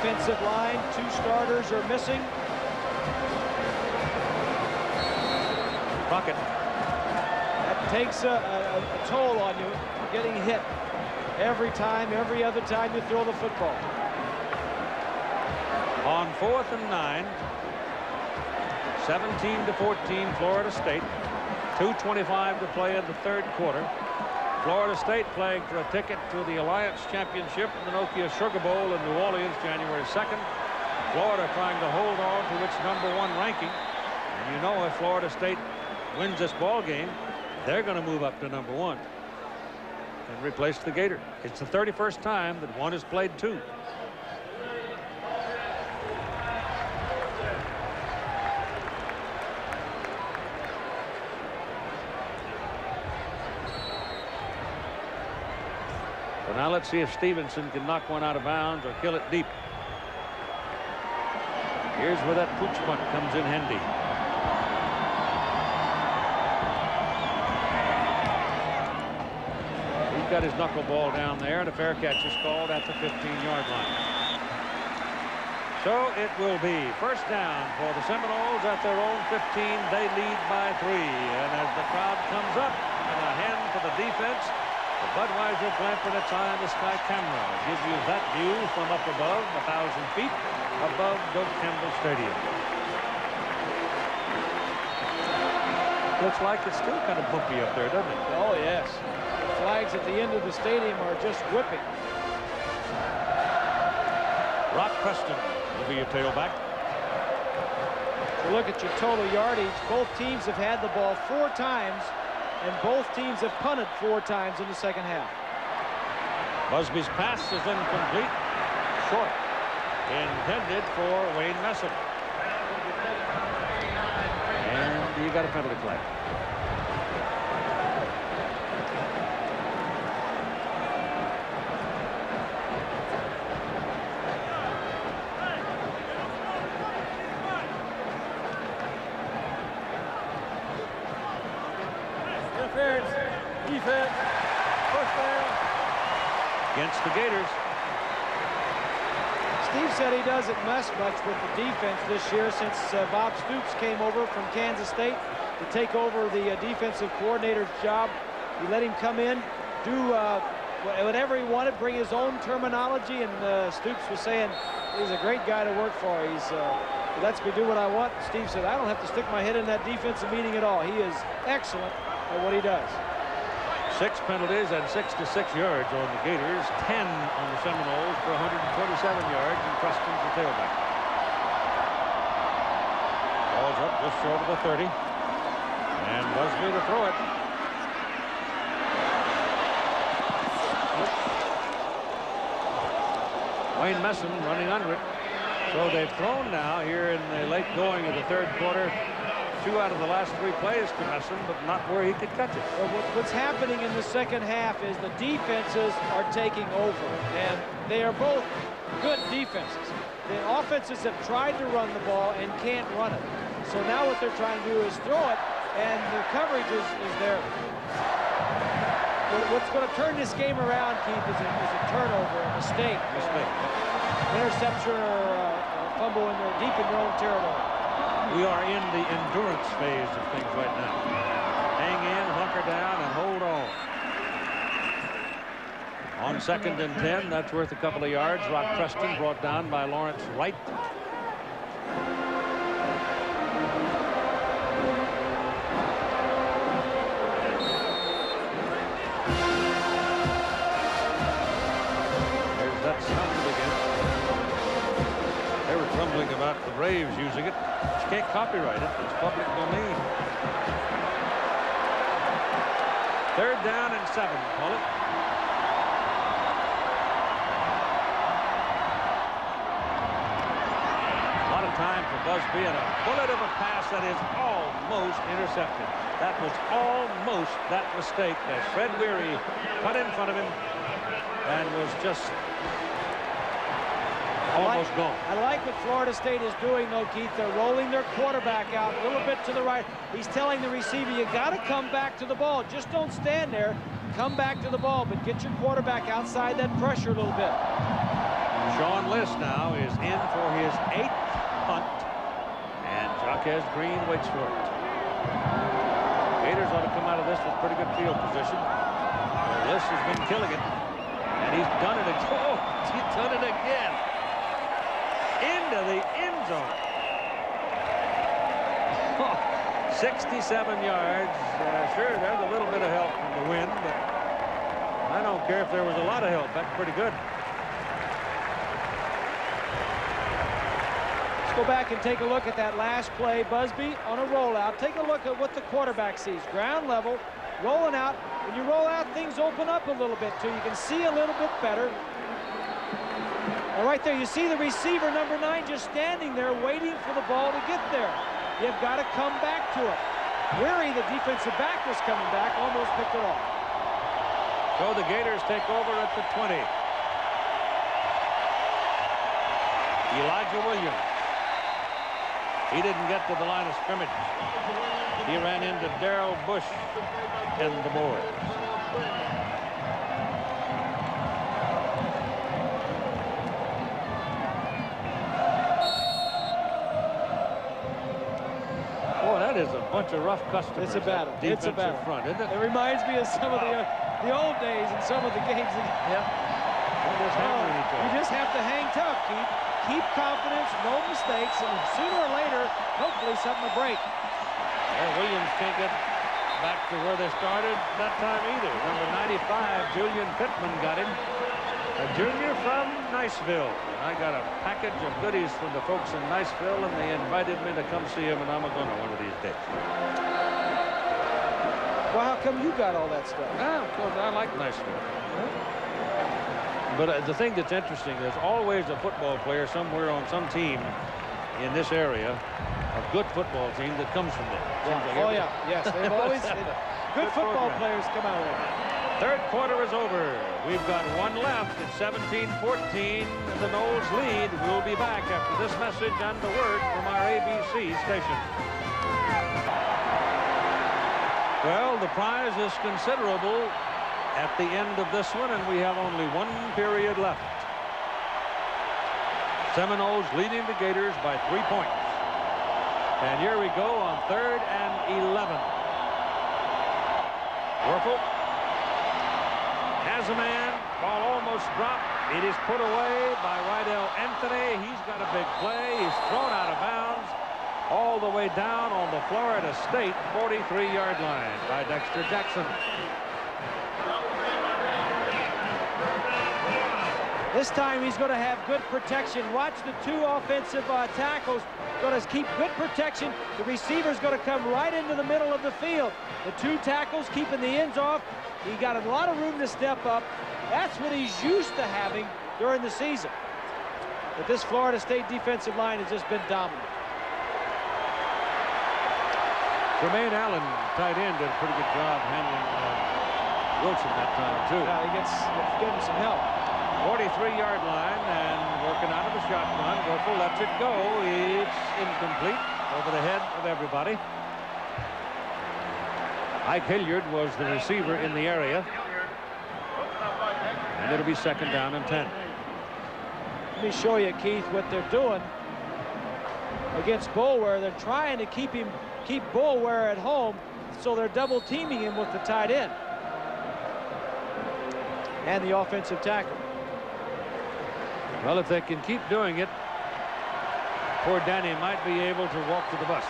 Offensive line, 2 starters are missing. Crockett. That takes a toll on you, getting hit every time, every other time you throw the football. On 4th and 9, 17-14 Florida State. 2:25 to play in the 3rd quarter. Florida State playing for a ticket to the Alliance Championship in the Nokia Sugar Bowl in New Orleans January 2nd. Florida trying to hold on to its #1 ranking. And you know, if Florida State wins this ball game, they're going to move up to #1 and replace the Gator. It's the 31st time that one has played 2. So now let's see if Stevenson can knock one out of bounds or kill it deep. Here's where that pooch punt comes in handy. He's got his knuckleball down there, and a fair catch is called at the 15-yard line. So it will be first down for the Seminoles at their own 15. They lead by 3. And as the crowd comes up, and a hand for the defense, the Budweiser Glampert's Eye in the Sky camera gives you that view from up above, 1,000 feet above Doak Campbell Stadium. Looks like it's still kind of bumpy up there, doesn't it? Oh, yes. The flags at the end of the stadium are just whipping. Rock Preston will be your tailback. So look at your total yardage. Both teams have had the ball 4 times and both teams have punted 4 times in the second half. Busby's pass is incomplete. Short. Intended for Wayne Messam. And you got a penalty flag. Interference. Defense. First down. Against the Gators. Steve said he doesn't mess much with the defense this year since Bob Stoops came over from Kansas State to take over the defensive coordinator's job. He let him come in, do whatever he wanted, bring his own terminology, and Stoops was saying he's a great guy to work for. He lets me do what I want. Steve said, I don't have to stick my head in that defensive meeting at all. He is excellent at what he does. 6 penalties and 66 yards on the Gators, 10 on the Seminoles for 127 yards, and Preston's the tailback. Ball's up just short of the 30, and Busby to throw it. Wayne Messam running under it. So they've thrown now here in the late going of the third quarter. 2 out of the last 3 plays to Messam, but not where he could catch it. Well, what's happening in the second half is the defenses are taking over, and they are both good defenses. The offenses have tried to run the ball and can't run it. So now what they're trying to do is throw it, and the coverage is there. What's going to turn this game around, Keith, is a turnover, a mistake. Interception or fumble deep in your own territory. We are in the endurance phase of things right now. Hang in, hunker down, and hold on. On 2nd and 10, that's worth a couple of yards. Rock Preston brought down by Lawrence Wright. There's that sound again. They were grumbling about the Braves using it. You can't copyright it. It's public domain. 3rd down and 7. Call it. A lot of time for Busby, and a bullet of a pass that is almost intercepted. That was almost that mistake that Fred Weary cut in front of him and was just almost gone. I like what Florida State is doing, though, Keith. They're rolling their quarterback out a little bit to the right. He's telling the receiver, you got to come back to the ball. Just don't stand there. Come back to the ball, but get your quarterback outside that pressure a little bit. Sean List now is in for his 8th punt, and Jaquez Green waits for it. Gators ought to come out of this with pretty good field position. List has been killing it, and he's done it again. Oh, he's done it again. Into the end zone. 67 yards. Sure, there's a little bit of help from the wind, but I don't care if there was a lot of help. That's pretty good. Let's go back and take a look at that last play. Busby on a rollout. Take a look at what the quarterback sees. Ground level, rolling out. When you roll out, things open up a little bit, too. You can see a little bit better. And right there, you see the receiver, number 9, just standing there waiting for the ball to get there. You've got to come back to it. Weary, the defensive back, was coming back, almost picked it off. So the Gators take over at the 20. Elijah Williams. He didn't get to the line of scrimmage. He ran into Darrell Bush and the boys. That is a bunch of rough customers. It's a battle. It's a battle. Front, isn't it? It reminds me of some of the old days and some of the games. Yeah. You just have to hang tough, Keith. Keep confidence, no mistakes, and sooner or later, hopefully something will break. Well, Williams can't get back to where they started that time either. Number 95, Julian Pittman got him. A junior from Niceville. I got a package of goodies from the folks in Niceville, and they invited me to come see him, and I'm going to one of these days. Well, how come you got all that stuff? Well, because I like nice stuff. But the thing that's interesting, there's always a football player somewhere on some team in this area, a good football team that comes from there. Yeah. Oh, yeah. Yes, they've always good football players come out of it. Third quarter is over. We've got one left. It's 17-14. The Noles lead. We'll be back after this message and the word from our ABC station. Well, the prize is considerable at the end of this one, and we have only one period left. Seminoles leading the Gators by 3 points. And here we go on 3rd and 11. Wuerffel has a man. Ball almost dropped. It is put away by Rydell Anthony. He's got a big play. He's thrown out of bounds all the way down on the Florida State 43-yard line by Dexter Jackson. This time he's going to have good protection. Watch the two offensive tackles. Going to keep good protection. The receiver's going to come right into the middle of the field. The two tackles keeping the ends off. He got a lot of room to step up. That's what he's used to having during the season. But this Florida State defensive line has just been dominant. Jermaine Allen, tight end, did a pretty good job handling Wilson that time, too. Yeah, he gets getting some help. 43-yard line and working out of the shotgun. Wuerffel lets it go. It's incomplete over the head of everybody. Ike Hilliard was the receiver in the area. And it'll be 2nd down and 10. Let me show you, Keith, what they're doing against Boulware. They're trying to keep Boulware at home, so they're double teaming him with the tight end and the offensive tackle. Well, if they can keep doing it, poor Danny might be able to walk to the bus.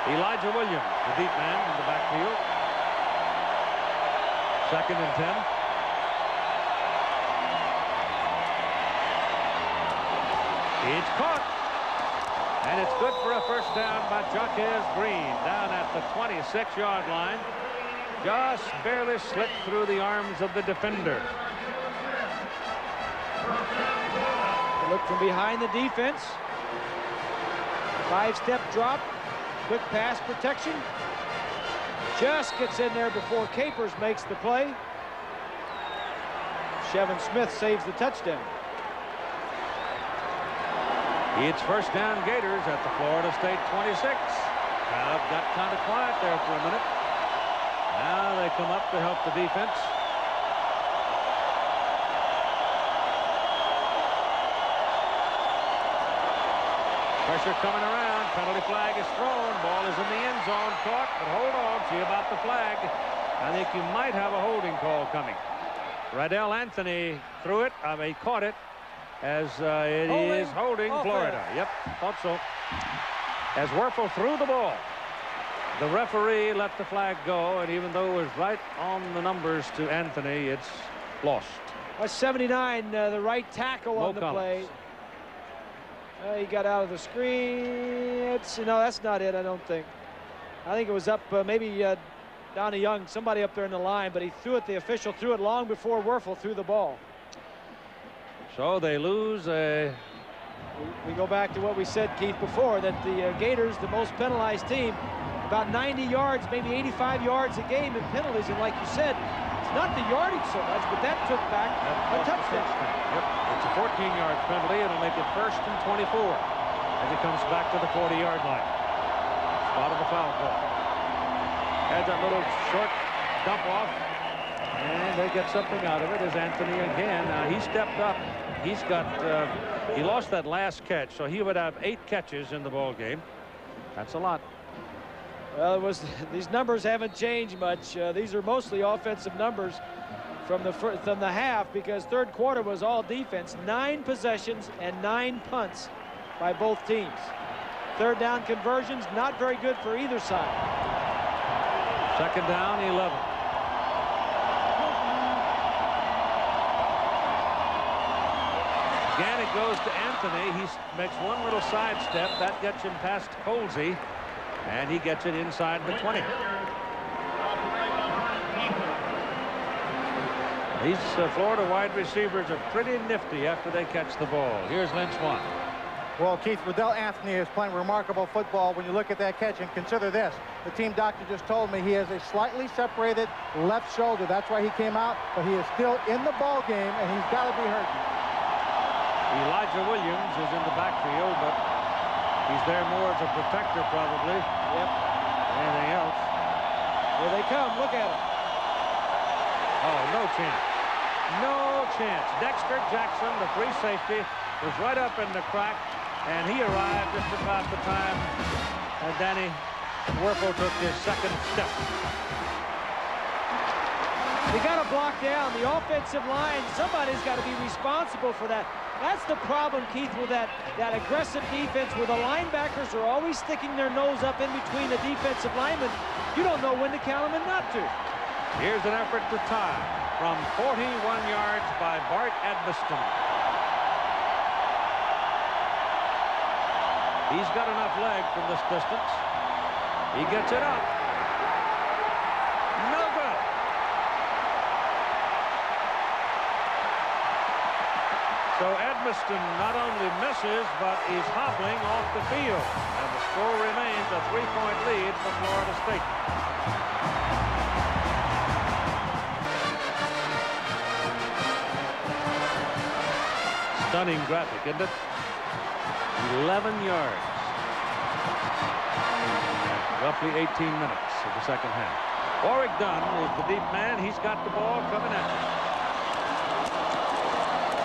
Elijah Williams, the deep man in the backfield. 2nd and 10. It's caught. And it's good for a first down by Jaquez Green down at the 26-yard line. Just barely slipped through the arms of the defender. Look from behind the defense. 5-step drop. Quick pass protection. Just gets in there before Capers makes the play. Chevin Smith saves the touchdown. It's first down Gators at the Florida State 26. Crowd got kind of quiet there for a minute. Now they come up to help the defense. Pressure coming around. Penalty flag is thrown. Ball is in the end zone. Caught, but hold on. See about the flag. I think you might have a holding call coming. Rydell Anthony threw it. He caught it. As it is holding Florida. Yep, thought so. As Wuerffel threw the ball, the referee let the flag go, and even though it was right on the numbers to Anthony, it's lost. That's 79, the right tackle on the play. He got out of the screen. No, that's not it, I don't think. I think it was up, maybe Donnie Young, somebody up there in the line, but he threw it, the official threw it long before Wuerffel threw the ball. So they lose a... We go back to what we said, Keith, before, that the Gators, the most penalized team, about 90 yards, maybe 85 yards a game in penalties. And like you said, it's not the yardage so much, but that took back a touchdown. Yep, it's a 14-yard penalty. It'll make it 1st and 24 as it comes back to the 40-yard line. Spot of the foul call. Had that little short dump off. And they get something out of it as Anthony again. Now he stepped up. He's got, he lost that last catch, so he would have 8 catches in the ball game. That's a lot. Well, these numbers haven't changed much. These are mostly offensive numbers from the half, because third quarter was all defense. 9 possessions and 9 punts by both teams. Third down conversions, not very good for either side. 2nd down, 11. Again, it goes to Anthony. He makes one little sidestep. That gets him past Colsey, and he gets it inside the 20. These Florida wide receivers are pretty nifty after they catch the ball. Here's Lynch one. Well, Keith, Riddell Anthony is playing remarkable football when you look at that catch, and consider this. The team doctor just told me he has a slightly separated left shoulder. That's why he came out, but he is still in the ball game, and he's got to be hurt. Elijah Williams is in the backfield, but he's there more as a protector probably. Yep. Anything else. Here they come. Look at them. Oh, no chance. No chance. Dexter Jackson, the free safety, was right up in the crack, and he arrived just about the time Danny Wuerffel took his second step. You got to block down the offensive line. Somebody's got to be responsible for that. That's the problem, Keith, with that aggressive defense where the linebackers are always sticking their nose up in between the defensive linemen. You don't know when to count them and not to. Here's an effort to tie from 41 yards by Bart Edmiston. He's got enough leg from this distance. He gets it up. No good. So Edmiston not only misses, but he's hobbling off the field. And the score remains a 3-point lead for Florida State. Stunning graphic, isn't it? 11 yards. Roughly 18 minutes of the second half. Warrick Dunn is the deep man. He's got the ball coming at him.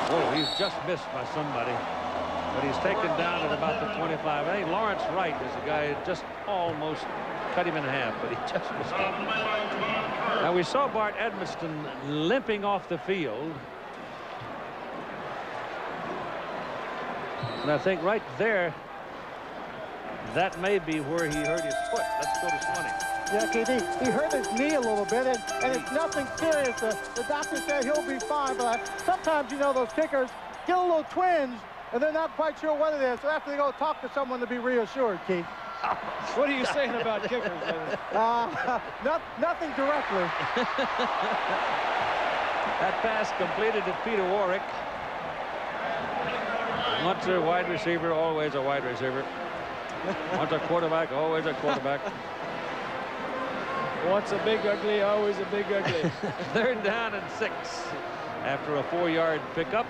Oh, he's just missed by somebody. But he's taken down at about the 25. I think Lawrence Wright is a guy who just almost cut him in half, but he just missed him. Now, we saw Bart Edmiston limping off the field. And I think right there, that may be where he hurt his foot. Let's go to 20. Yeah, KD, he hurt his knee a little bit, and it's nothing serious. The doctor said he'll be fine, but sometimes, you know, those kickers get a little twinge, and they're not quite sure what it is, so after they go talk to someone to be reassured, Keith. What are you saying about kickers? Nothing directly. That pass completed to Peter Warrick. Once a wide receiver, always a wide receiver. Once a quarterback, always a quarterback. Once a big ugly, always a big ugly. 3rd down and 6 after a 4-yard pickup.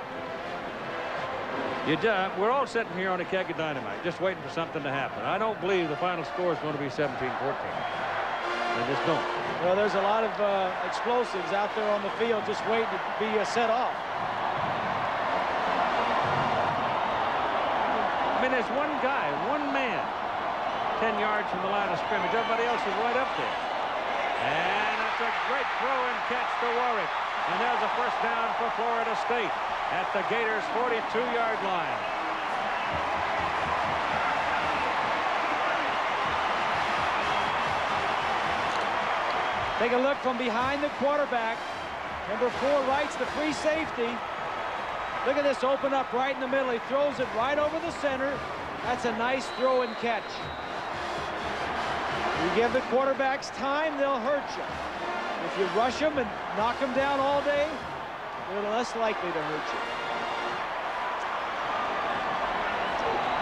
We're all sitting here on a keg of dynamite, just waiting for something to happen. I don't believe the final score is going to be 17-14. I just don't. Well, there's a lot of explosives out there on the field just waiting to be set off. I mean, there's one guy, one man, 10 yards from the line of scrimmage. Everybody else is right up there. And it's a great throw and catch to Warrick. And there's a first down for Florida State at the Gators' 42-yard line. Take a look from behind the quarterback. Number 4 Wright's the free safety. Look at this, open up right in the middle. He throws it right over the center. That's a nice throw and catch. You give the quarterbacks time, they'll hurt you. If you rush them and knock them down all day, they're less likely to hurt you.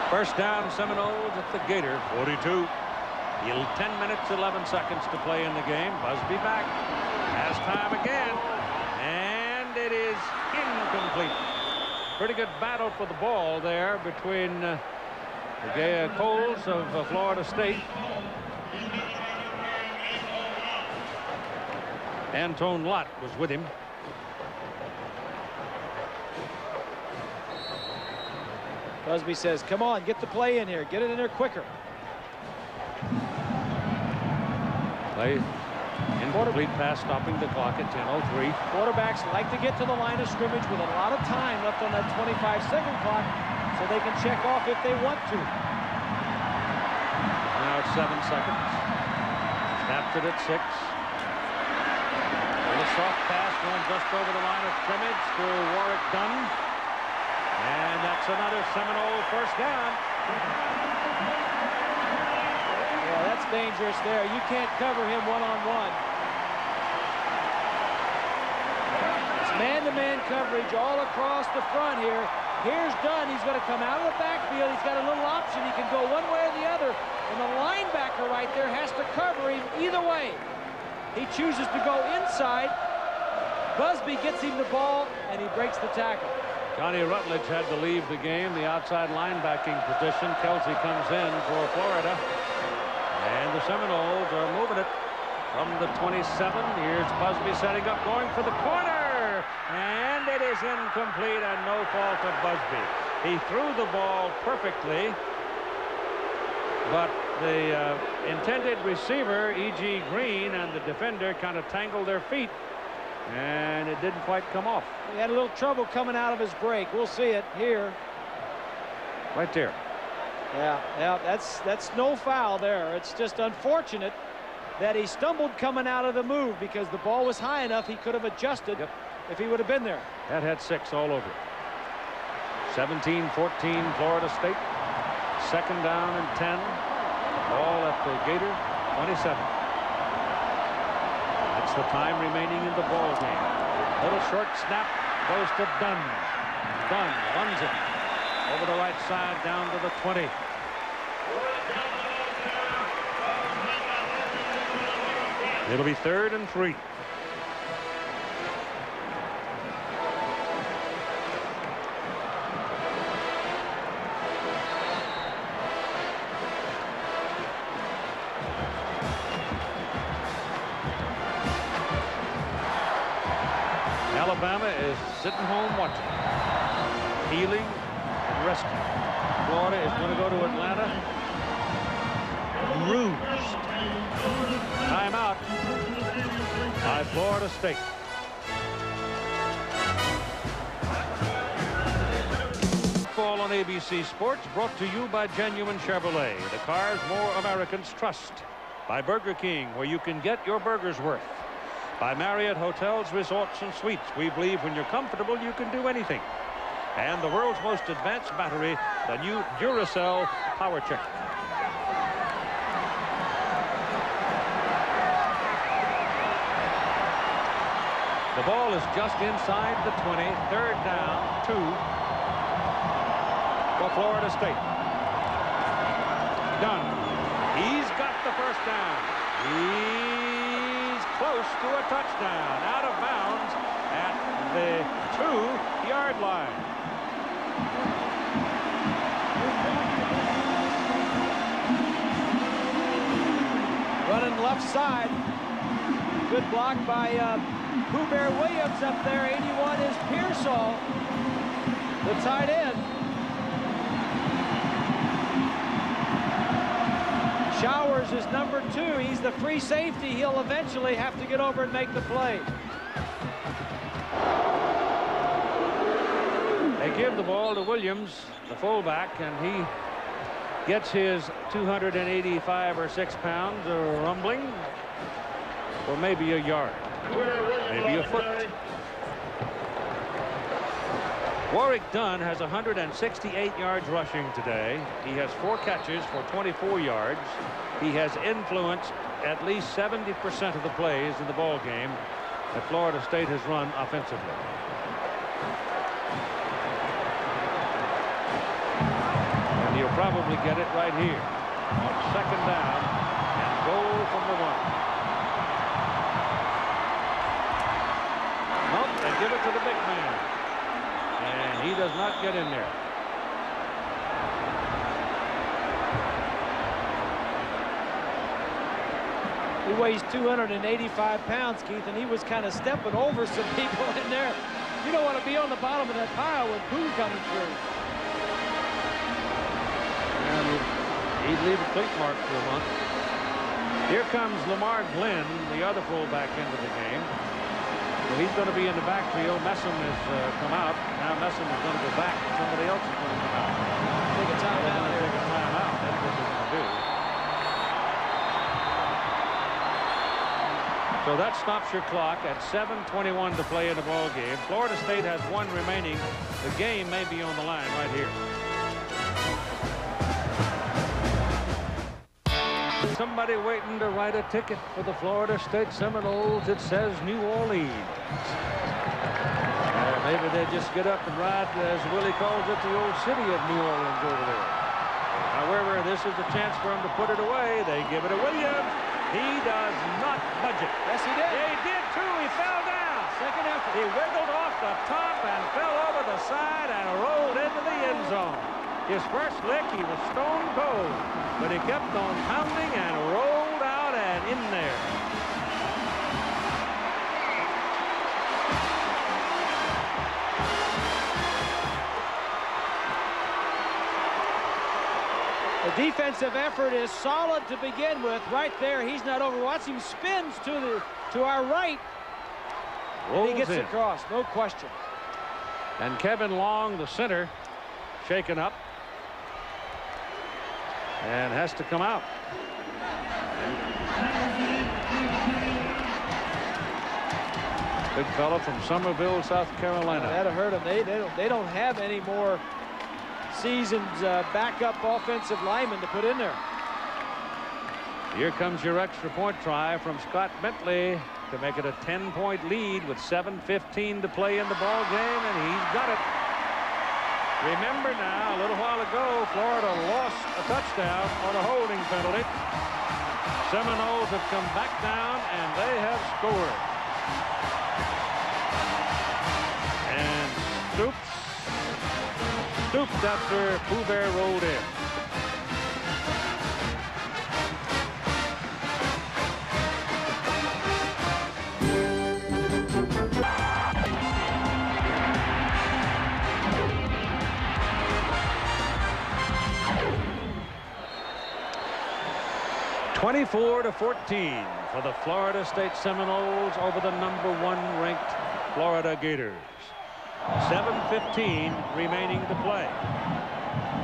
First down, Seminoles at the Gator, 42. 10 minutes, 11 seconds to play in the game. Busby back. Has time again. And it is incomplete. Pretty good battle for the ball there between the Coles of Florida State. Antone Lott was with him. Busby says, come on, get the play in here. Get it in there quicker. Play incomplete pass, stopping the clock at 10:03. Quarterbacks like to get to the line of scrimmage with a lot of time left on that 25-second clock so they can check off if they want to. Now it's 7 seconds. Snapped it at 6. A soft pass going just over the line of scrimmage to Warrick Dunn. And that's another Seminole first down. Yeah, that's dangerous there. You can't cover him one-on-one. man-to-man coverage all across the front here. Here's Dunn. He's going to come out of the backfield. He's got a little option. He can go one way or the other. And the linebacker right there has to cover him either way. He chooses to go inside. Busby gets him the ball, and he breaks the tackle. Johnny Rutledge had to leave the game, the outside linebacking position. Kelsey comes in for Florida. And the Seminoles are moving it from the 27. Here's Busby setting up, going for the corner. And it is incomplete, and no fault of Busby. He threw the ball perfectly, but the intended receiver, E.G. Green, and the defender kind of tangled their feet, and it didn't quite come off. He had a little trouble coming out of his break. We'll see it here. Right there. Yeah, that's no foul there. It's just unfortunate that he stumbled coming out of the move, because the ball was high enough he could have adjusted if he would have been there. That had 6 all over. 17-14 Florida State. 2nd down and 10. Ball at the Gator 27. That's the time remaining in the ball game. Little short snap goes to Dunn. Dunn runs it over the right side down to the 20. It'll be 3rd and 3. Alabama is sitting home watching. Healing and resting. Florida is going to go to Atlanta. Bruised. Timeout by Florida State. Football on ABC Sports, brought to you by Genuine Chevrolet, the cars more Americans trust. By Burger King, where you can get your burger's worth. By Marriott Hotels, Resorts, and Suites. We believe when you're comfortable, you can do anything. And the world's most advanced battery, the new Duracell PowerCheck. The ball is just inside the 20. 3rd down, 2 for Florida State. Dunn. He's got the 1st down. He's close to a touchdown. Out of bounds at the 2-yard line. Running left side. Good block by Pooh Bear Williams up there. 81 is Pearsall, the tight end. Showers is number 2. He's the free safety. He'll eventually have to get over and make the play. They give the ball to Williams, the fullback, and he gets his 285 or 6 pounds rumbling for maybe a yard, maybe a foot. Warrick Dunn has 168 yards rushing today. He has 4 catches for 24 yards. He has influenced at least 70% of the plays in the ball game that Florida State has run offensively. And he'll probably get it right here on 2nd down and goal from the 1. Nope, they give it to the big man. And he does not get in there. He weighs 285 pounds, Keith, and he was kind of stepping over some people in there. You don't want to be on the bottom of that pile with Pooh coming through. And he'd leave a cleat mark for a month. Here comes Lamar Glenn, the other fullback, into the game. So he's going to be in the backfield. Messam has come out. Now Messam is going to go back. Somebody else is going to come out. Take a timeout here. Take a timeout. That's what they're going to do. So that stops your clock at 7:21 to play in the ball game. Florida State has 1 remaining. The game may be on the line right here. Somebody waiting to write a ticket for the Florida State Seminoles. It says New Orleans. Maybe they just get up and ride, as Willie calls it, the old city of New Orleans over there. However, this is the chance for him to put it away. They give it to Williams. He does not budge it. Yes, he did. Yeah, he did, too. He fell down. Second effort. He wiggled off the top and fell over the side and rolled into the end zone. His first lick, he was stone cold, but he kept on pounding and rolled out and in there. The defensive effort is solid to begin with. Right there, he's not over. Watch him spins to our right. And he gets across, no question. And Kevin Long, the center, shaken up and has to come out. Big fellow from Summerville, South Carolina. That'll hurt them. They don't have any more seasoned backup offensive linemen to put in there. Here comes your extra point try from Scott Bentley to make it a 10-point lead with 7:15 to play in the ball game, and he's got it. Remember now, a little while ago, Florida lost a touchdown on a holding penalty. Seminoles have come back down, and they have scored. And stooped after Pooh rolled in. (24-14) for the Florida State Seminoles over the #1 ranked Florida Gators. 7:15 remaining to play.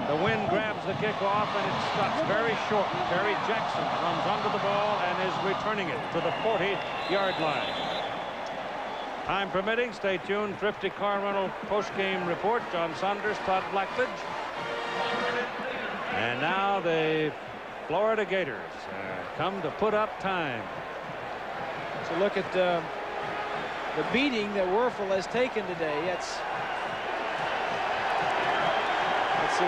The wind grabs the kickoff and it stops very short. Terry Jackson runs under the ball and is returning it to the 40-yard line. Time permitting, stay tuned. Thrifty Car Rental post-game report. John Saunders, Todd Blackledge. And now the Florida Gators come to put up time. So look at the beating that Wuerffel has taken today. Let's see,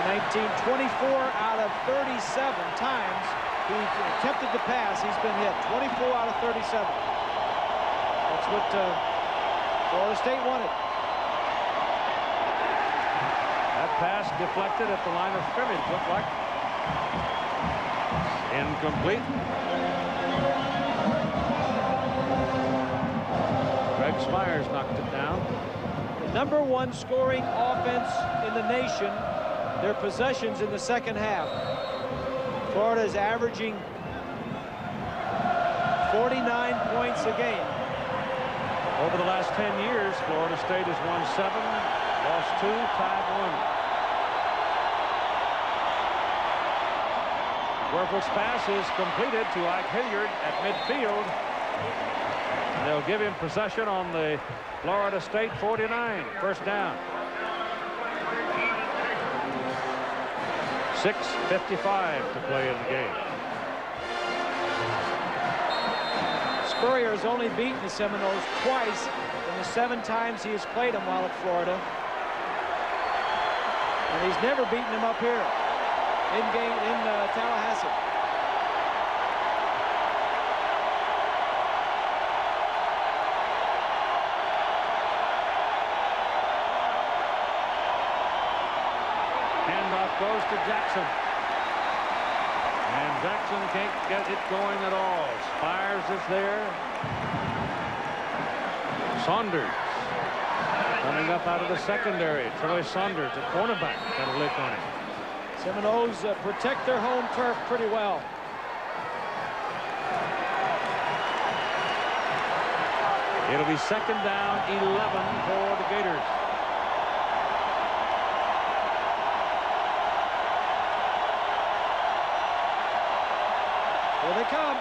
24 out of 37 times he attempted to pass. He's been hit 24 out of 37. That's what Florida State wanted. That pass deflected at the line of scrimmage, looked like. Incomplete. Greg Spires knocked it down. The #1 scoring offense in the nation. Their possessions in the second half. Florida is averaging 49 points a game. Over the last 10 years, Florida State has won 7, lost 2, tied 1. Wuerffel's pass is completed to Ike Hilliard at midfield. And they'll give him possession on the Florida State 49. First down. 6:55 to play in the game. Spurrier has only beaten the Seminoles twice in the 7 times he has played them while at Florida. And he's never beaten them up here in Tallahassee. Handoff goes to Jackson. And Jackson can't get it going at all. Spires is there. Saunders coming up out of the secondary. Troy Saunders, a cornerback, got a lick on him. Seminoles protect their home turf pretty well. It'll be second down, 11 for the Gators. Here they come.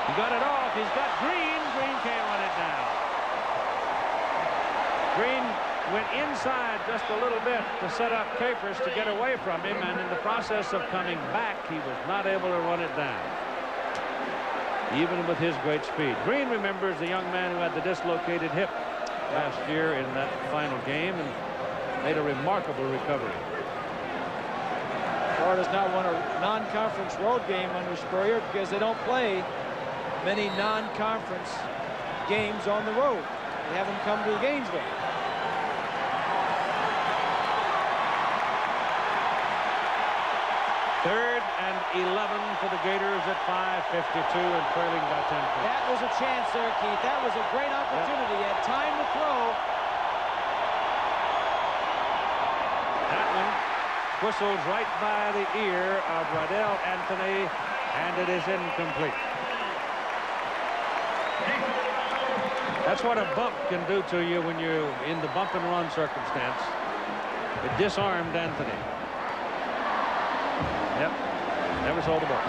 He got it off. He's got Green. Green can't run it down. Green went inside just a little bit to set up Capers to get away from him, and in the process of coming back, he was not able to run it down, even with his great speed. Green, remembers, the young man who had the dislocated hip last year in that final game and made a remarkable recovery. Florida's not won a non-conference road game under Spurrier because they don't play many non-conference games on the road. They haven't come to Gainesville. Third and 11 for the Gators at 5:52 and trailing by 10 points. That was a chance there, Keith. That was a great opportunity. He had time to throw. That one whistles right by the ear of Riddell Anthony, and it is incomplete. That's what a bump can do to you when you're in the bump and run circumstance. It disarmed Anthony. Yep, never saw the ball.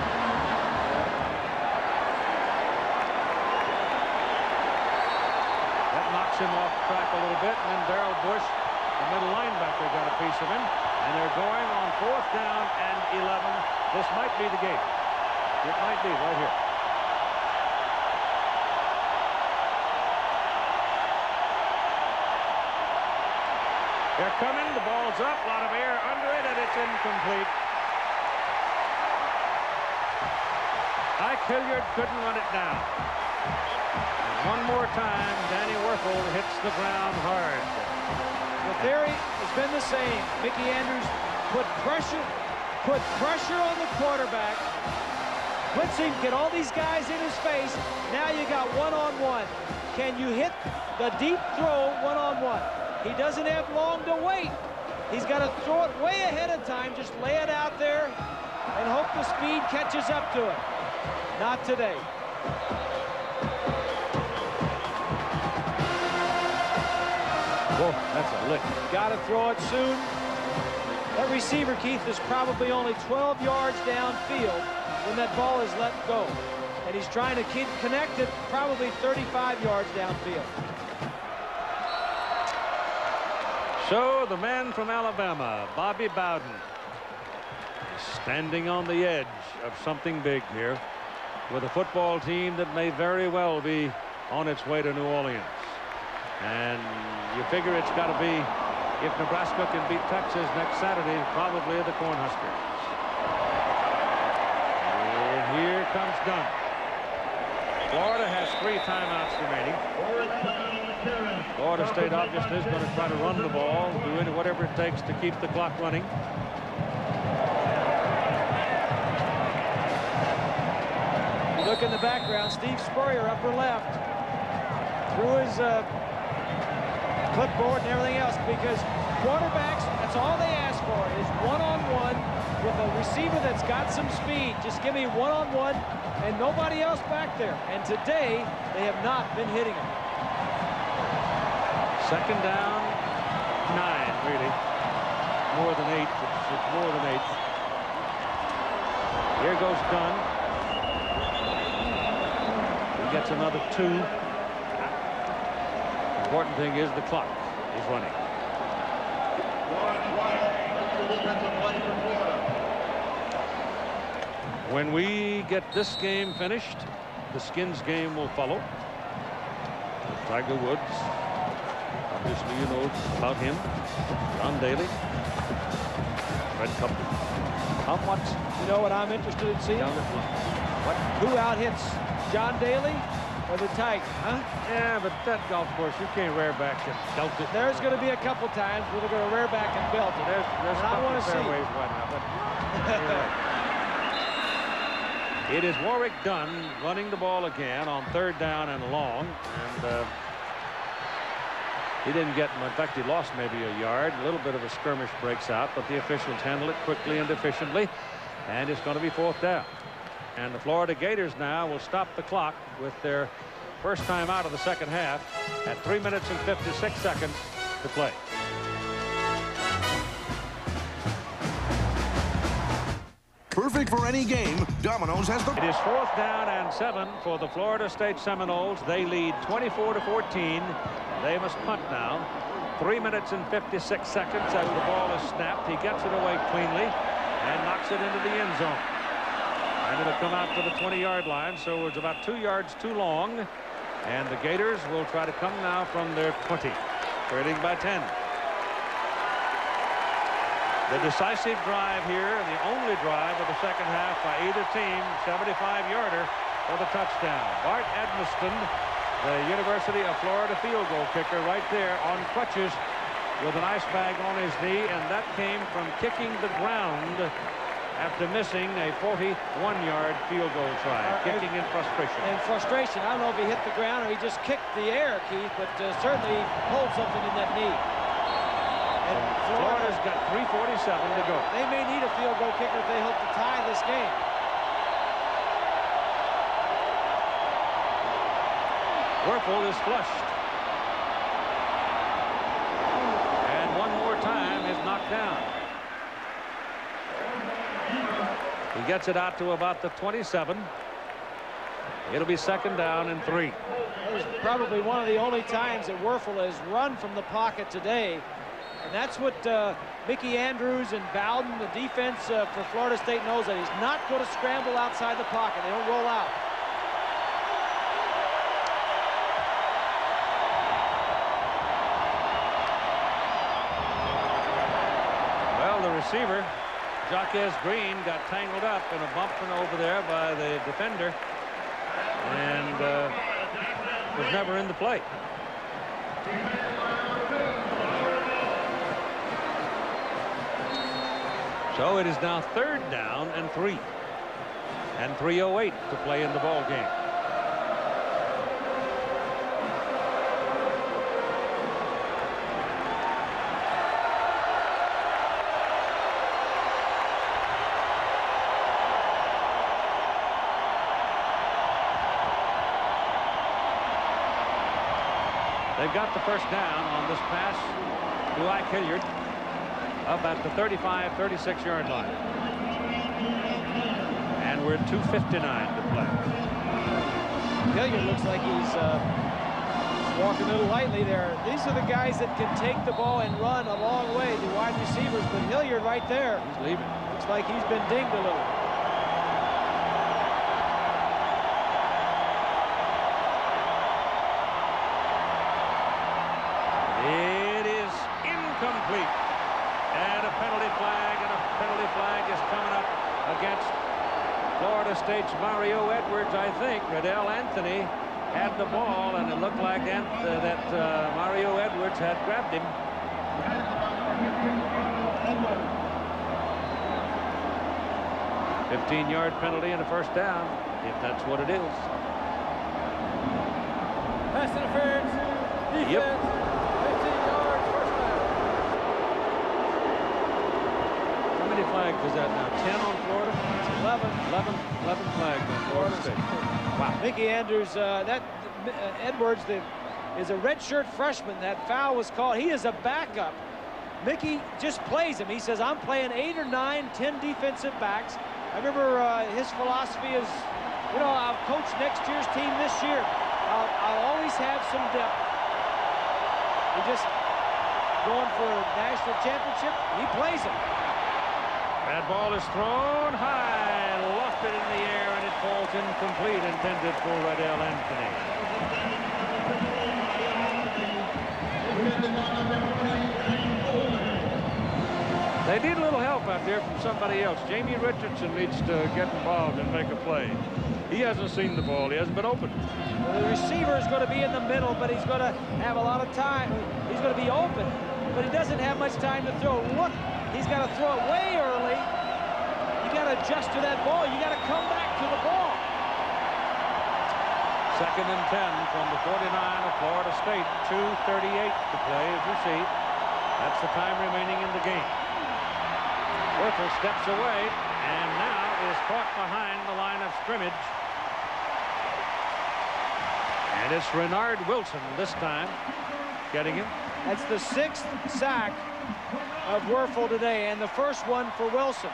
That knocks him off track a little bit, and then Darrell Bush, the middle linebacker, got a piece of him. And they're going on 4th down and 11. This might be the game. It might be right here. They're coming. The ball's up. A lot of air under it, and it's incomplete. Ike Hilliard couldn't run it down. And one more time, Danny Werfel hits the ground hard. The theory has been the same. Mickey Andrews put pressure on the quarterback. Blitz him, get all these guys in his face. Now you got one-on-one. Can you hit the deep throw one-on-one? He doesn't have long to wait. He's got to throw it way ahead of time. Just lay it out there and hope the speed catches up to it. Not today. Whoa, that's a lick. Got to throw it soon. That receiver, Keith, is probably only 12 yards downfield when that ball is let go. And he's trying to keep connected probably 35 yards downfield. So the man from Alabama, Bobby Bowden, is standing on the edge of something big here with a football team that may very well be on its way to New Orleans. And you figure it's got to be, if Nebraska can beat Texas next Saturday, probably the Cornhuskers. And here comes Dunn. Florida has 3 timeouts remaining. Florida State obviously is going to try to run the ball, do whatever it takes to keep the clock running. You look in the background, Steve Spurrier, upper left, threw his clipboard and everything else, because quarterbacks, that's all they ask for is one-on-one with a receiver that's got some speed. Just give me one-on-one and nobody else back there. And today, they have not been hitting him. 2nd down, 9, really. More than 8. It's more than 8. Here goes Dunn. He gets another 2. Important thing is the clock is running. When we get this game finished, the Skins game will follow. Tiger Woods. Obviously, you know about him. John Daly. Fred Couples. How much? You know what I'm interested in seeing? What? Who out-hits John Daly or the Tiger, huh? Yeah, but that golf course, you can't rear back and belt it. There's going to be a couple times where they're going to rear back and belt it. There's I want to see. Fairways right now, but it is Warrick Dunn running the ball again on 3rd down and long, and he didn't get, in fact, he lost maybe a yard. A little bit of a skirmish breaks out, but the officials handle it quickly and efficiently, and it's going to be 4th down. And the Florida Gators now will stop the clock with their first time out of the 2nd half at 3 minutes and 56 seconds to play. Perfect for any game, Domino's has the... It is 4th down and 7 for the Florida State Seminoles. They lead 24-14. They must punt now. 3 minutes and 56 seconds after the ball is snapped. He gets it away cleanly and knocks it into the end zone. And it'll come out to the 20-yard line, so it's about 2 yards too long. And the Gators will try to come now from their 20, trailing by 10. The decisive drive here, and the only drive of the second half by either team, 75-yarder for the touchdown. Bart Edmiston, the University of Florida field goal kicker, right there on crutches with an ice bag on his knee, and that came from kicking the ground after missing a 41-yard field goal try, kicking in frustration. In frustration. I don't know if he hit the ground or he just kicked the air, Keith, but certainly pulled something in that knee. And Florida's got 3:47 to go. They may need a field goal kicker if they hope to tie this game. Wuerffel is flushed. And one more time is knocked down. He gets it out to about the 27. It'll be second down and 3. It was probably one of the only times that Wuerffel has run from the pocket today. And that's what Mickey Andrews and Bowden, the defense for Florida State, knows, that he's not going to scramble outside the pocket. They don't roll out. Well, the receiver, Jaquez Green, got tangled up in a bumping over there by the defender and was never in the play. So it is now third down and 3. And 3:08 to play in the ball game. They've got the first down on this pass to Ike Hilliard up at the 35, 36-yard line. And we're at 2:59 to play. Hilliard looks like he's walking a little lightly there. These are the guys that can take the ball and run a long way, the wide receivers, but Hilliard right there. He's leaving. Looks like he's been dinged a little. It is incomplete. And a penalty flag is coming up against Florida State's Mario Edwards. I think Riddell Anthony had the ball, and it looked like that Mario Edwards had grabbed him. A 15-yard penalty and a first down, if that's what it is. Pass interference. Defense. Yep. 15 yards, first down. How many flags is that now? 10 on Florida? It's 11 flags on Florida State. Wow. Mickey Andrews, Edwards is a redshirt freshman. That foul was called. He is a backup. Mickey just plays him. He says, I'm playing 8 or 9, 10 defensive backs. I remember his philosophy is, you know, I'll coach next year's team this year. I'll always have some depth. He just going for a national championship. He plays him. That ball is thrown high, lofted in the air, and it falls incomplete, intended for Riddell Anthony. They need a little help out there from somebody else. Jamie Richardson needs to get involved and make a play. He hasn't seen the ball. He hasn't been open. Well, the receiver is going to be in the middle, but he's going to have a lot of time. He's going to be open, but he doesn't have much time to throw. Look, he's got to throw it way early. You got to adjust to that ball. You got to come back to the ball. Second and 10 from the 49 of Florida State. 2:38 to play, as you see. That's the time remaining in the game. Wuerffel steps away and now is caught behind the line of scrimmage. And it's Renard Wilson this time getting him. That's the 6th sack of Wuerffel today, and the first one for Wilson.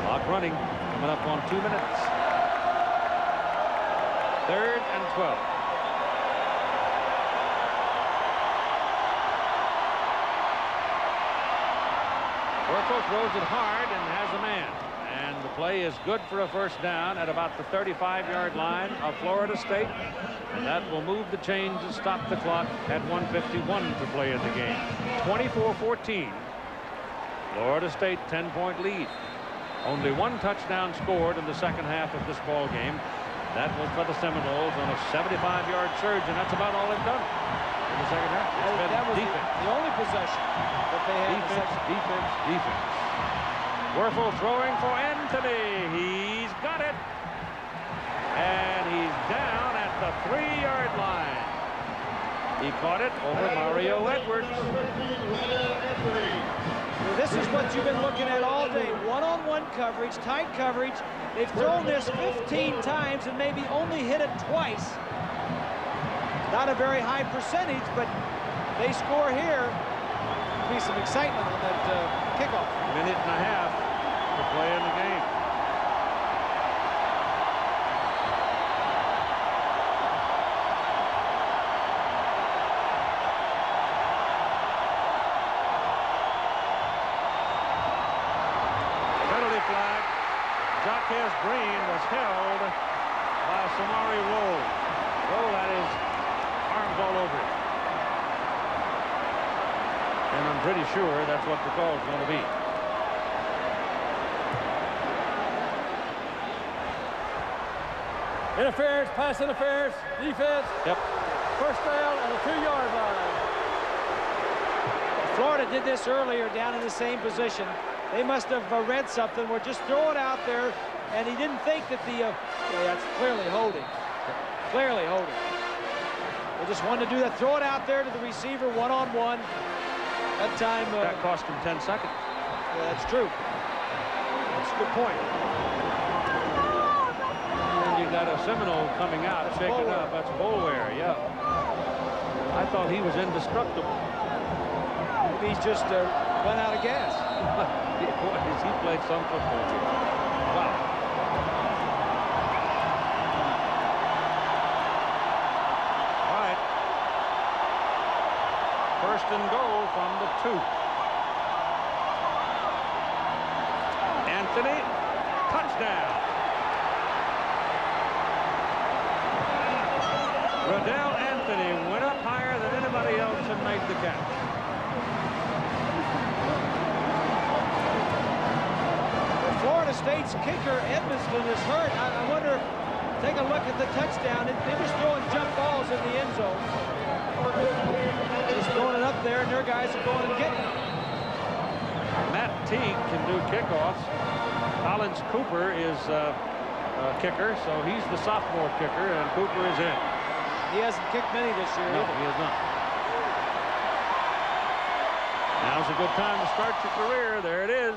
Clock running, coming up on 2 minutes. 3rd and 12. Wuerffel throws it hard and has a man. And the play is good for a first down at about the 35-yard line of Florida State. And that will move the chains and stop the clock at 1:51 to play in the game. 24-14. Florida State 10-point lead. Only one touchdown scored in the second half of this ball game. That was for the Seminoles on a 75-yard surge, and that's about all they've done in the second half. That was defense. the only possession that they had. Defense. Wuerffel throwing for Anthony. He's got it. And he's down at the 3-yard line. He caught it over Mario Edwards. Well, this is what you've been looking at all day. One-on-one coverage, tight coverage. They've thrown this 15 times and maybe only hit it twice. Not a very high percentage, but they score here. There'll be some excitement on that kickoff. Minute and a half to play in the game. Penalty flag. Jaquez Green was held by Samari Roll. Roll had his arms all over it. And I'm pretty sure that's what the call is going to be. Interference, pass interference, defense. Yep. First down on the 2-yard line. Florida did this earlier down in the same position. They must have read something. We're just throw it out there, and he didn't think that the yeah, that's clearly holding. Clearly holding. They just wanted to do that. Throw it out there to the receiver one-on-one. That time that cost him 10 seconds. Yeah, that's true. That's a good point. And you got a Seminole coming out, shaking up. That's Boulware, yeah. I thought he was indestructible. Maybe he's just run out of gas. He played some football here. Wow. All right. First and goal from the 2. Anthony, touchdown. Riddell Anthony went up higher than anybody else and made the catch. Florida State's kicker, Edmiston, is hurt. I wonder, take a look at the touchdown. They're just throwing jump balls in the end zone. Just throwing it up there, and their guys are going and getting it. Matt Teague can do kickoffs. Collins Cooper is a kicker, so he's the sophomore kicker, and Cooper is in. He hasn't kicked many this year No, either. he has not. Now's a good time to start your career. There it is.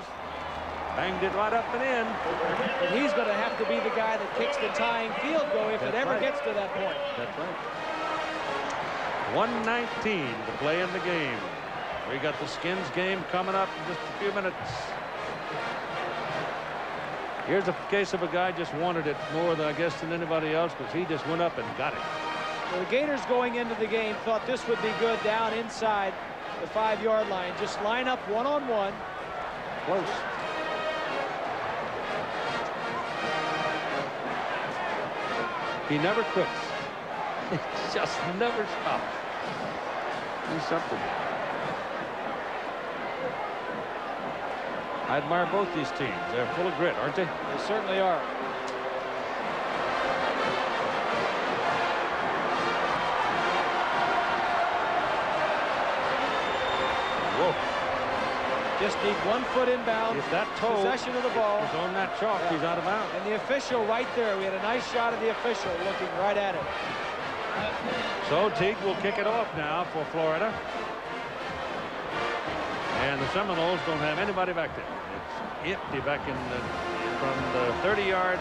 Banged it right up and in. And he's going to have to be the guy that kicks the tying field goal if it ever gets to that point. That's right. 1:19 to play in the game. We got the Skins game coming up in just a few minutes. Here's a case of a guy just wanted it more than I guess than anybody else, because he just went up and got it. Well, the Gators going into the game thought this would be good down inside the 5-yard line. Just line up one-on-one. Close. He never quits. He just never stops. He's something. I admire both these teams. They're full of grit, aren't they? They certainly are. Whoa. Just need 1 foot inbound. If that toe possession of the ball is on that chalk, he's out of bounds. And the official right there. We had a nice shot of the official looking right at it. So Teague will kick it off now for Florida. And the Seminoles don't have anybody back there. It's empty back in the, from the 30-yard,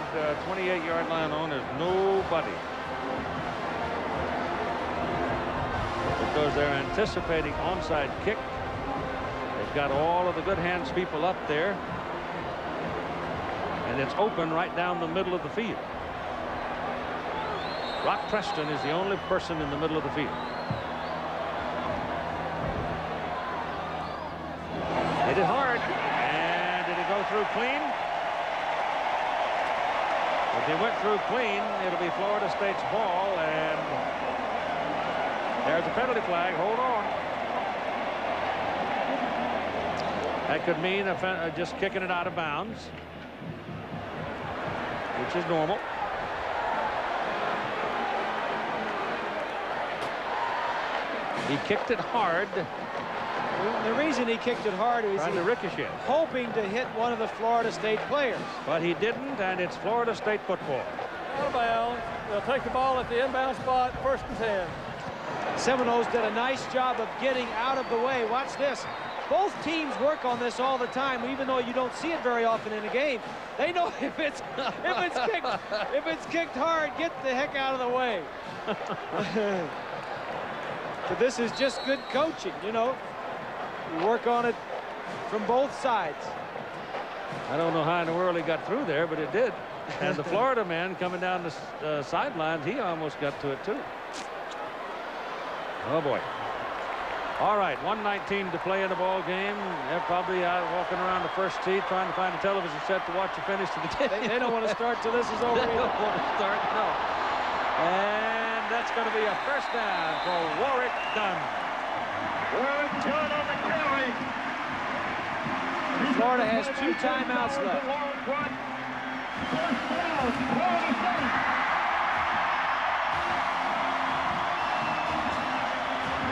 28-yard line on. There's nobody. Because they're anticipating onside kick. They've got all of the good hands people up there. And it's open right down the middle of the field. Rock Preston is the only person in the middle of the field. Hit it hard, through clean? If he went through clean, it'll be Florida State's ball, and there's a penalty flag. Hold on. That could mean just kicking it out of bounds, which is normal. He kicked it hard. The reason he kicked it hard is trying to ricochet, hoping to hit one of the Florida State players. But he didn't, and it's Florida State football. Out of bounds. They'll take the ball at the inbound spot, 1st and 10. Seminoles did a nice job of getting out of the way. Watch this. Both teams work on this all the time, even though you don't see it very often in a game. They know if it's kicked hard, get the heck out of the way. But this is just good coaching, you know. You work on it from both sides. I don't know how in the world he got through there, but it did. And the Florida man coming down the sidelines, he almost got to it too. Oh boy. All right, 1:19 to play in the ball game. They're probably out walking around the first tee trying to find a television set to watch the finish of the game. They don't want to start till this is over. They don't want to start, no. And that's going to be a first down for Warrick Dunn. Warrick Dunn on the carry. Florida has 2 timeouts left.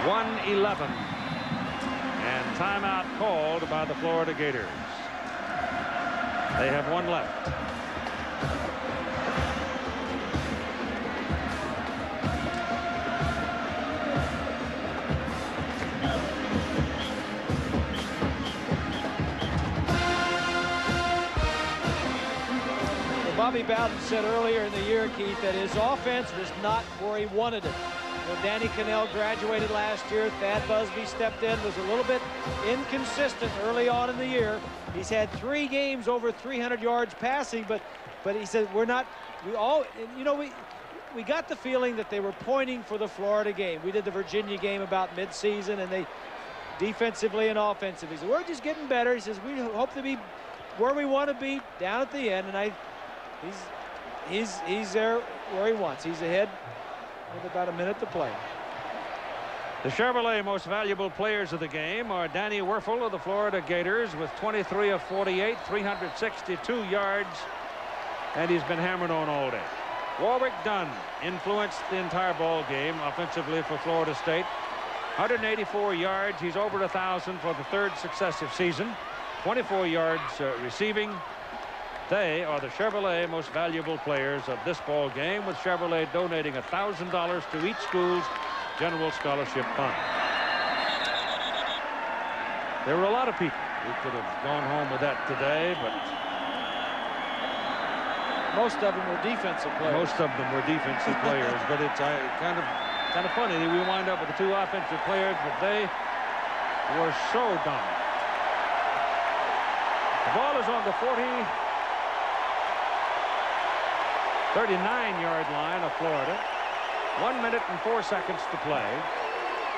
1:11. And timeout called by the Florida Gators. They have 1 left. Bobby Bowden said earlier in the year, Keith, that his offense was not where he wanted it. When Danny Cannell graduated last year, Thad Busby stepped in, was a little bit inconsistent early on in the year. He's had 3 games over 300 yards passing, but he said we got the feeling that they were pointing for the Florida game. We did the Virginia game about midseason, and they defensively and offensively. He said, we're just getting better. He says, we hope to be where we want to be down at the end, and he's there where he wants. He's ahead with about a minute to play. The Chevrolet most valuable players of the game are Danny Werfel of the Florida Gators with 23 of 48, 362 yards, and he's been hammered on all day. Warrick Dunn influenced the entire ball game offensively for Florida State. 184 yards. He's over 1,000 for the 3rd successive season. 24 yards receiving. They are the Chevrolet most valuable players of this ball game, with Chevrolet donating $1,000 to each school's general scholarship fund. There were a lot of people who could have gone home with that today, but most of them were defensive players. Most of them were defensive players, but it's kind of funny that we wind up with the 2 offensive players, but they were so dominant. The ball is on the 39-yard line of Florida. 1 minute and 4 seconds to play.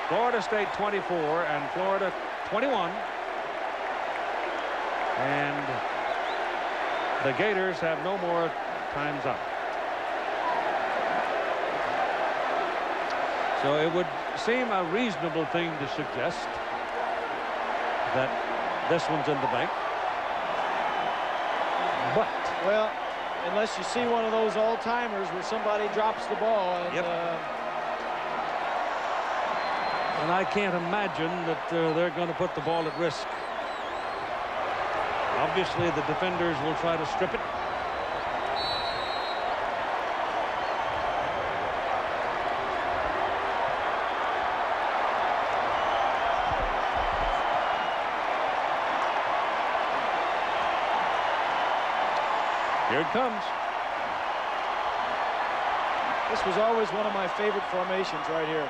Florida State 24 and Florida 21. And the Gators have no more times up. So it would seem a reasonable thing to suggest that this one's in the bank. But, well, unless you see one of those all-timers where somebody drops the ball. And, yep. And I can't imagine that they're going to put the ball at risk. Obviously, the defenders will try to strip it. Here it comes. This was always one of my favorite formations right here.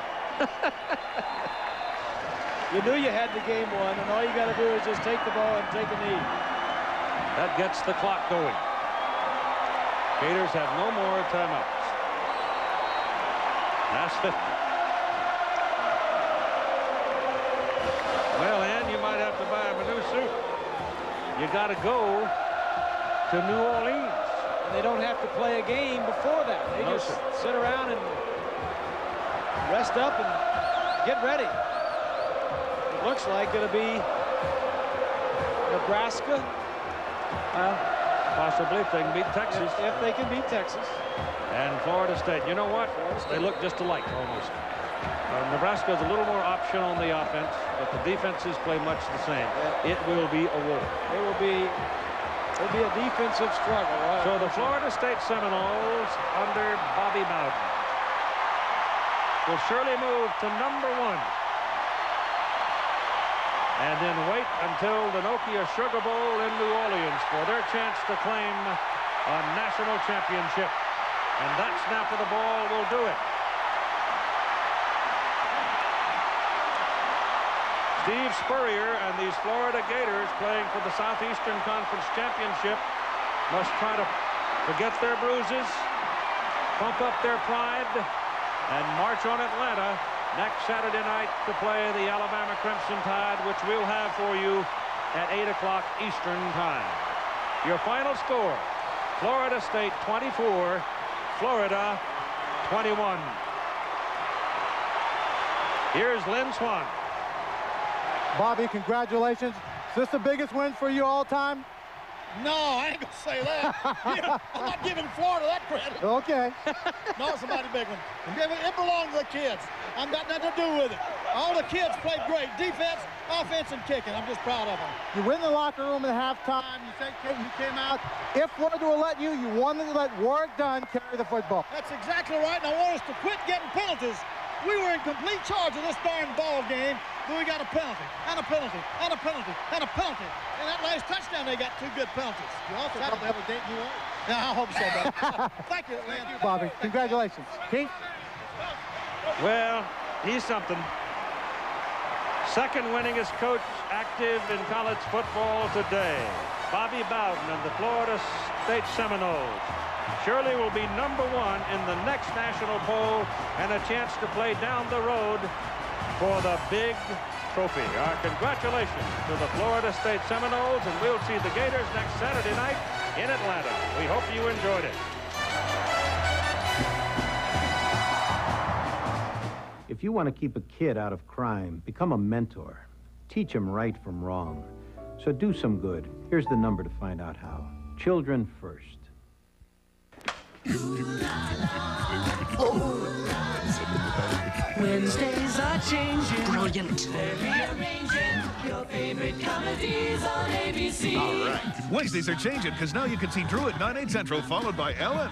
You knew you had the game won, and all you got to do is just take the ball and take a knee. That gets the clock going. Gators have no more timeouts. Last 50. Well, Ann, you might have to buy him a new suit. you got to go to New Orleans. And they don't have to play a game before that. They just sit around and rest up and get ready. It looks like it'll be Nebraska. Possibly if they can beat Texas. If they can beat Texas. And Florida State. You know what? They look just alike almost. Nebraska is a little more option on the offense, but the defenses play much the same. It will be a war. It will be a defensive struggle. So the Florida State Seminoles under Bobby Bowden will surely move to #1. And then wait until the Nokia Sugar Bowl in New Orleans for their chance to claim a national championship. And that snap of the ball will do it. Steve Spurrier and these Florida Gators playing for the Southeastern Conference Championship must try to forget their bruises, pump up their pride, and march on Atlanta next Saturday night to play the Alabama Crimson Tide, which we'll have for you at 8 o'clock Eastern Time. Your final score, Florida State 24, Florida 21. Here's Lynn Swann. Bobby, congratulations. Is this the biggest win for you all time? No, I ain't gonna say that. I'm not giving Florida that credit. Okay. No, it's a mighty big one. It belongs to the kids. I've got nothing to do with it. All the kids played great. Defense, offense, and kicking. I'm just proud of them. You win the locker room at halftime. You say you came out. If Florida will let you, you wanted to let Warrick Dunn carry the football. That's exactly right, and I want us to quit getting penalties. We were in complete charge of this darn ball game, but we got a penalty, and a penalty, and a penalty, and a penalty. And that last touchdown, they got 2 good penalties. You also probably have a date you want. Yeah, I hope so, buddy. Thank you, Lynn. Thank you, Bobby. Congratulations. Keith? Well, he's something. Second winningest coach active in college football today. Bobby Bowden and the Florida State Seminoles surely will be #1 in the next national poll and a chance to play down the road for the big trophy. Our congratulations to the Florida State Seminoles, and we'll see the Gators next Saturday night in Atlanta. We hope you enjoyed it. If you want to keep a kid out of crime, become a mentor. Teach him right from wrong. So do some good. Here's the number to find out how. Children First. Wednesdays are changing. Brilliant. They're rearranging your favorite comedies on ABC. All right. Wednesdays are changing because now you can see Drew at 9/8 Central, followed by Ellen.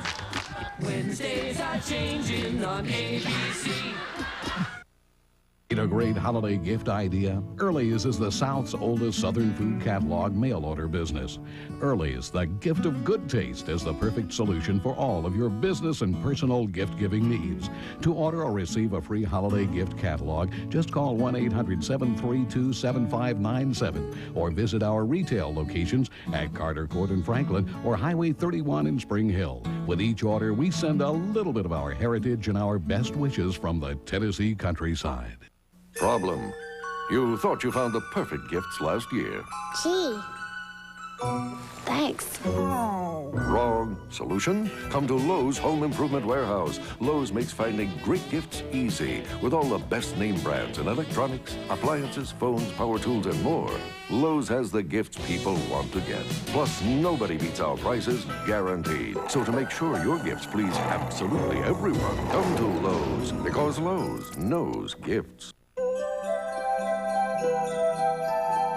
Wednesdays are changing on ABC. Need a great holiday gift idea? Early's is the South's oldest Southern food catalog mail order business. Early's, the gift of good taste, is the perfect solution for all of your business and personal gift-giving needs. To order or receive a free holiday gift catalog, just call 1-800-732-7597 or visit our retail locations at Carter Court in Franklin or Highway 31 in Spring Hill. With each order, we send a little bit of our heritage and our best wishes from the Tennessee countryside. Problem. You thought you found the perfect gifts last year. Gee. Thanks. Wrong. Solution? Come to Lowe's Home Improvement Warehouse. Lowe's makes finding great gifts easy with all the best name brands in electronics, appliances, phones, power tools, and more. Lowe's has the gifts people want to get. Plus, nobody beats our prices, guaranteed. So to make sure your gifts please absolutely everyone, come to Lowe's, because Lowe's knows gifts.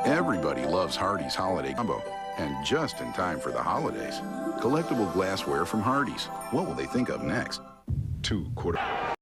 Everybody loves Hardee's Holiday Combo, and just in time for the holidays. Collectible glassware from Hardee's. What will they think of next? 2 quarter.